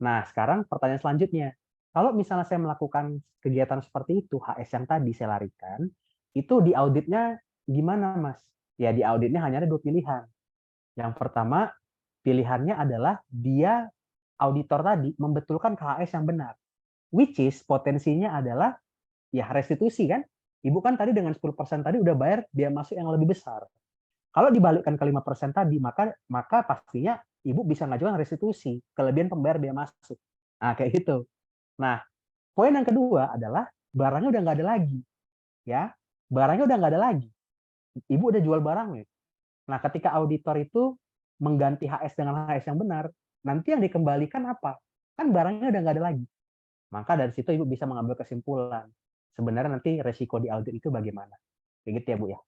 Nah, sekarang pertanyaan selanjutnya, kalau misalnya saya melakukan kegiatan seperti itu, HS yang tadi saya larikan, itu di auditnya gimana, Mas? Ya, di auditnya hanya ada 2 pilihan. Yang pertama, pilihannya adalah dia auditor tadi membetulkan ke HS yang benar. Which is potensinya adalah ya restitusi kan? Ibu kan tadi dengan 10% tadi udah bayar biaya masuk yang lebih besar. Kalau dibalikkan ke 5% tadi, maka pastinya ibu bisa ngajukan restitusi, kelebihan pembayar biaya masuk. Nah, kayak gitu. Nah, poin yang kedua adalah barangnya udah nggak ada lagi. Ya, barangnya udah nggak ada lagi. Ibu udah jual barangnya. Nah, ketika auditor itu mengganti HS dengan HS yang benar, nanti yang dikembalikan apa? Kan barangnya udah nggak ada lagi. Maka dari situ ibu bisa mengambil kesimpulan. Sebenarnya nanti resiko di audit itu bagaimana. Kayak gitu ya, Bu ya.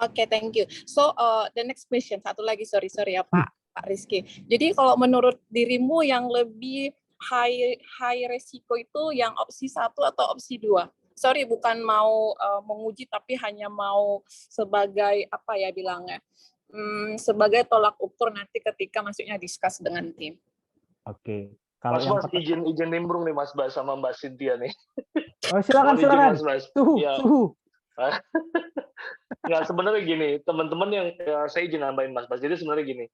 Oke, thank you. So, the next question, satu lagi, sorry ya Pak Rizky. Jadi kalau menurut dirimu yang lebih high resiko itu yang opsi 1 atau opsi 2? Sorry, bukan mau menguji, tapi hanya mau sebagai, apa ya bilangnya, sebagai tolak ukur nanti ketika maksudnya discuss dengan tim. Oke. Kalau Mas yang Bas, izin nimbrung nih Mas Bas sama Mbak Cynthia nih. Oh, silakan. Mohon izin, Mas Bas. Suhu, Ya. suhu. Nggak, sebenarnya gini, teman-teman yang saya izin nambahin Mas Bas. Jadi sebenarnya gini,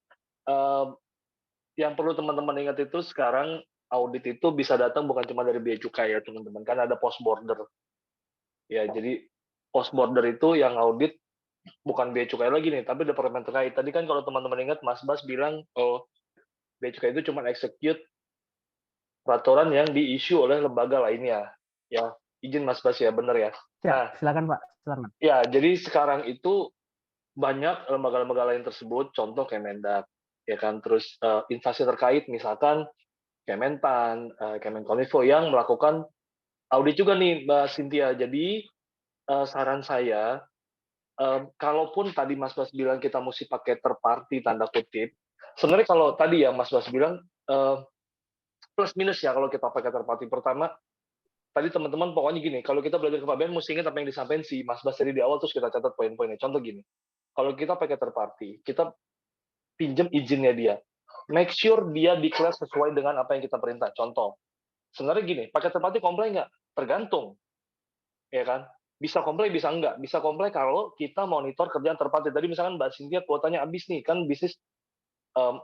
yang perlu teman-teman ingat itu sekarang audit itu bisa datang bukan cuma dari bea cukai ya teman-teman, kan ada post border. Ya, jadi post border itu yang audit bukan bea cukai lagi nih, tapi departemen terkait. Tadi kan kalau teman-teman ingat Mas Bas bilang, oh bea cukai itu cuma execute peraturan yang di-issue oleh lembaga lainnya. Ya, izin Mas Bas ya, benar ya. Ya, silakan Pak, silakan. Ya, jadi sekarang itu banyak lembaga-lembaga lain tersebut, contoh Kemendak, ya kan, terus instansi terkait, misalkan Kementan, Kemenkominfo yang melakukan audit juga nih, Mbak Cynthia. Jadi saran saya, kalaupun tadi Mas Bas bilang kita mesti pakai third party tanda kutip, sebenarnya kalau tadi ya Mas Bas bilang plus minus ya kalau kita pakai third party. Pertama, tadi teman-teman pokoknya gini, kalau kita belajar kepabean mesti ingat apa yang disampaikan si Mas Bas tadi di awal, terus kita catat poin-poinnya. Contoh gini, kalau kita pakai third party, kita pinjam izinnya dia. Make sure dia declare sesuai dengan apa yang kita perintah. Contoh, sebenarnya gini, pakai third party komplain nggak? Tergantung. Ya kan? Bisa komplain, bisa enggak. Bisa komplain kalau kita monitor kerjaan third party. Tadi misalkan Mbak Cynthia kuotanya habis nih, kan bisnis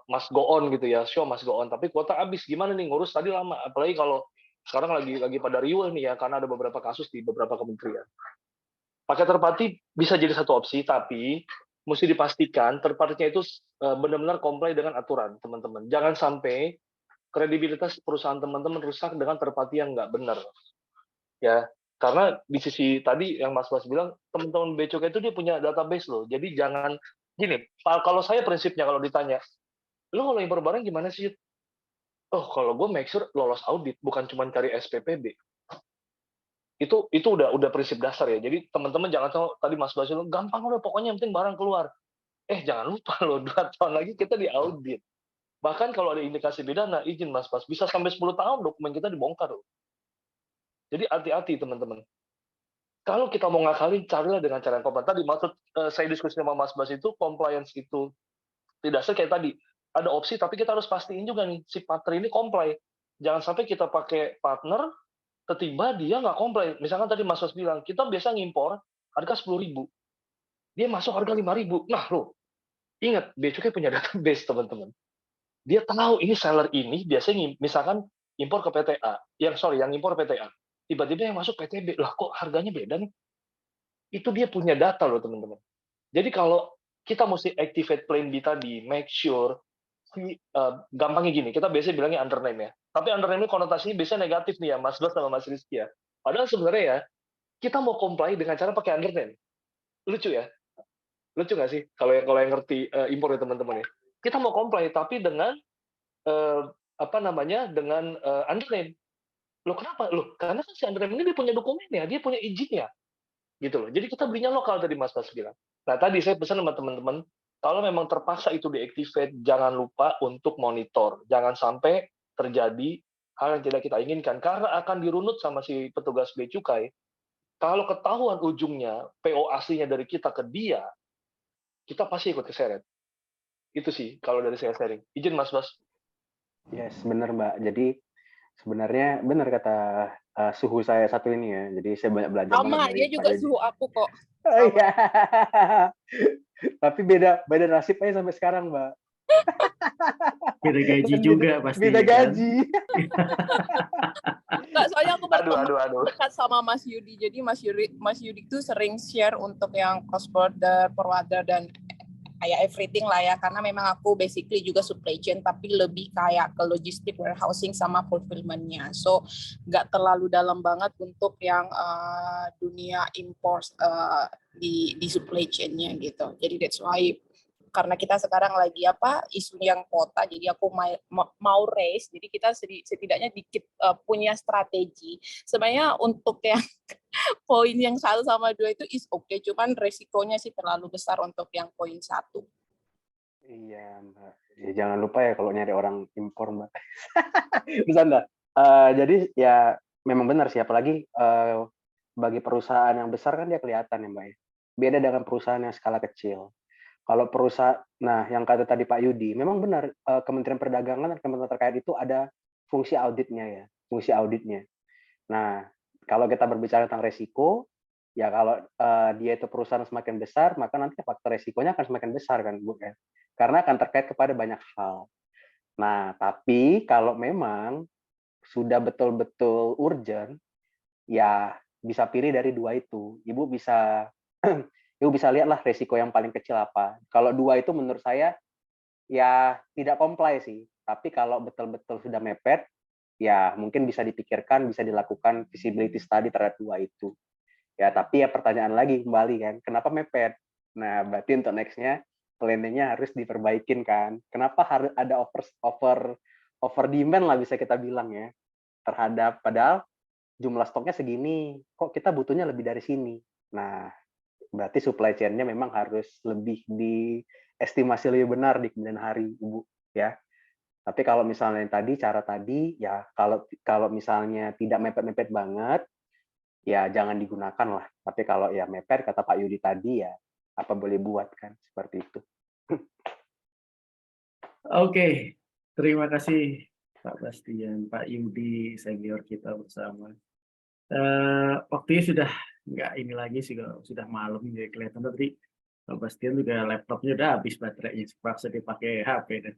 must go on gitu ya, show must go on. Tapi kuota habis, gimana nih ngurus tadi lama. Apalagi kalau sekarang lagi pada riuh nih ya, karena ada beberapa kasus di beberapa kementerian. Pakai third party bisa jadi satu opsi, tapi mesti dipastikan third party-nya itu benar-benar comply dengan aturan, teman-teman. Jangan sampai kredibilitas perusahaan teman-teman rusak dengan third party yang nggak benar. Ya, karena di sisi tadi yang Mas Bas bilang, teman-teman bea cukai itu dia punya database loh. Jadi jangan gini, kalau saya prinsipnya kalau ditanya, lo kalau impor barang gimana sih? Oh, kalau gue make sure lolos audit, bukan cuma cari SPPB. Itu udah prinsip dasar ya. Jadi teman-teman jangan tahu tadi Mas Bas bilang gampang udah pokoknya yang penting barang keluar. Jangan lupa loh 2 tahun lagi kita diaudit. Bahkan kalau ada indikasi pidana, izin Mas Bas bisa sampai 10 tahun dokumen kita dibongkar loh. Jadi hati-hati teman-teman. Kalau kita mau ngakalin, carilah dengan cara yang komplain. Tadi maksud saya diskusi sama Mas Bas itu compliance itu tidak kayak tadi. Ada opsi tapi kita harus pastiin juga nih si partner ini comply. Jangan sampai kita pakai partner tiba-tiba dia nggak comply. Misalkan tadi Mas Bas bilang, kita biasa ngimpor harga 10.000. Dia masuk harga 5.000. Nah, loh, ingat, bea cukai punya database, teman-teman. Dia tahu ini seller ini biasanya misalkan impor ke PTA. Yang impor PTA. Tiba-tiba yang masuk PTB. Lah, kok harganya beda nih? Itu dia punya data loh, teman-teman. Jadi kalau kita mesti activate plan B tadi, make sure gampangnya gini, kita biasanya bilangnya undername ya. Tapi undername ini konotasinya biasanya negatif nih ya, Mas Bas sama Mas Rizky ya. Padahal sebenarnya ya, kita mau comply dengan cara pakai undername. Lucu ya? Lucu nggak sih? Kalau yang ngerti impor ya teman-teman ya. Kita mau comply, tapi dengan dengan undername. Loh kenapa? Loh karena kan si undername ini dia punya dokumennya, dia punya izinnya. Gitu loh. Jadi kita belinya lokal tadi Mas Bas bilang. Nah tadi saya pesan sama teman-teman, Kalau memang terpaksa itu deactivate, jangan lupa untuk monitor. Jangan sampai terjadi hal yang tidak kita inginkan, karena akan dirunut sama si petugas bea cukai. Kalau ketahuan ujungnya PO aslinya dari kita ke dia, kita pasti ikut keseret. Itu sih kalau dari saya sharing. Izin Mas Bas. Yes, benar Mbak. Jadi sebenarnya benar kata suhu saya satu ini ya. Jadi saya banyak belajar banget Sama, dari dia Pak juga Yudi. suhu aku kok. Oh, Sama. iya. Tapi beda nasib aja sampai sekarang, Mbak. Beda gaji Kan juga pasti beda kan. gaji. Nggak, soalnya aku berteman Aduh. dekat sama Mas Yudi. Jadi Mas Yudi tuh sering share untuk yang cross border, forwarder dan kayak everything lah ya. Karena memang aku basically juga supply chain, tapi lebih kayak ke logistik, warehousing sama fulfillment-nya. So nggak terlalu dalam banget untuk yang dunia import di supply chain-nya gitu. Jadi that's why karena kita sekarang lagi isu yang kota, jadi aku mau raise, jadi kita setidaknya dikit punya strategi. Sebenarnya untuk yang poin yang 1 sama 2 itu is okay, cuman resikonya sih terlalu besar untuk yang poin 1. Iya, Mbak. Ya, jangan lupa ya kalau nyari orang impor, Mbak. Bercanda. Jadi ya memang benar sih, apalagi bagi perusahaan yang besar kan dia kelihatan ya, Mbak ya. Beda dengan perusahaan yang skala kecil. Kalau perusahaan, nah yang kata tadi Pak Yudi, memang benar Kementerian Perdagangan dan kementerian terkait itu ada fungsi auditnya ya, fungsi auditnya. Nah, kalau kita berbicara tentang resiko, ya kalau dia itu perusahaan semakin besar, maka nanti faktor resikonya akan semakin besar kan, Bu ya. Karena akan terkait kepada banyak hal. Nah, tapi kalau memang sudah betul-betul urgent, ya bisa pilih dari 2 itu. Ibu bisa Ibu bisa lihatlah resiko yang paling kecil apa. Kalau 2 itu menurut saya ya tidak comply sih. Tapi kalau betul-betul sudah mepet, ya mungkin bisa dipikirkan, bisa dilakukan feasibility study terhadap 2 itu. Ya, tapi ya pertanyaan lagi kembali kan, kenapa mepet? Nah, berarti untuk next-nya planning-nya harus diperbaikin kan. Kenapa harus ada over demand lah bisa kita bilang ya. Terhadap padahal jumlah stoknya segini, kok kita butuhnya lebih dari sini. Nah, berarti supply chain-nya memang harus lebih diestimasi lebih benar di kemudian hari, Ibu, ya. Tapi kalau misalnya yang tadi, cara tadi, ya kalau misalnya tidak mepet-mepet banget, ya jangan digunakan lah. Tapi kalau ya mepet, kata Pak Yudi tadi, ya apa boleh buat kan, seperti itu. Oke, terima kasih Pak Bastian, Pak Yudi, senior kita bersama. Waktunya sudah nggak ini lagi sih, sudah malam jadi kelihatan tadi Pak Bastian juga laptopnya udah habis baterainya, terpaksa dipakai HP dan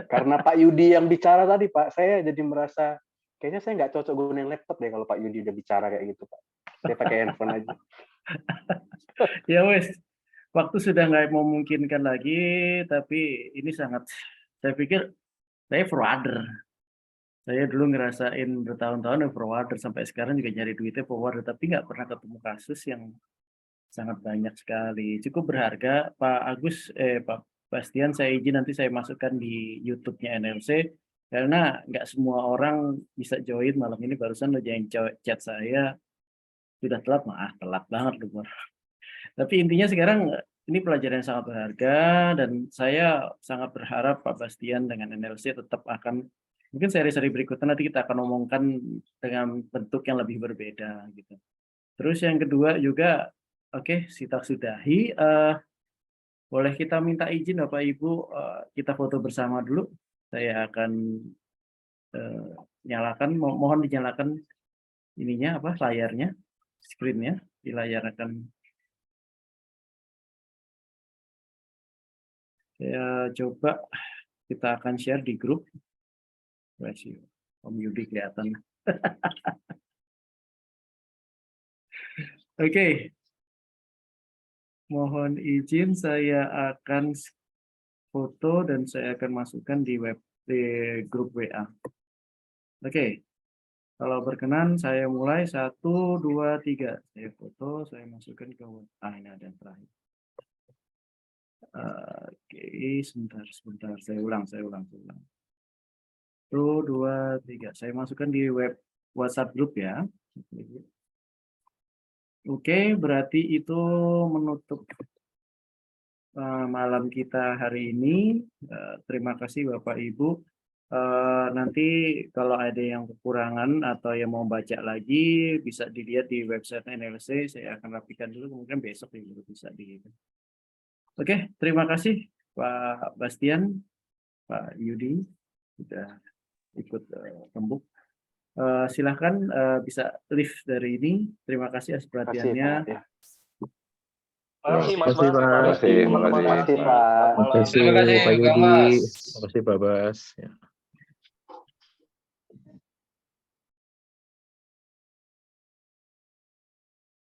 Karena Pak Yudi yang bicara tadi Pak, saya jadi merasa kayaknya saya nggak cocok gunain laptop deh kalau Pak Yudi udah bicara kayak gitu Pak. Saya pakai handphone aja. ya wes, waktu sudah nggak memungkinkan lagi, tapi ini sangat, saya pikir saya forwarder. Saya dulu ngerasain bertahun-tahun forwarder, sampai sekarang juga nyari duitnya forwarder, tapi nggak pernah ketemu kasus yang sangat banyak sekali. Cukup berharga, Pak Bastian, saya izin nanti saya masukkan di YouTube-nya NLC, karena nggak semua orang bisa join malam ini. Barusan lo jangan chat saya, sudah telat, maaf telat banget loh. Tapi intinya sekarang ini pelajaran yang sangat berharga, dan saya sangat berharap Pak Bastian dengan NLC tetap akan, mungkin seri-seri berikutnya nanti kita akan omongkan dengan bentuk yang lebih berbeda gitu. Terus yang kedua juga, oke, kita sudahi. Boleh kita minta izin Bapak Ibu, kita foto bersama dulu. Saya akan nyalakan, mohon dinyalakan ininya layarnya, screen-nya di layar akan. Saya coba, kita akan share di grup. Om Yudi kelihatan. Oke. Mohon izin, saya akan foto dan saya akan masukkan di grup WA. Oke. Kalau berkenan, saya mulai 1, 2, 3. Saya foto, saya masukkan ke WA. Ini ada yang terakhir. Oke, sebentar. Saya ulang. 1, 2, 3. Saya masukkan di WhatsApp grup ya. Oke, berarti itu menutup malam kita hari ini. Terima kasih Bapak Ibu. Nanti kalau ada yang kekurangan atau yang mau baca lagi bisa dilihat di website NLC. Saya akan rapikan dulu, kemudian besok baru bisa di. Oke, terima kasih Pak Bastian, Pak Yudi sudah ikut rembuk. Silahkan bisa live dari ini. Terima kasih atas perhatiannya. Ya. Terima kasih Mas Terima kasih, Bas. Pak. Terima kasih teman-teman. Terima kasih, Pak. Selamat malam. Terima kasih Terima kasih, Pak Bang Yudi. Mas. Terima kasih Pak Bas. Ya.